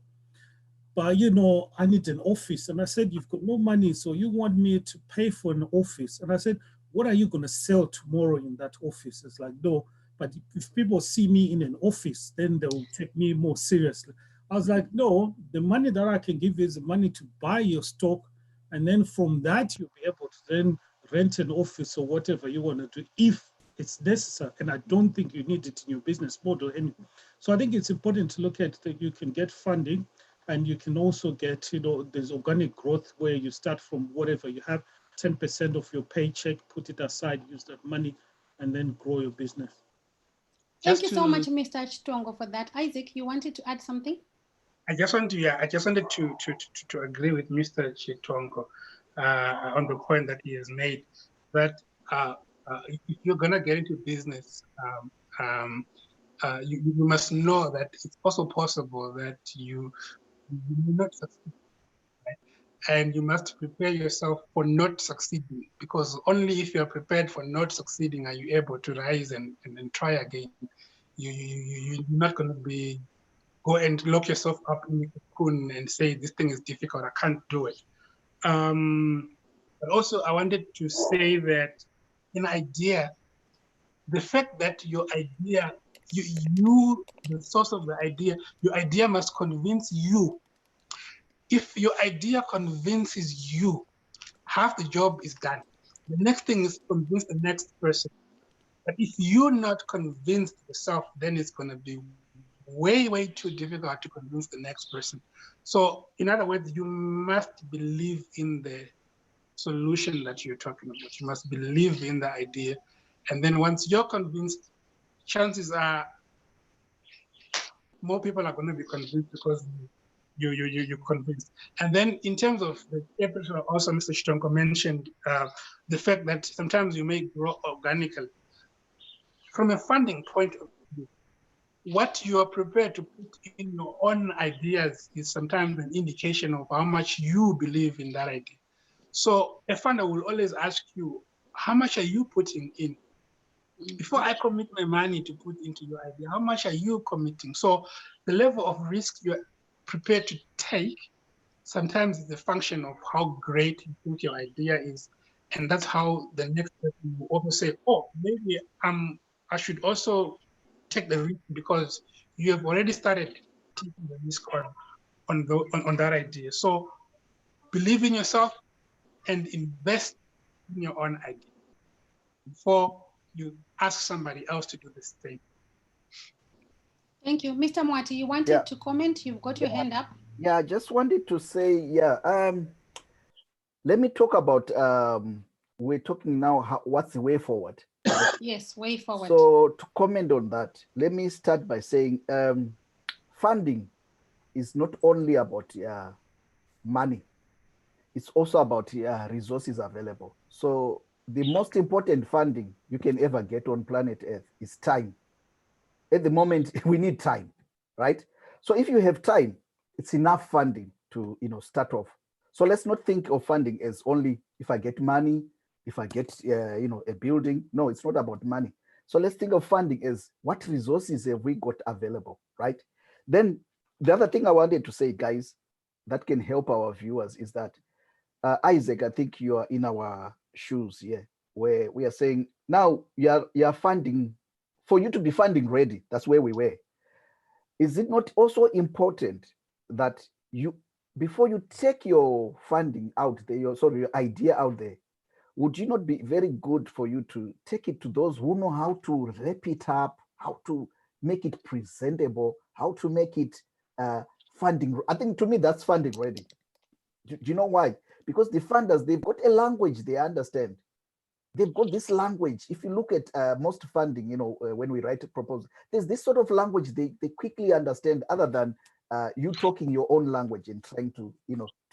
But, I need an office. And I said, you've got no money, so you want me to pay for an office. And I said, what are you going to sell tomorrow in that office? It's like, no, but if people see me in an office, then they'll take me more seriously. I was like, no, the money that I can give you is the money to buy your stock. And then from that, you'll be able to then rent an office or whatever you want to do if it's necessary. And I don't think you need it in your business model anyway. So I think it's important to look at that you can get funding, and you can also get, there's organic growth where you start from whatever you have, 10% of your paycheck, put it aside, use that money, and then grow your business. Thank you so much, Mr. Chitongo, for that. Isaac, you wanted to add something? I just wanted to agree with Mr. Chitongo on the point that he has made, that if you're gonna get into business, you must know that it's also possible that you will not succeed, right? And you must prepare yourself for not succeeding, because only if you're prepared for not succeeding are you able to rise and try again. You're not going to go and lock yourself up in a cocoon and say, this thing is difficult, I can't do it. But also I wanted to say that an idea, the fact that your idea, the source of the idea, your idea must convince you. If your idea convinces you, half the job is done. The next thing is convince the next person. But if you're not convinced yourself, then it's going to be way, way too difficult to convince the next person. So in other words, you must believe in the solution that you're talking about. You must believe in the idea. And then once you're convinced, chances are more people are going to be convinced because you're convinced. And then in terms of the episode, also Mr. Chitongo mentioned the fact that sometimes you may grow organically. From a funding point of view, what you are prepared to put in your own ideas is sometimes an indication of how much you believe in that idea. So a funder will always ask you, how much are you putting in? Before I commit my money to put into your idea, how much are you committing? So the level of risk you're prepared to take sometimes it's a function of how great you think your idea is. And that's how the next person will also say, oh, maybe I should also take the risk, because you have already started taking the risk on that idea. So believe in yourself and invest in your own idea before you ask somebody else to do the same. Thank you. Mr. Moitie, you wanted to comment? You've got your hand up. Yeah, I just wanted to say, let me talk about, we're talking now, what's the way forward? Right? Yes, way forward. So to comment on that, let me start by saying funding is not only about money, it's also about resources available. So the most important funding you can ever get on planet Earth is time. At the moment, we need time, right? So if you have time, it's enough funding to start off. So let's not think of funding as only if I get money, if I get a building. No, it's not about money. So let's think of funding as what resources have we got available, right? Then the other thing I wanted to say, guys, that can help our viewers is that Isaac, I think you are in our shoes here, where we are saying now you are funding. For you to be funding ready, that's where we were. Is it not also important that you, before you take your funding out there, your idea out there, would you not be very good for you to take it to those who know how to wrap it up, how to make it presentable, how to make it funding? I think to me that's funding ready. Do you know why? Because the funders, they've got a language they understand. They've got this language. If you look at most funding, when we write a proposal, there's this sort of language they quickly understand, other than you talking your own language and trying to,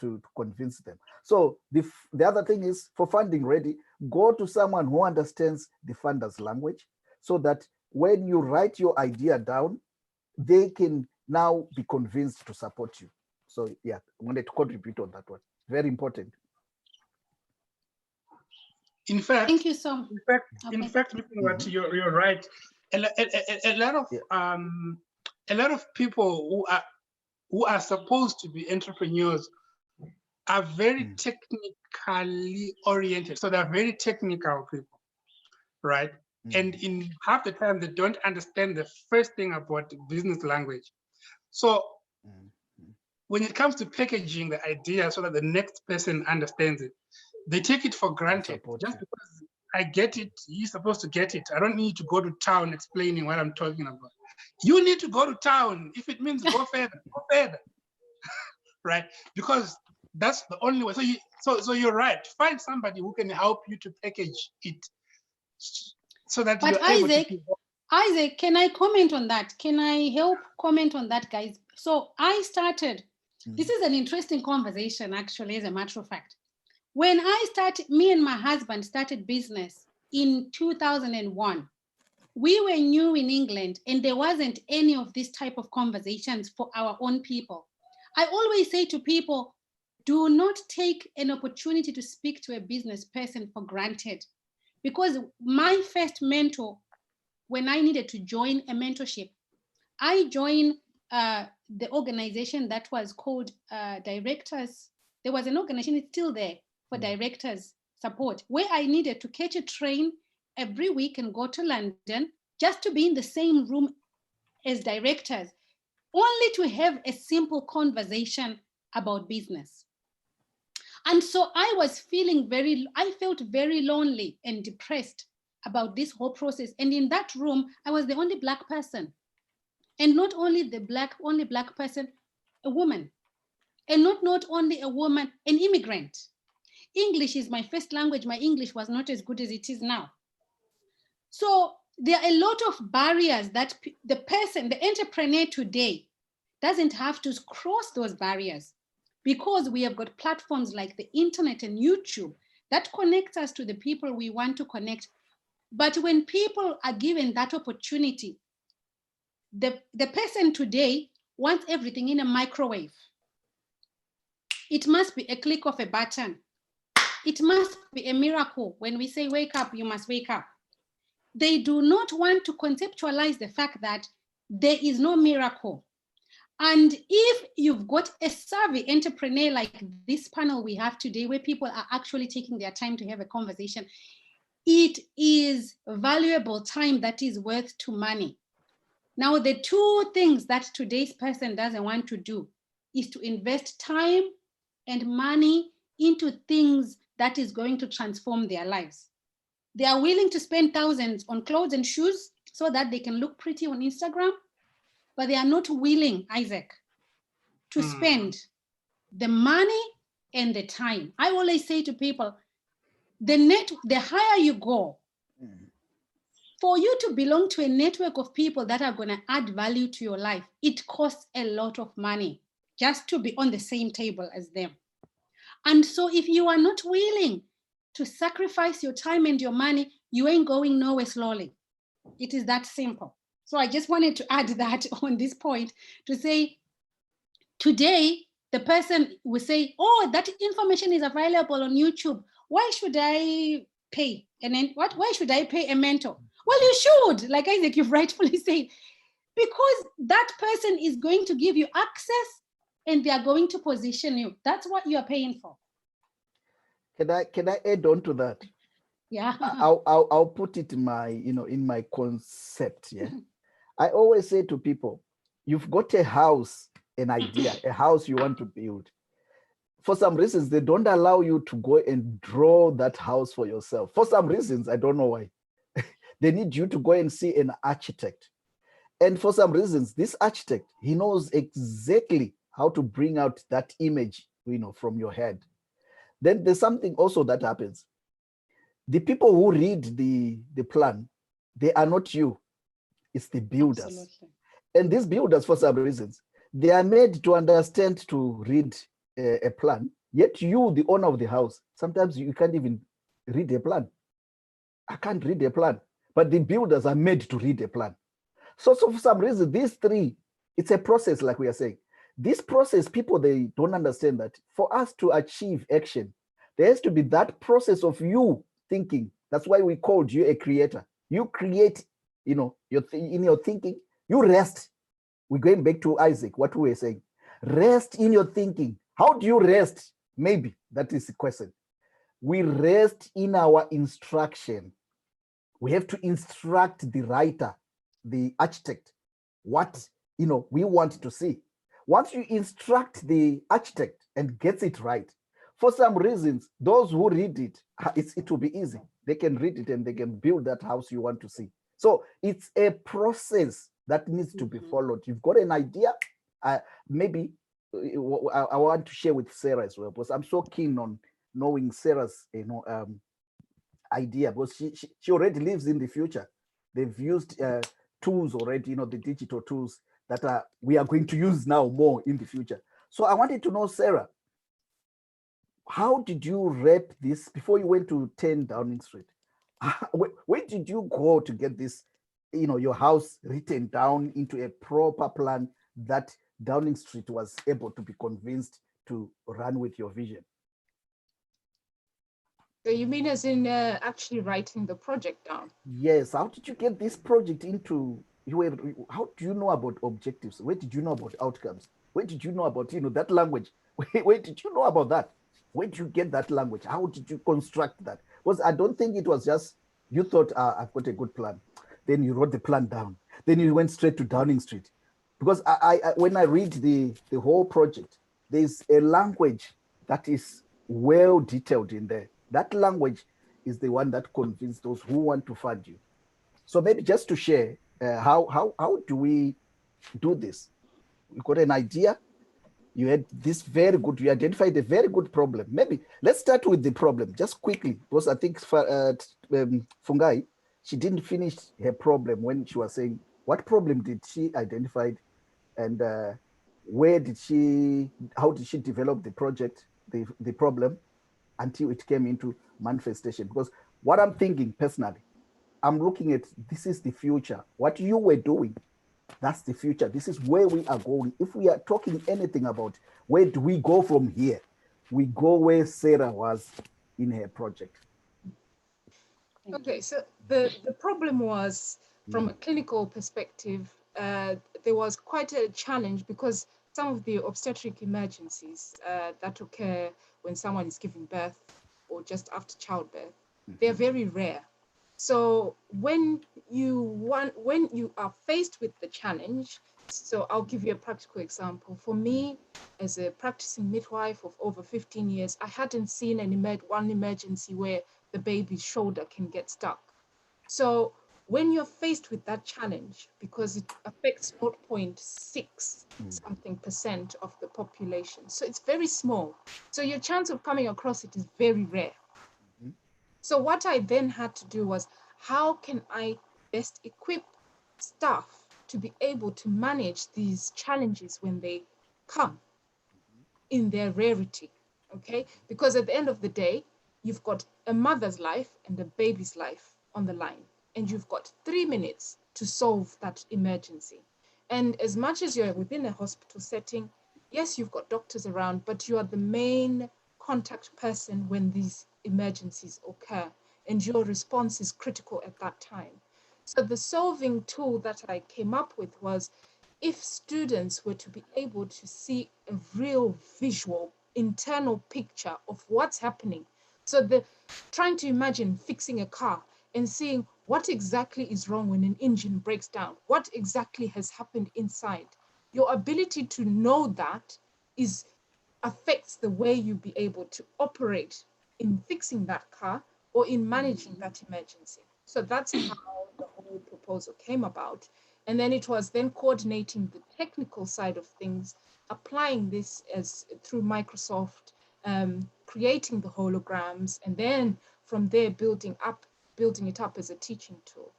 to convince them. So the other thing is, for funding ready, go to someone who understands the funder's language, so that when you write your idea down, they can now be convinced to support you. So yeah, I wanted to contribute on that one. Very important. In fact, thank you so much. In fact, you're right. A lot of people who are supposed to be entrepreneurs are very technically oriented. So they're very technical people, right? And in half the time, they don't understand the first thing about business language. So when it comes to packaging the idea so that the next person understands it, they take it for granted. Just because I get it, you're supposed to get it. I don't need to go to town explaining what I'm talking about. You need to go to town. If it means go further, go further. Right? Because that's the only way. So you're right. Find somebody who can help you to package it, so that but Isaac, can I comment on that? Can I help comment on that, guys? So I started, this is an interesting conversation, actually, as a matter of fact. When me and my husband started business in 2001, we were new in England, and there wasn't any of this type of conversations for our own people. I always say to people, do not take an opportunity to speak to a business person for granted. Because my first mentor, when I needed to join a mentorship, I joined the organization that was called Directors. There was an organization, it's still there, for directors support, where I needed to catch a train every week and go to London just to be in the same room as directors, only to have a simple conversation about business. And so I felt very lonely and depressed about this whole process. And in that room, I was the only Black person. And not only the only Black person, a woman. And not only a woman, an immigrant. English is my first language. My English was not as good as it is now. So there are a lot of barriers that the entrepreneur today doesn't have to cross those barriers, because we have got platforms like the internet and YouTube that connect us to the people we want to connect. But when people are given that opportunity, the person today wants everything in a microwave. It must be a click of a button. It must be a miracle. When we say wake up, you must wake up. They do not want to conceptualize the fact that there is no miracle. And if you've got a savvy entrepreneur like this panel we have today, where people are actually taking their time to have a conversation, it is valuable time that is worth to money. Now, the two things that today's person doesn't want to do is to invest time and money into things that is going to transform their lives. They are willing to spend thousands on clothes and shoes so that they can look pretty on Instagram, but they are not willing, Isaac, to spend the money and the time. I always say to people, the higher you go, for you to belong to a network of people that are going to add value to your life, it costs a lot of money just to be on the same table as them. And so if you are not willing to sacrifice your time and your money, you ain't going nowhere slowly. It is that simple. So I just wanted to add that on this point to say, today, the person will say, oh, that information is available on YouTube. Why should I pay? And then why should I pay a mentor? Well, you should, like Isaac, you've rightfully said, because that person is going to give you access and they are going to position you. That's what you are paying for. Can I add on to that? Yeah. I'll put it in my, in my concept. Yeah. I always say to people, you've got a house, an idea, a house you want to build. For some reasons, they don't allow you to go and draw that house for yourself. For some reasons, I don't know why. They need you to go and see an architect. And for some reasons, this architect, he knows exactly how to bring out that image, from your head. Then there's something also that happens. The people who read the plan, they are not you. It's the builders. Absolutely. And these builders, for some reasons, they are made to understand to read a plan. Yet you, the owner of the house, sometimes you can't even read a plan. I can't read a plan. But the builders are made to read a plan. So for some reason, these three, it's a process, like we are saying. This process, people, they don't understand that for us to achieve action, there has to be that process of you thinking. That's why we called you a creator. You create, in your thinking, you rest. We're going back to Isaac, what we were saying. Rest in your thinking. How do you rest? Maybe that is the question. We rest in our instruction. We have to instruct the writer, the architect, what we want to see. Once you instruct the architect and gets it right, for some reasons, those who read it, it will be easy. They can read it and they can build that house you want to see. So it's a process that needs to be followed. You've got an idea, maybe I want to share with Sarah as well, because I'm so keen on knowing Sarah's idea, because she already lives in the future. They've used tools already, the digital tools that we are going to use now more in the future. So I wanted to know, Sarah, how did you wrap this before you went to 10 Downing Street? Where did you go to get this, your house written down into a proper plan that Downing Street was able to be convinced to run with your vision? So you mean as in actually writing the project down? Yes. How did you get this project into, how do you know about objectives? Where did you know about outcomes? Where did you know about, that language? Where did you know about that? Where did you get that language? How did you construct that? Because I don't think it was just, you thought, I've got a good plan. Then you wrote the plan down. Then you went straight to Downing Street. Because when I read the whole project, there's a language that is well detailed in there. That language is the one that convinced those who want to fund you. So maybe just to share, how do we do this? We got an idea. You had this you identified a very good problem. Maybe let's start with the problem just quickly, because I think Fungai, she didn't finish her problem when she was saying, what problem did she identify, and how did she develop the project, the problem, until it came into manifestation? Because what I'm thinking personally, I'm looking at, this is the future. What you were doing, that's the future. This is where we are going. If we are talking anything about where do we go from here, we go where Sarah was in her project. Okay, so the problem was, from a clinical perspective, there was quite a challenge because some of the obstetric emergencies that occur when someone is giving birth or just after childbirth, they're very rare. So when you are faced with the challenge, so I'll give you a practical example. For me, as a practicing midwife of over 15 years, I hadn't seen one emergency where the baby's shoulder can get stuck. So when you're faced with that challenge, because it affects 0.6 something % of the population, so it's very small. So your chance of coming across it is very rare. So what I then had to do was, how can I best equip staff to be able to manage these challenges when they come in their rarity, okay? Because at the end of the day, you've got a mother's life and a baby's life on the line, and you've got 3 minutes to solve that emergency. And as much as you're within a hospital setting, yes, you've got doctors around, but you are the main contact person when these emergencies occur, and your response is critical at that time. So the solving tool that I came up with was, if students were to be able to see a real visual internal picture of what's happening. So trying to imagine fixing a car and seeing what exactly is wrong when an engine breaks down, what exactly has happened inside. Your ability to know that affects the way you be able to operate in fixing that car or in managing that emergency. So that's how the whole proposal came about. And then it was then coordinating the technical side of things, applying this through Microsoft, creating the holograms, and then from there building it up as a teaching tool,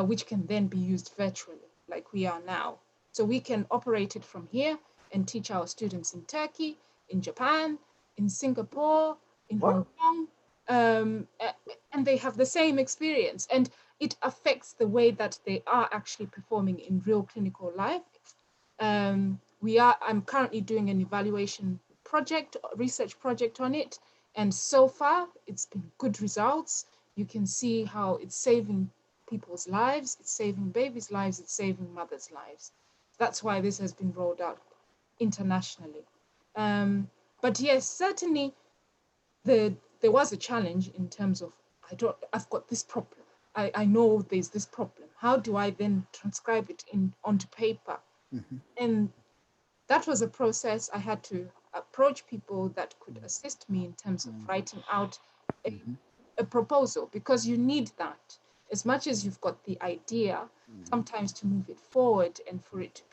which can then be used virtually like we are now. So we can operate it from here and teach our students in Turkey, in Japan, in Singapore, in Hong Kong, and they have the same experience. And it affects the way that they are actually performing in real clinical life. I'm currently doing an evaluation project, research project on it. And so far, it's been good results. You can see how it's saving people's lives, it's saving babies' lives, it's saving mothers' lives. That's why this has been rolled out internationally. But yes, certainly there was a challenge in terms of, I've got this problem. I know there's this problem. How do I then transcribe it onto paper? And that was a process. I had to approach people that could assist me in terms of writing out a proposal, because you need that. As much as you've got the idea, sometimes to move it forward and for it to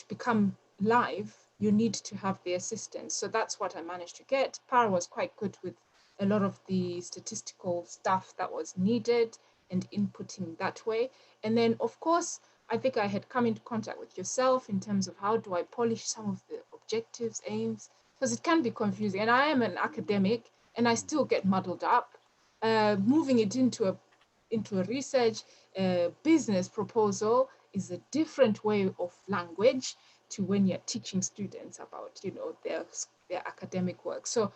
become live, you need to have the assistance. So that's what I managed to get. Parras was quite good with a lot of the statistical stuff that was needed and inputting that way. And then, of course, I think I had come into contact with yourself in terms of how do I polish some of the objectives, aims, because it can be confusing. And I am an academic and I still get muddled up. Moving it into a research business proposal is a different way of language to when you're teaching students about, their academic work. So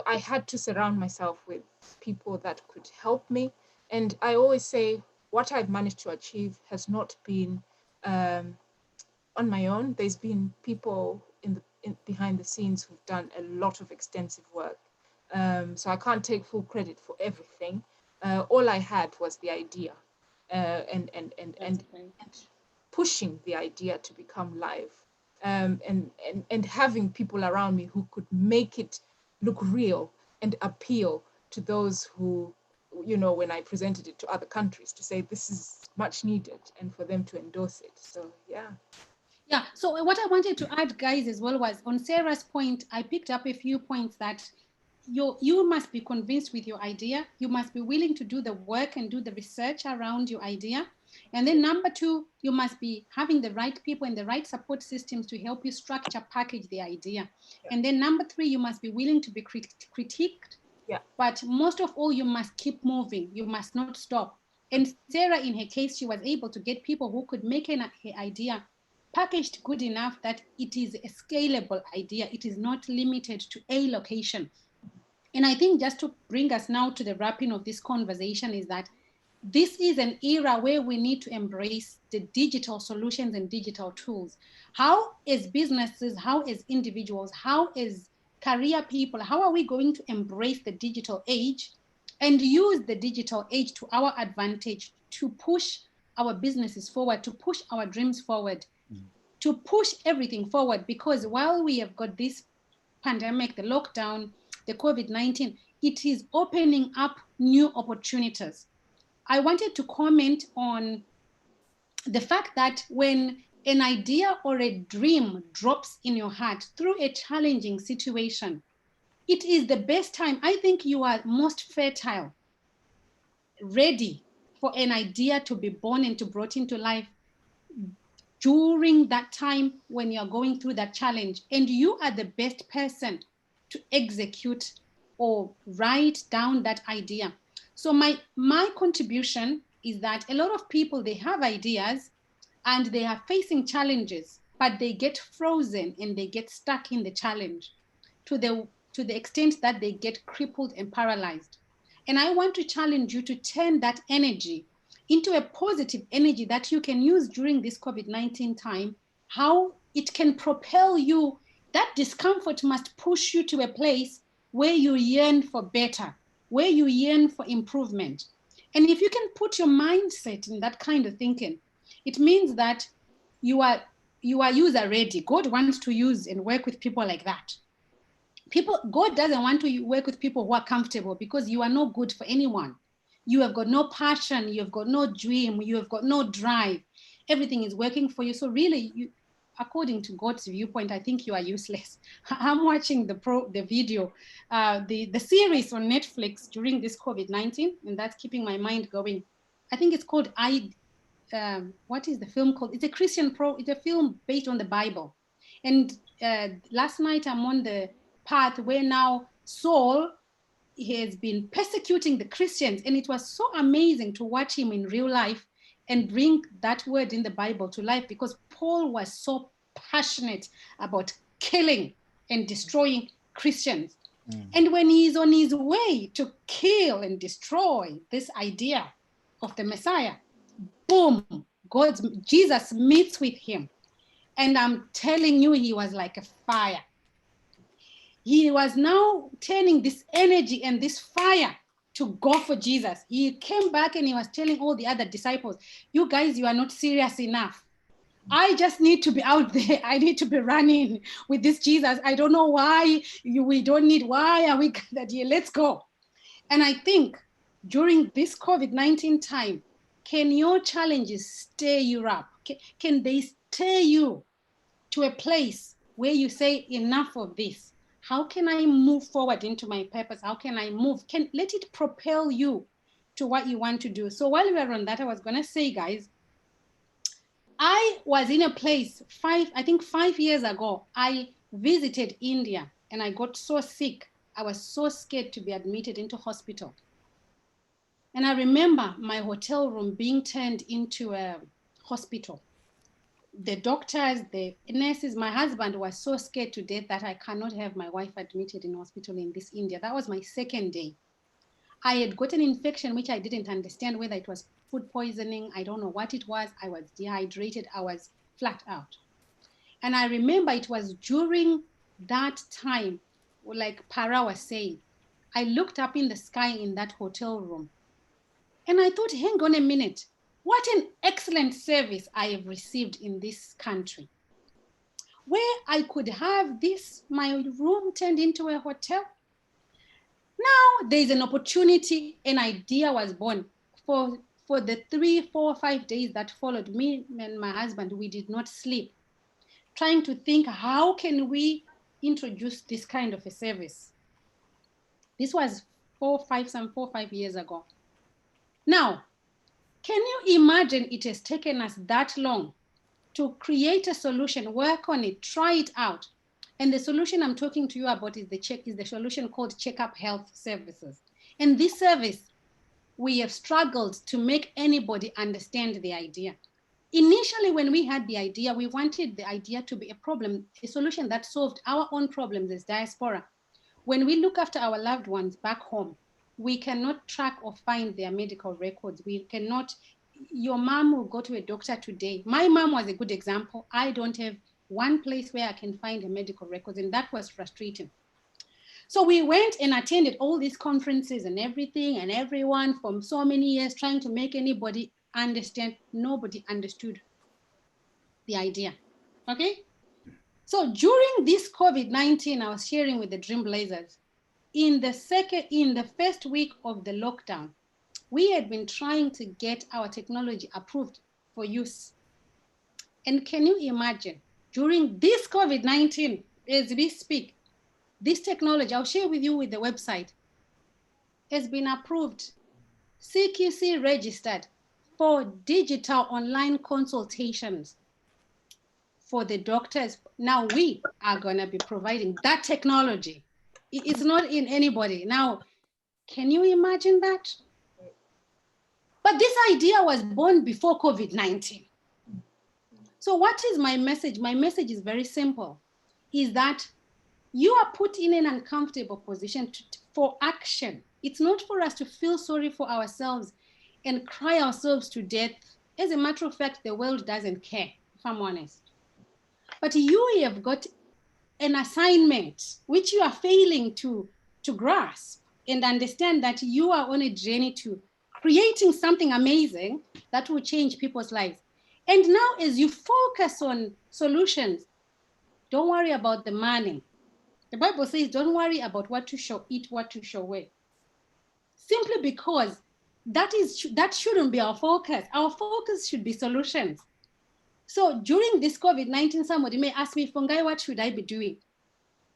I had to surround myself with people that could help me. And I always say, what I've managed to achieve has not been on my own. There's been people behind the scenes who've done a lot of extensive work. So I can't take full credit for everything. All I had was the idea and pushing the idea to become live, and having people around me who could make it look real and appeal to those who, when I presented it to other countries, to say this is much needed and for them to endorse it. So, yeah. Yeah, so what I wanted to add, guys, as well, was on Sarah's point, I picked up a few points that you must be convinced with your idea. You must be willing to do the work and do the research around your idea. And then number 2, you must be having the right people and the right support systems to help you structure, package the idea. Yeah. And then number 3, you must be willing to be critiqued. Yeah. But most of all, you must keep moving. You must not stop. And Sarah, in her case, she was able to get people who could make her idea packaged good enough that it is a scalable idea. It is not limited to a location. And I think just to bring us now to the wrapping of this conversation is that this is an era where we need to embrace the digital solutions and digital tools. How as businesses, how as individuals, how as career people, how are we going to embrace the digital age and use the digital age to our advantage to push our businesses forward, to push our dreams forward, to push everything forward? Because while we have got this pandemic, the lockdown, the COVID-19, it is opening up new opportunities. I wanted to comment on the fact that when an idea or a dream drops in your heart through a challenging situation, it is the best time. I think you are most fertile, ready for an idea to be born and to brought into life during that time when you're going through that challenge. And you are the best person to execute or write down that idea. So my contribution is that a lot of people, they have ideas and they are facing challenges, but they get frozen and they get stuck in the challenge to the extent that they get crippled and paralyzed. And I want to challenge you to turn that energy into a positive energy that you can use during this COVID-19 time, how it can propel you. That discomfort must push you to a place where you yearn for better, where you yearn for improvement. And if you can put your mindset in that kind of thinking, it means that you are user ready. God wants to use and work with people like that. God doesn't want to work with people who are comfortable, because you are no good for anyone. You have got no passion, you have got no dream, you have got no drive. Everything is working for you. So really, according to God's viewpoint, I think you are useless. I'm watching the video, the series on Netflix during this COVID-19, and that's keeping my mind going. I think it's called what is the film called? It's a it's a film based on the Bible. And last night I'm on the path where now Saul, he has been persecuting the Christians, and it was so amazing to watch him in real life and bring that word in the Bible to life, because Paul was so passionate about killing and destroying Christians. And when he's on his way to kill and destroy this idea of the Messiah, boom, Jesus meets with him. And I'm telling you, he was like a fire. He was now turning this energy and this fire to go for Jesus. He came back and he was telling all the other disciples, you guys, you are not serious enough. I just need to be out there. I need to be running with this Jesus. I don't know why why are we gathered here? Let's go. And I think during this COVID-19 time, can your challenges stir you up? Can they stir you to a place where you say, enough of this? How can I move forward into my purpose? How can I move? Let it propel you to what you want to do. So while we were on that, I was going to say, guys, I was in a place 5 years ago. I visited India and I got so sick. I was so scared to be admitted into hospital. And I remember my hotel room being turned into a hospital. The doctors, the nurses, my husband was so scared to death that I cannot have my wife admitted in hospital in this India. That was my second day. I had got an infection, which I didn't understand whether it was food poisoning. I don't know what it was. I was dehydrated. I was flat out. And I remember it was during that time, like Parras was saying, I looked up in the sky in that hotel room and I thought, hang on a minute. What an excellent service I have received in this country, where I could have my room turned into a hotel. Now there's an opportunity, an idea was born. For the 3, 4, 5 days that followed, me and my husband, we did not sleep, trying to think, how can we introduce this kind of a service? This was 4 or 5 years ago. Now, can you imagine it has taken us that long to create a solution, work on it, try it out? And the solution I'm talking to you about is the solution called Checkup Health Services. And this service, we have struggled to make anybody understand the idea. Initially, when we had the idea, we wanted the idea to be a solution that solved our own problems as diaspora. When we look after our loved ones back home, we cannot track or find their medical records. We cannot, your mom will go to a doctor today. My mom was a good example. I don't have one place where I can find her medical records, and that was frustrating. So we went and attended all these conferences and everything, and everyone from so many years trying to make anybody understand. Nobody understood the idea, okay? So during this COVID-19, I was sharing with the Dream Blazers, in the first week of the lockdown, we had been trying to get our technology approved for use. And can you imagine, during this COVID-19, as we speak, this technology, I'll share with you with the website, has been approved, CQC registered for digital online consultations for the doctors. Now we are gonna be providing that technology. It's not in anybody. Now, can you imagine that? But this idea was born before COVID-19. So what is my message? My message is very simple, is that you are put in an uncomfortable position for action. It's not for us to feel sorry for ourselves and cry ourselves to death. As a matter of fact, the world doesn't care, if I'm honest. But you have got an assignment which you are failing to grasp and understand that you are on a journey to creating something amazing that will change people's lives. And now as you focus on solutions, don't worry about the money. The Bible says, don't worry about what to show, eat, what to show wear. Simply because that shouldn't be our focus. Our focus should be solutions. So during this COVID-19, somebody may ask me, Fungai, what should I be doing?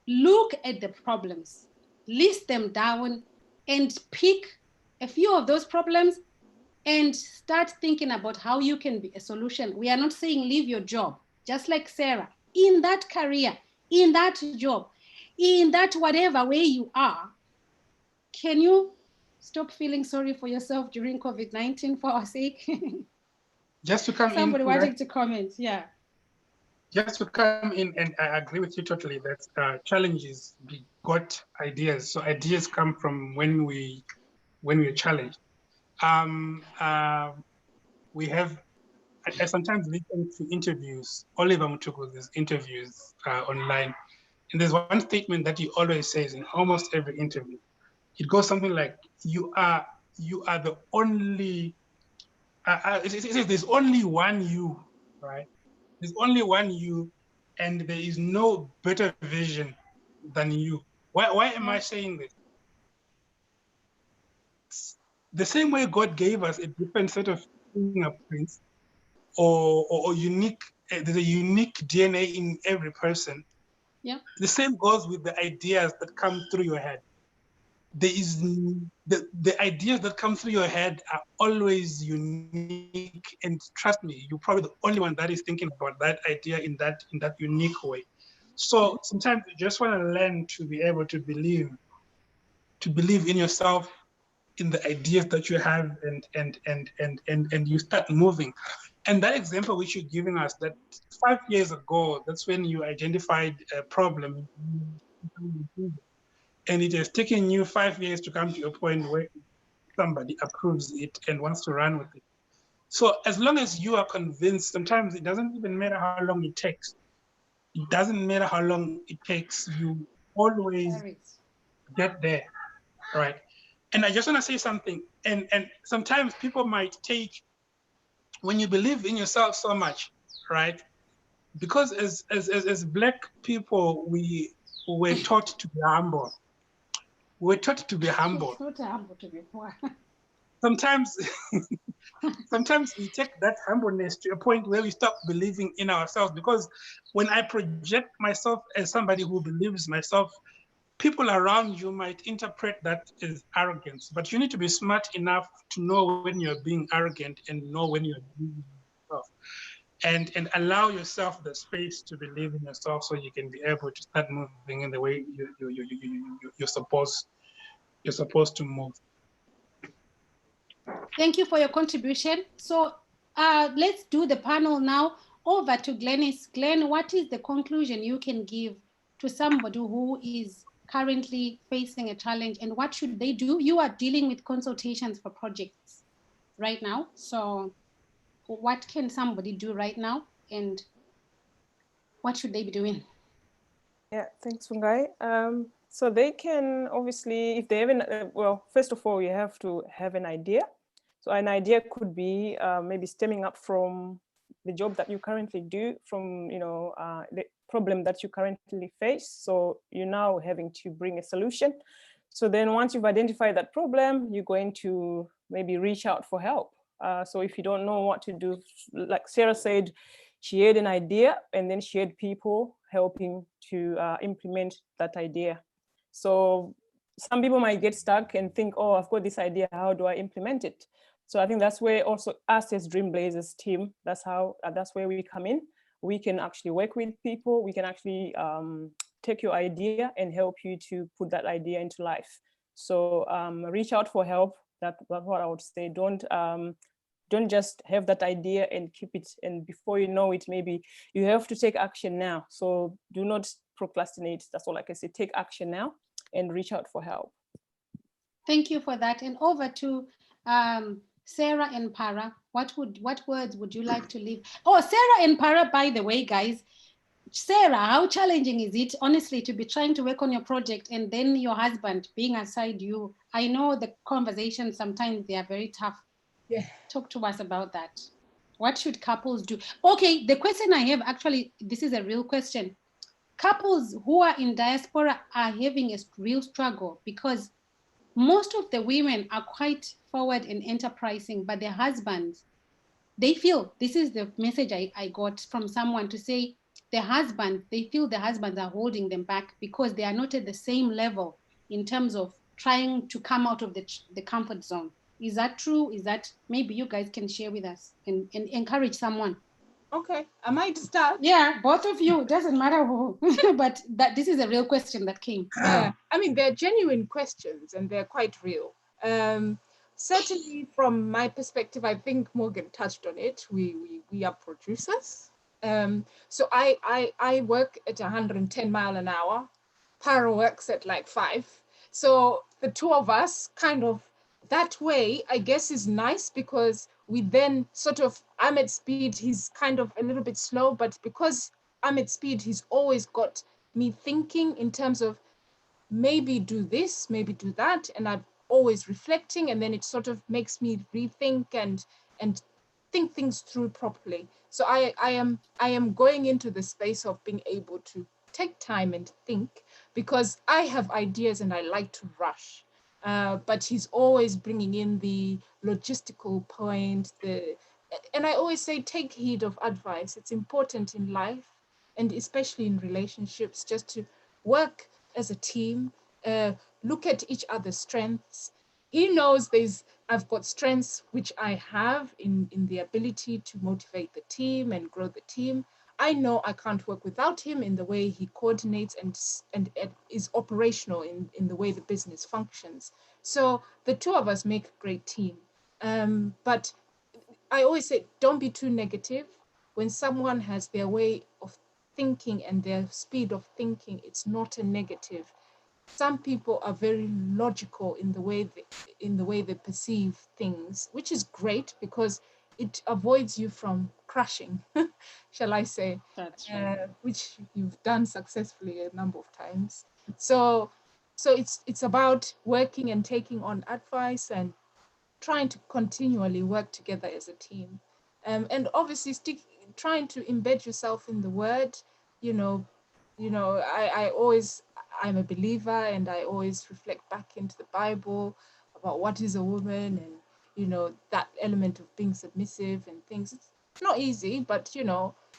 Look at the problems, list them down, and pick a few of those problems and start thinking about how you can be a solution. We are not saying leave your job, just like Sarah, in that career, in that job, in that whatever way you are. Can you stop feeling sorry for yourself during COVID-19 for our sake? Just to come Somebody in, wanting to comment, yeah. Just to come in, and I agree with you totally that challenges begot ideas. So ideas come from when we're challenged. We have, I sometimes listen to interviews, Oliver Mutuku's interviews online, and there's one statement that he always says in almost every interview. It goes something like, "You are the only." It says there's only one you, right? There's only one you, and there is no better vision than you. Why am I saying this? The same way God gave us a different set of fingerprints or unique, there's a unique DNA in every person. Yeah. The same goes with the ideas that come through your head. There is the ideas that come through your head are always unique, and trust me, you're probably the only one that is thinking about that idea in that unique way. So sometimes you just want to learn to be able to believe in yourself, in the ideas that you have, and you start moving. And that example which you're giving us, that 5 years ago, that's when you identified a problem, and it has taken you 5 years to come to a point where somebody approves it and wants to run with it. So as long as you are convinced, sometimes it doesn't even matter how long it takes. It doesn't matter how long it takes, you always get there, right? And I just want to say something, and sometimes people might take, when you believe in yourself so much, right? Because as Black people, we were taught to be humble. We're taught to be humble. It's not humble to be poor. Sometimes we take that humbleness to a point where we stop believing in ourselves, because when I project myself as somebody who believes myself, people around you might interpret that as arrogance, but you need to be smart enough to know when you're being arrogant and know when you're believing in yourself, and allow yourself the space to believe in yourself so you can be able to start moving in the way you're supposed to move. Thank you for your contribution. So let's do the panel now. Over to Glennis. Glenn, what is the conclusion you can give to somebody who is currently facing a challenge, and what should they do? You are dealing with consultations for projects right now. So what can somebody do right now, and what should they be doing? Yeah, thanks, Fungai. So they can obviously, if they have well, first of all, you have to have an idea. So an idea could be maybe stemming up from the job that you currently do, from the problem that you currently face. So you're now having to bring a solution. So then once you've identified that problem, you're going to maybe reach out for help. So if you don't know what to do, like Sarah said, she had an idea and then she had people helping to implement that idea. So some people might get stuck and think, oh, I've got this idea, how do I implement it? So I think that's where also us as Dream Blazers team, that's where we come in. We can actually work with people. We can actually take your idea and help you to put that idea into life. So reach out for help. That's what I would say. Don't just have that idea and keep it, and before you know it, maybe you have to take action now. So do not procrastinate. That's all I can say. Take action now and reach out for help. Thank you for that. And over to Sarah and Para. What words would you like to leave? Oh, Sarah and Para, by the way, guys. Sarah, how challenging is it, honestly, to be trying to work on your project and then your husband being aside you? I know the conversations, sometimes they are very tough. Yeah. Talk to us about that. What should couples do? Okay, the question I have, actually, this is a real question. Couples who are in diaspora are having a real struggle because most of the women are quite forward and enterprising, but their husbands, they feel, this is the message I got from someone to say, they feel the husbands are holding them back because they are not at the same level in terms of trying to come out of the comfort zone. Is that true? Is that, maybe you guys can share with us and encourage someone? Okay, I might start. Yeah, both of you, doesn't matter who, but this is a real question that came. Yeah, I mean, they're genuine questions and they're quite real. Certainly from my perspective, I think Morgan touched on it. We are producers. So I work at 110 miles an hour. Para works at like 5. So the two of us kind of, that way, I guess, is nice because we then sort of, I'm at speed, he's kind of a little bit slow, but because I'm at speed, he's always got me thinking in terms of maybe do this, maybe do that. And I'm always reflecting, and then it sort of makes me rethink and think things through properly. So I am going into the space of being able to take time and think, because I have ideas and I like to rush. But he's always bringing in the logistical point, and I always say, take heed of advice. It's important in life, and especially in relationships, just to work as a team, look at each other's strengths. He knows I've got strengths which I have in the ability to motivate the team and grow the team. I know I can't work without him in the way he coordinates and is operational in the way the business functions. So the two of us make a great team. But I always say, don't be too negative. When someone has their way of thinking and their speed of thinking, it's not a negative. Some people are very logical in the way they perceive things, which is great because it avoids you from crashing, shall I say? That's right. Which you've done successfully a number of times. So it's about working and taking on advice and trying to continually work together as a team, and obviously trying to embed yourself in the word. I'm a believer, and I always reflect back into the Bible about what is a woman, and that element of being submissive and things. It's not easy, but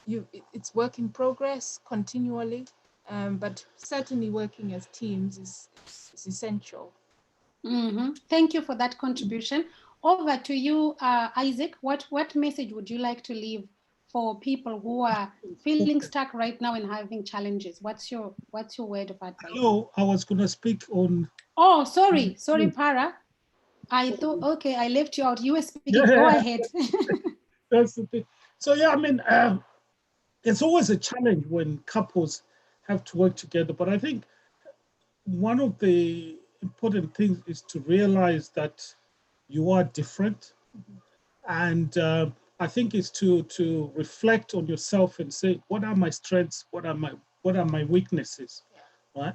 it's work in progress continually. But certainly working as teams is essential. Mm-hmm. Thank you for that contribution. Over to you, Isaac. What message would you like to leave for people who are feeling stuck right now and having challenges? What's your word of advice? Hello, I was going to speak on. Oh, sorry, Para. I thought, okay, I left you out. You were speaking. Yeah. Go ahead. That's the thing. So yeah, I mean, it's always a challenge when couples have to work together. But I think one of the important things is to realize that you are different. And I think it's to reflect on yourself and say, what are my strengths? What are my weaknesses? Right?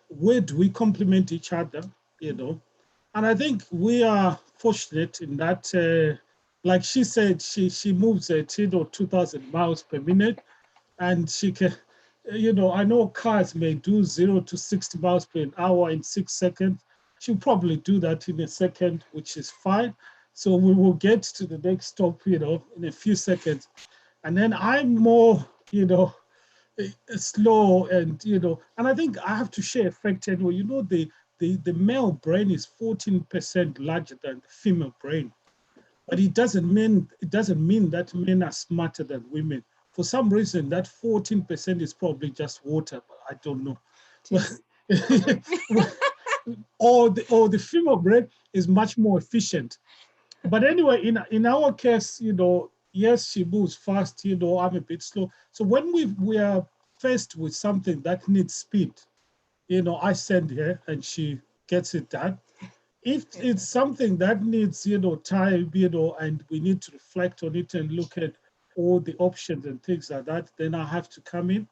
Where do we complement each other? You know, and I think we are fortunate in that, like she said, she moves at 2,000 miles per minute, and she can, I know cars may do 0 to 60 miles per hour in 6 seconds. She'll probably do that in a second, which is fine. So we will get to the next stop, in a few seconds. And then I'm more, slow, and, and I think I have to share a fact anyway. The male brain is 14% larger than the female brain. But it doesn't mean that men are smarter than women. For some reason, that 14% is probably just water, but I don't know. or the female brain is much more efficient. But anyway, in our case, yes, she moves fast, I'm a bit slow. So when we are faced with something that needs speed, I send her and she gets it done. If it's something that needs, time, and we need to reflect on it and look at all the options and things like that, then I have to come in.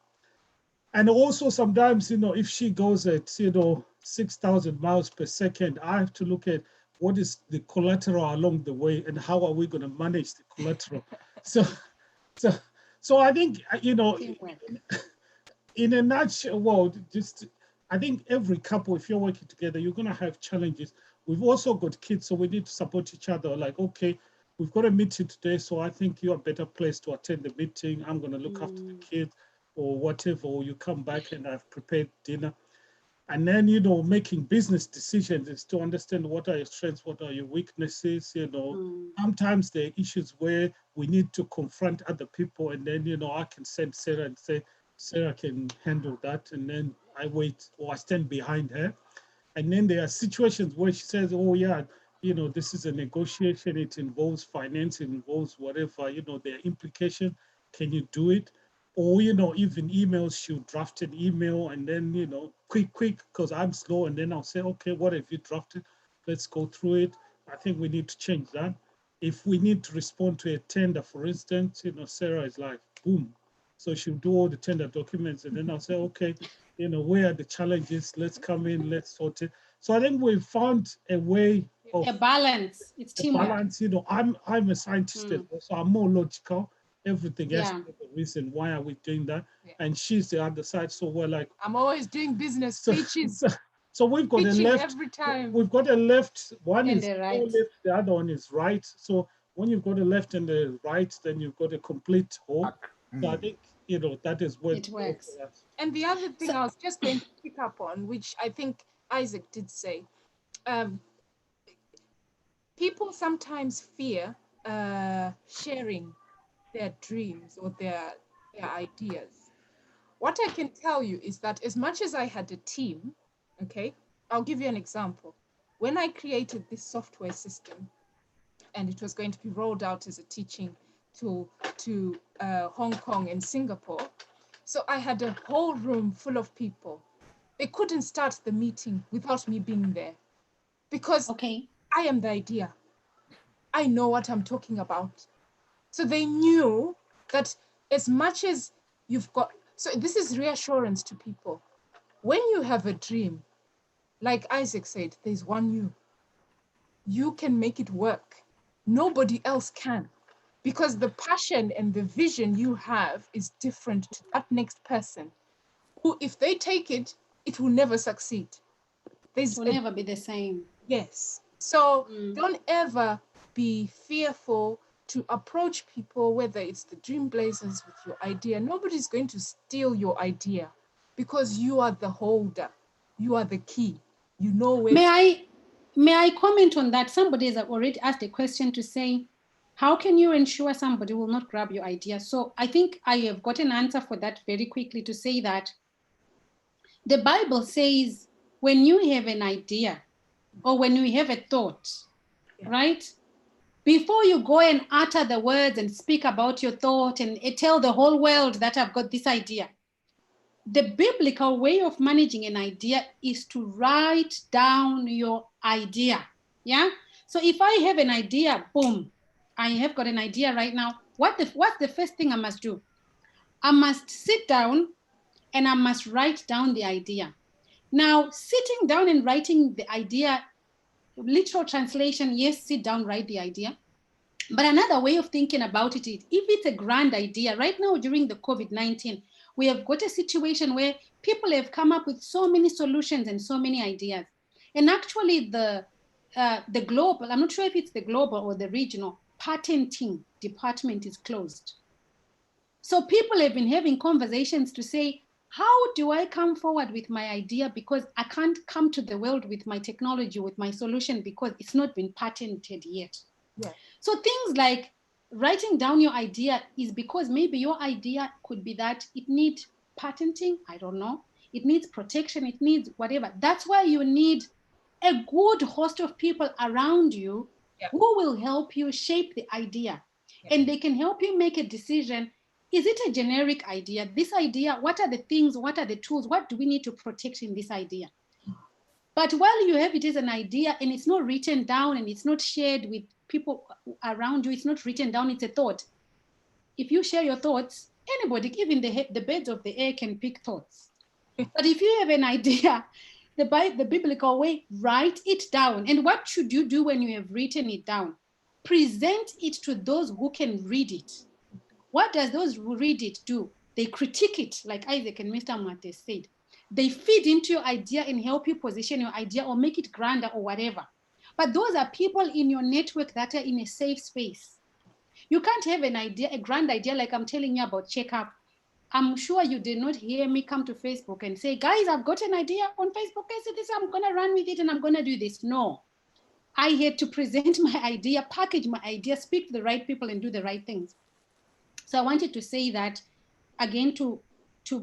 And also sometimes, if she goes at, 6,000 miles per second, I have to look at what is the collateral along the way and how are we going to manage the collateral. So I think, in a nutshell, I think every couple, if you're working together, you're going to have challenges. We've also got kids, so we need to support each other. Like, okay, we've got a meeting today, so I think you're a better place to attend the meeting. I'm going to look after the kids or whatever, or you come back and I've prepared dinner. And then, making business decisions is to understand what are your strengths, what are your weaknesses, Sometimes there are issues where we need to confront other people, and then, I can send Sarah and say, Sarah can handle that, and then I wait or I stand behind her. And then there are situations where she says, oh yeah, this is a negotiation, it involves finance, it involves whatever, there are implications, can you do it? Or, even emails, she'll draft an email and then, quick, because I'm slow, and then I'll say, okay, what have you drafted? Let's go through it. I think we need to change that. If we need to respond to a tender, for instance, Sarah is like, boom. So she'll do all the tender documents, and then I'll say, okay, where are the challenges? Let's come in, let's sort it. So I think we've found a way of a balance. It's teamwork. Balance, I'm a scientist, so I'm more logical. Everything else, the reason why are we doing that? Yeah. And she's the other side, so we're like, I'm always doing business speeches. So we've got a left every time. We've got a left. One and is right. left, the other one is right. So when you've got a left and a right, then you've got a complete whole. So I think that is what it works. And the other thing I was just going to pick up on, which I think Isaac did say, people sometimes fear sharing their dreams or their ideas. What I can tell you is that as much as I had a team, okay, I'll give you an example. When I created this software system and it was going to be rolled out as a teaching tool to Hong Kong and Singapore, so I had a whole room full of people. They couldn't start the meeting without me being there because I am the idea. I know what I'm talking about. So they knew that as much as you've got, so this is reassurance to people. When you have a dream, like Isaac said, there's one you. You can make it work. Nobody else can. Because the passion and the vision you have is different to that next person, who, if they take it, it will never succeed. It will never be the same. Yes. So don't ever be fearful to approach people, whether it's the Dream Blazers with your idea. Nobody's going to steal your idea because you are the holder. You are the key. You know where. May I comment on that? Somebody has already asked a question to say, how can you ensure somebody will not grab your idea? So I think I have got an answer for that very quickly to say that the Bible says when you have an idea or when you have a thought, right? Before you go and utter the words and speak about your thought and tell the whole world that I've got this idea, the biblical way of managing an idea is to write down your idea. Yeah. So if I have an idea, boom, I have got an idea right now. What's the first thing I must do? I must sit down and I must write down the idea. Now, sitting down and writing the idea, literal translation, yes, sit down, write the idea. But another way of thinking about it is, if it's a grand idea, right now during the COVID-19, we have got a situation where people have come up with so many solutions and so many ideas. And actually the global, I'm not sure if it's the global or the regional, patenting department is closed. So people have been having conversations to say, how do I come forward with my idea? Because I can't come to the world with my technology, with my solution, because it's not been patented yet. Yeah. So things like writing down your idea is because maybe your idea could be that it needs patenting, I don't know, it needs protection, it needs whatever. That's why you need a good host of people around you who will help you shape the idea. And they can help you make a decision. Is it a generic idea? This idea, what are the things, what are the tools, what do we need to protect in this idea? But while you have it as an idea and it's not written down and it's not shared with people around you, it's not written down, it's a thought. If you share your thoughts, anybody, even the birds of the air can pick thoughts. But if you have an idea, the biblical way, write it down. And what should you do when you have written it down? Present it to those who can read it. What does those who read it do? They critique it, like Isaac and Mr. Moitie said. They feed into your idea and help you position your idea or make it grander or whatever. But those are people in your network that are in a safe space. You can't have an idea, a grand idea, like I'm telling you about checkup. I'm sure you did not hear me come to Facebook and say, guys, I've got an idea on Facebook. I said this, I'm gonna run with it and I'm gonna do this. No, I had to present my idea, package my idea, speak to the right people and do the right things. So I wanted to say that again, to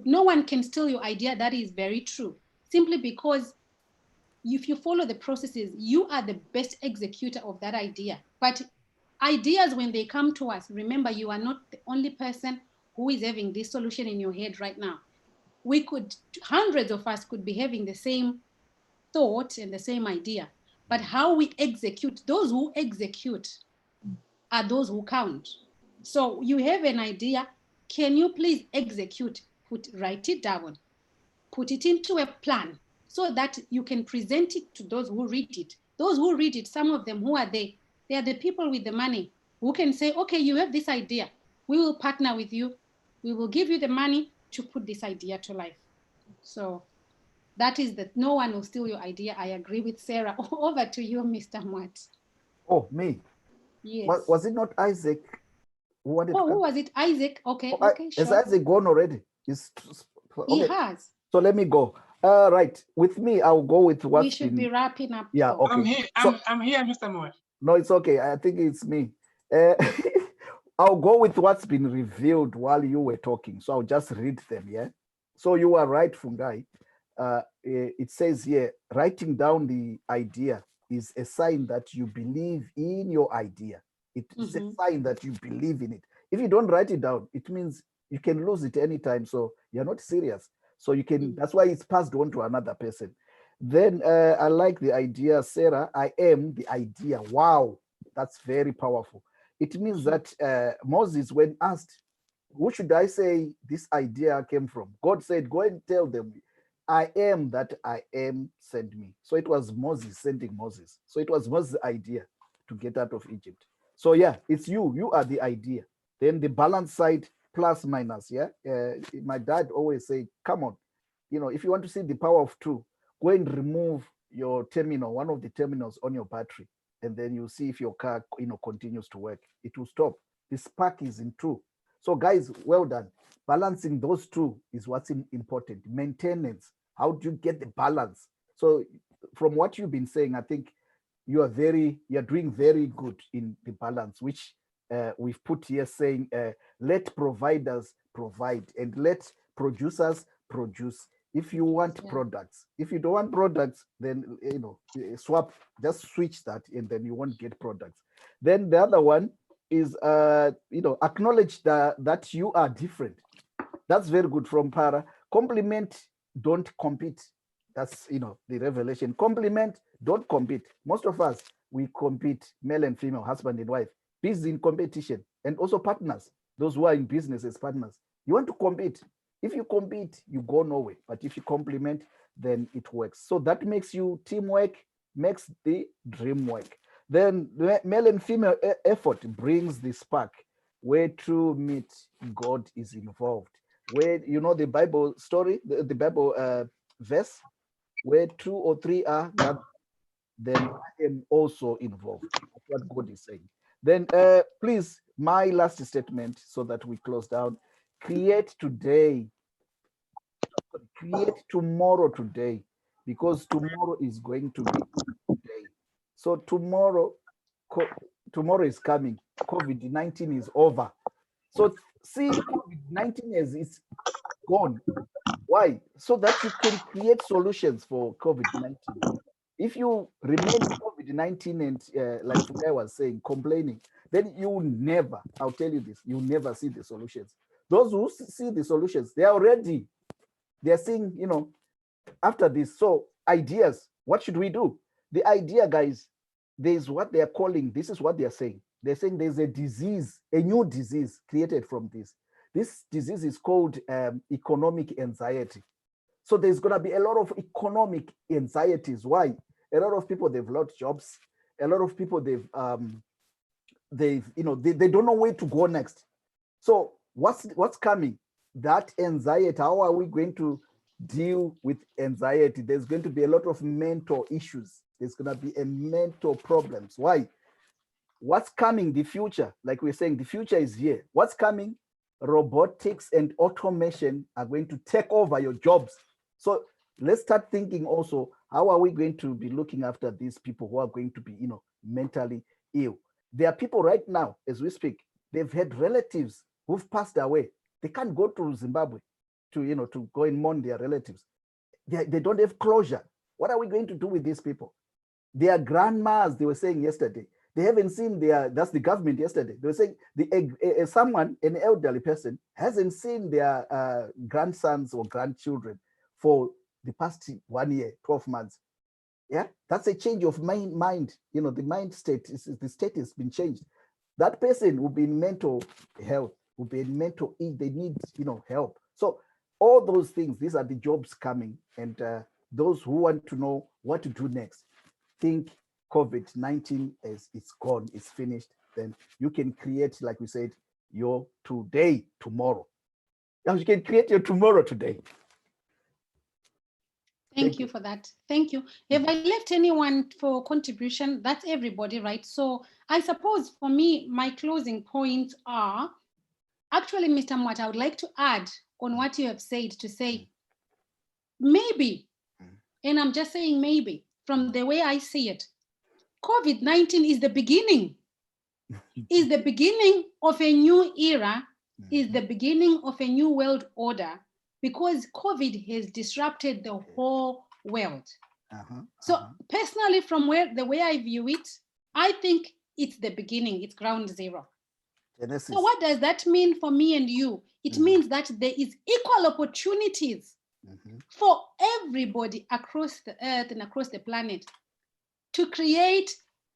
no one can steal your idea. That is very true. Simply because if you follow the processes, you are the best executor of that idea. But ideas, when they come to us, remember, you are not the only person who is having this solution in your head right now. Hundreds of us could be having the same thought and the same idea. But how we execute, those who execute are those who count. So you have an idea. Can you please execute? Write it down, put it into a plan so that you can present it to those who read it. Those who read it, some of them, who are they? They are the people with the money who can say, okay, you have this idea. We will partner with you. We will give you the money to put this idea to life. So that is that no one will steal your idea. I agree with Sarah. Over to you, Mr. Moitie. Oh, me? Yes. Was it not Isaac who wanted to come? Who was it? Isaac? Okay, Oh, okay, sure. Has Isaac gone already? Okay. He has. So let me go. Right. With me, I'll go with what we should be wrapping up. Yeah, so. okay. I'm here, Mr. Moitie. No, it's okay. I think it's me. I'll go with what's been revealed while you were talking. So I'll just read them, yeah? So you are right, Fungai. It says here, writing down the idea is a sign that you believe in your idea. It's a sign that you believe in it. If you don't write it down, it means you can lose it anytime. So you're not serious. So you can, that's why it's passed on to another person. Then I like the idea, Sarah, I am the idea. Wow, that's very powerful. It means that Moses, when asked, who should I say this idea came from? God said, go and tell them, I am that I am, send me. So it was Moses sending Moses. So it was Moses' idea to get out of Egypt. So yeah, it's you are the idea. Then the balance side, plus minus, yeah? My dad always say, come on, if you want to see the power of two, go and remove your terminal, one of the terminals on your battery, and then you see if your car, continues to work. It will stop. The spark is in two. So guys, well done. Balancing those two is what's important. Maintenance. How do you get the balance? So from what you've been saying, I think you're doing very good in the balance, which we've put here saying, let providers provide and let producers produce. If you want products, if you don't want products, then just switch that and then you won't get products. Then the other one is acknowledge that you are different. That's very good from Parra. Complement, don't compete. That's, the revelation. Complement, don't compete. Most of us, we compete, male and female, husband and wife, busy in competition, and also partners, those who are in business as partners. You want to compete. If you compete, you go nowhere. But if you complement, then it works. So that makes you teamwork, makes the dream work. Then the male and female effort brings the spark. Where true meet, God is involved. Where, the Bible story, the Bible verse, where 2 or 3 are gathered, then I am also involved. That's what God is saying. Then please, my last statement so that we close down. Create today. Create tomorrow today, because tomorrow is going to be today. So tomorrow is coming. COVID-19 is over. So see COVID-19 as it's gone. Why? So that you can create solutions for COVID-19. If you remain COVID-19 and like I was saying, complaining, then you will never, I'll tell you this, you'll never see the solutions. Those who see the solutions, they are already, they're saying, after this, so ideas, what should we do? The idea, guys, there's what they are calling, this is what they are saying. They're saying there's a disease, a new disease created from this. This disease is called economic anxiety. So there's going to be a lot of economic anxieties. Why? A lot of people, they've lost jobs. A lot of people, they don't know where to go next. So what's coming? That anxiety, how are we going to deal with anxiety? There's going to be a lot of mental issues. There's going to be a mental problems. Why? What's coming? The future, like we're saying, the future is here. What's coming? Robotics and automation are going to take over your jobs. So let's start thinking also, how are we going to be looking after these people who are going to be, mentally ill? There are people right now, as we speak, they've had relatives who've passed away. They can't go to Zimbabwe to go and mourn their relatives. They don't have closure. What are we going to do with these people? Their grandmas, they were saying yesterday, they haven't seen that's the government yesterday. They were saying an elderly person hasn't seen their grandsons or grandchildren for the past 1 year, 12 months. Yeah, that's a change of mind. The mind state, the state has been changed. That person will be in mental health, will be in mental ill, they need, help. So all those things, these are the jobs coming. And those who want to know what to do next, think COVID-19 is it's gone, it's finished, then you can create, like we said, your today, tomorrow. Now you can create your tomorrow today. Thank you for that. Thank you. Have I left anyone for contribution? That's everybody, right? So I suppose for me, my closing points are, actually, Mr. Mwat, I would like to add on what you have said to say, maybe, and I'm just saying maybe, from the way I see it, COVID-19 is the beginning, is the beginning of a new era, is the beginning of a new world order, because COVID has disrupted the whole world. So personally, from the way I view it, I think it's the beginning, it's ground zero. So what does that mean for me and you? It means that there is equal opportunities for everybody across the earth and across the planet to create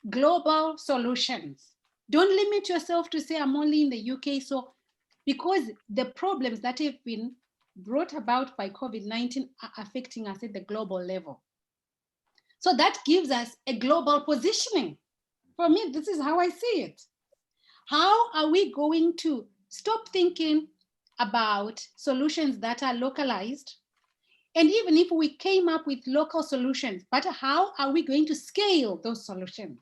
global solutions. Don't limit yourself to say, I'm only in the UK. So, because the problems that have been brought about by COVID-19 are affecting us at the global level. So that gives us a global positioning. For me, this is how I see it. How are we going to stop thinking about solutions that are localized? And even if we came up with local solutions, but how are we going to scale those solutions?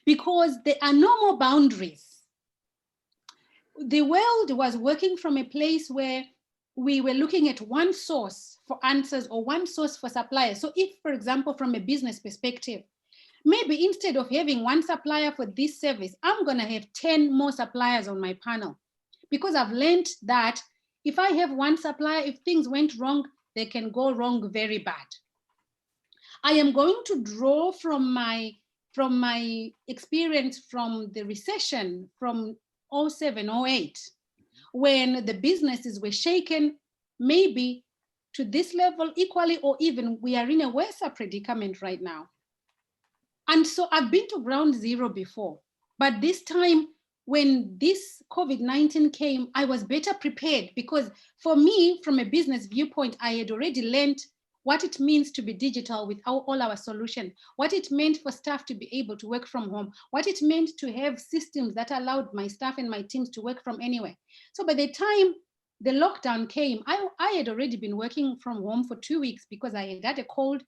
Because there are no more boundaries. The world was working from a place where we were looking at one source for answers or one source for suppliers. So if, for example, from a business perspective, maybe instead of having one supplier for this service, I'm going to have 10 more suppliers on my panel, because I've learned that if I have one supplier, if things went wrong, they can go wrong very bad. I am going to draw from my experience from the recession from 07, 08, when the businesses were shaken. maybe to this level equally, or even we are in a worse predicament right now. And so I've been to ground zero before, but this time when this COVID-19 came, I was better prepared, because for me, from a business viewpoint, I had already learned what it means to be digital with all our solutions, what it meant for staff to be able to work from home, what it meant to have systems that allowed my staff and my teams to work from anywhere. So by the time the lockdown came, I had already been working from home for 2 weeks because I had a cold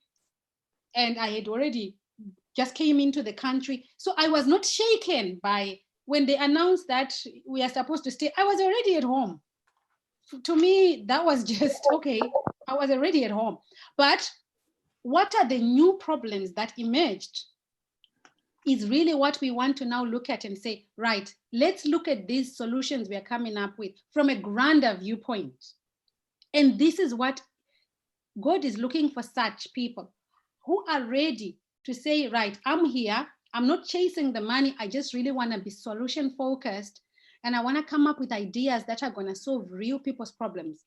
and I had already just came into the country. So I was not shaken by when they announced that we are supposed to stay. I was already at home. To me, that was just, okay, I was already at home. But what are the new problems that emerged is really what we want to now look at and say, right, let's look at these solutions we are coming up with from a grander viewpoint. And this is what God is looking for, such people who are ready to say, right, I'm here, I'm not chasing the money, I just really want to be solution focused, and I want to come up with ideas that are going to solve real people's problems.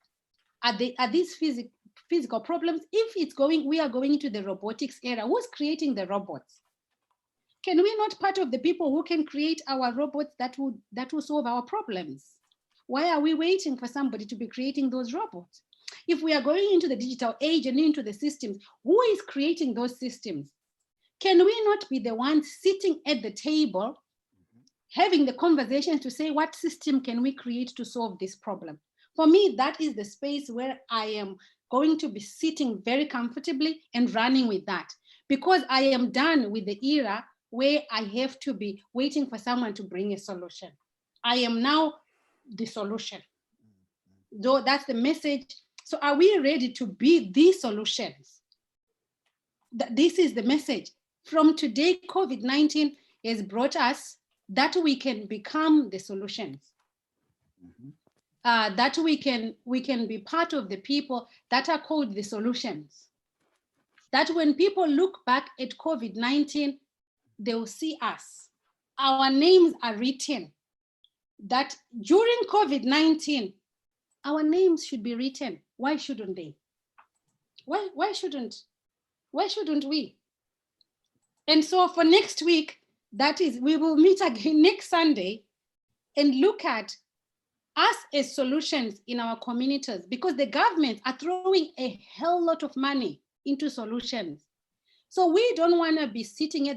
Are these physical problems? If we are going into the robotics era, who's creating the robots? Can we not part of the people who can create our robots that will solve our problems? Why are we waiting for somebody to be creating those robots? If we are going into the digital age and into the systems, who is creating those systems? Can we not be the ones sitting at the table, having the conversation to say, what system can we create to solve this problem? For me, that is the space where I am going to be sitting very comfortably and running with that, because I am done with the era where I have to be waiting for someone to bring a solution. I am now the solution. Though that's the message. So are we ready to be the solutions? This is the message. From today, COVID-19 has brought us that we can become the solutions. That we can be part of the people that are called the solutions. That when people look back at COVID-19, they will see us. Our names are written. That during COVID-19, our names should be written. Why shouldn't they? Why shouldn't we? And so for next week, that is, we will meet again next Sunday and look at us as solutions in our communities, because the governments are throwing a hell lot of money into solutions. So we don't want to be sitting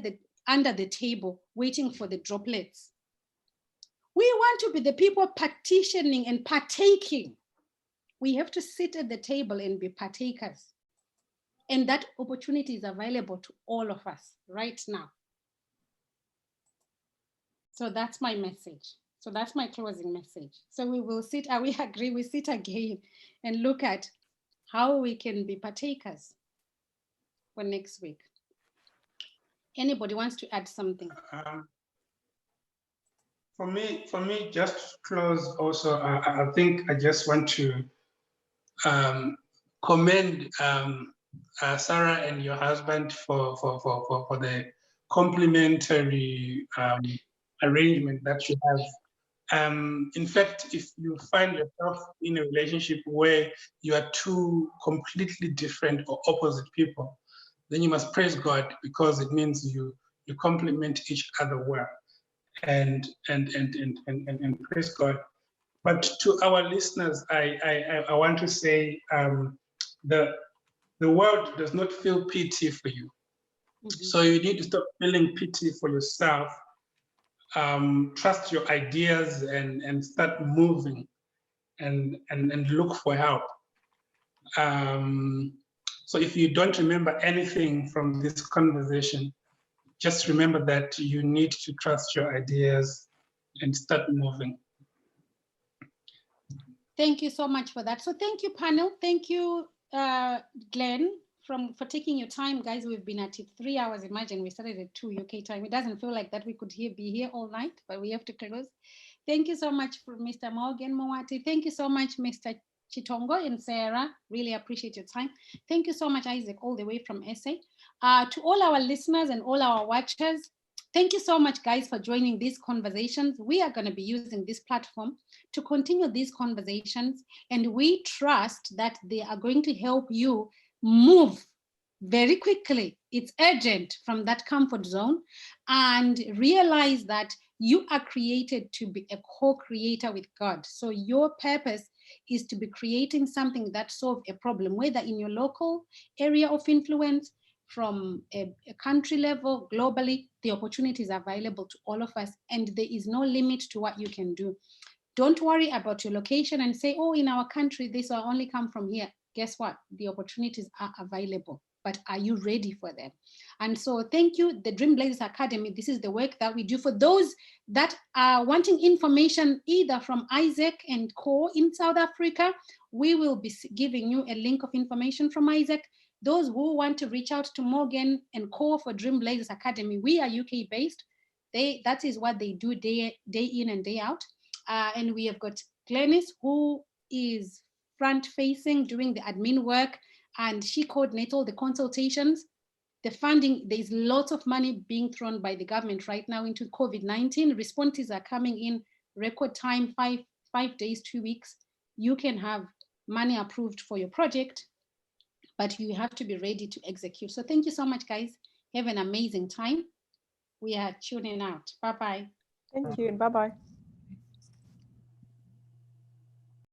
under the table waiting for the droplets. We want to be the people partitioning and partaking. We have to sit at the table and be partakers. And that opportunity is available to all of us right now. So that's my message. So that's my closing message. So we will sit, we agree, we sit again and look at how we can be partakers for next week. Anybody wants to add something? For me, just to close also, I think I just want to commend Sarah and your husband for the complementary arrangement that you have. In fact, if you find yourself in a relationship where you are two completely different or opposite people, then you must praise God, because it means you complement each other well, and praise God. But to our listeners, I want to say the world does not feel pity for you. Mm-hmm. So you need to stop feeling pity for yourself. Trust your ideas and start moving and look for help. So if you don't remember anything from this conversation, just remember that you need to trust your ideas and start moving. Thank you so much for that. So thank you, panel. Thank you, Glenn, for taking your time. Guys, we've been at it 3 hours. Imagine we started at 2 UK time. It doesn't feel like that we could be here all night, but we have to close. Thank you so much for Mr. Morgan Moitie. Thank you so much, Mr. Chitongo and Sarah. Really appreciate your time. Thank you so much, Isaac, all the way from SA. To all our listeners and all our watchers, Thank you so much, guys, for joining these conversations. We are going to be using this platform to continue these conversations, and we trust that they are going to help you move very quickly. It's urgent from that comfort zone, and realize that you are created to be a co-creator with God. So your purpose is to be creating something that solves a problem, whether in your local area of influence, from a country level, globally. The opportunities are available to all of us, and there is no limit to what you can do. Don't worry about your location and say, oh, in our country, this will only come from here. Guess what? The opportunities are available, but are you ready for them? And so thank you, the Dream Blazers Academy. This is the work that we do. For those that are wanting information either from Isaac and Co in South Africa, we will be giving you a link of information from Isaac. Those who want to reach out to Morgan and Co for Dream Blazers Academy, we are UK based. That is what they do day in and day out. And we have got Glennis, who is front facing, doing the admin work, and she coordinates all the consultations. The funding, there's lots of money being thrown by the government right now into COVID-19. Responses are coming in record time, five days, 2 weeks. You can have money approved for your project, but you have to be ready to execute. So thank you so much, guys. Have an amazing time. We are tuning out. Bye-bye. Thank you and bye-bye.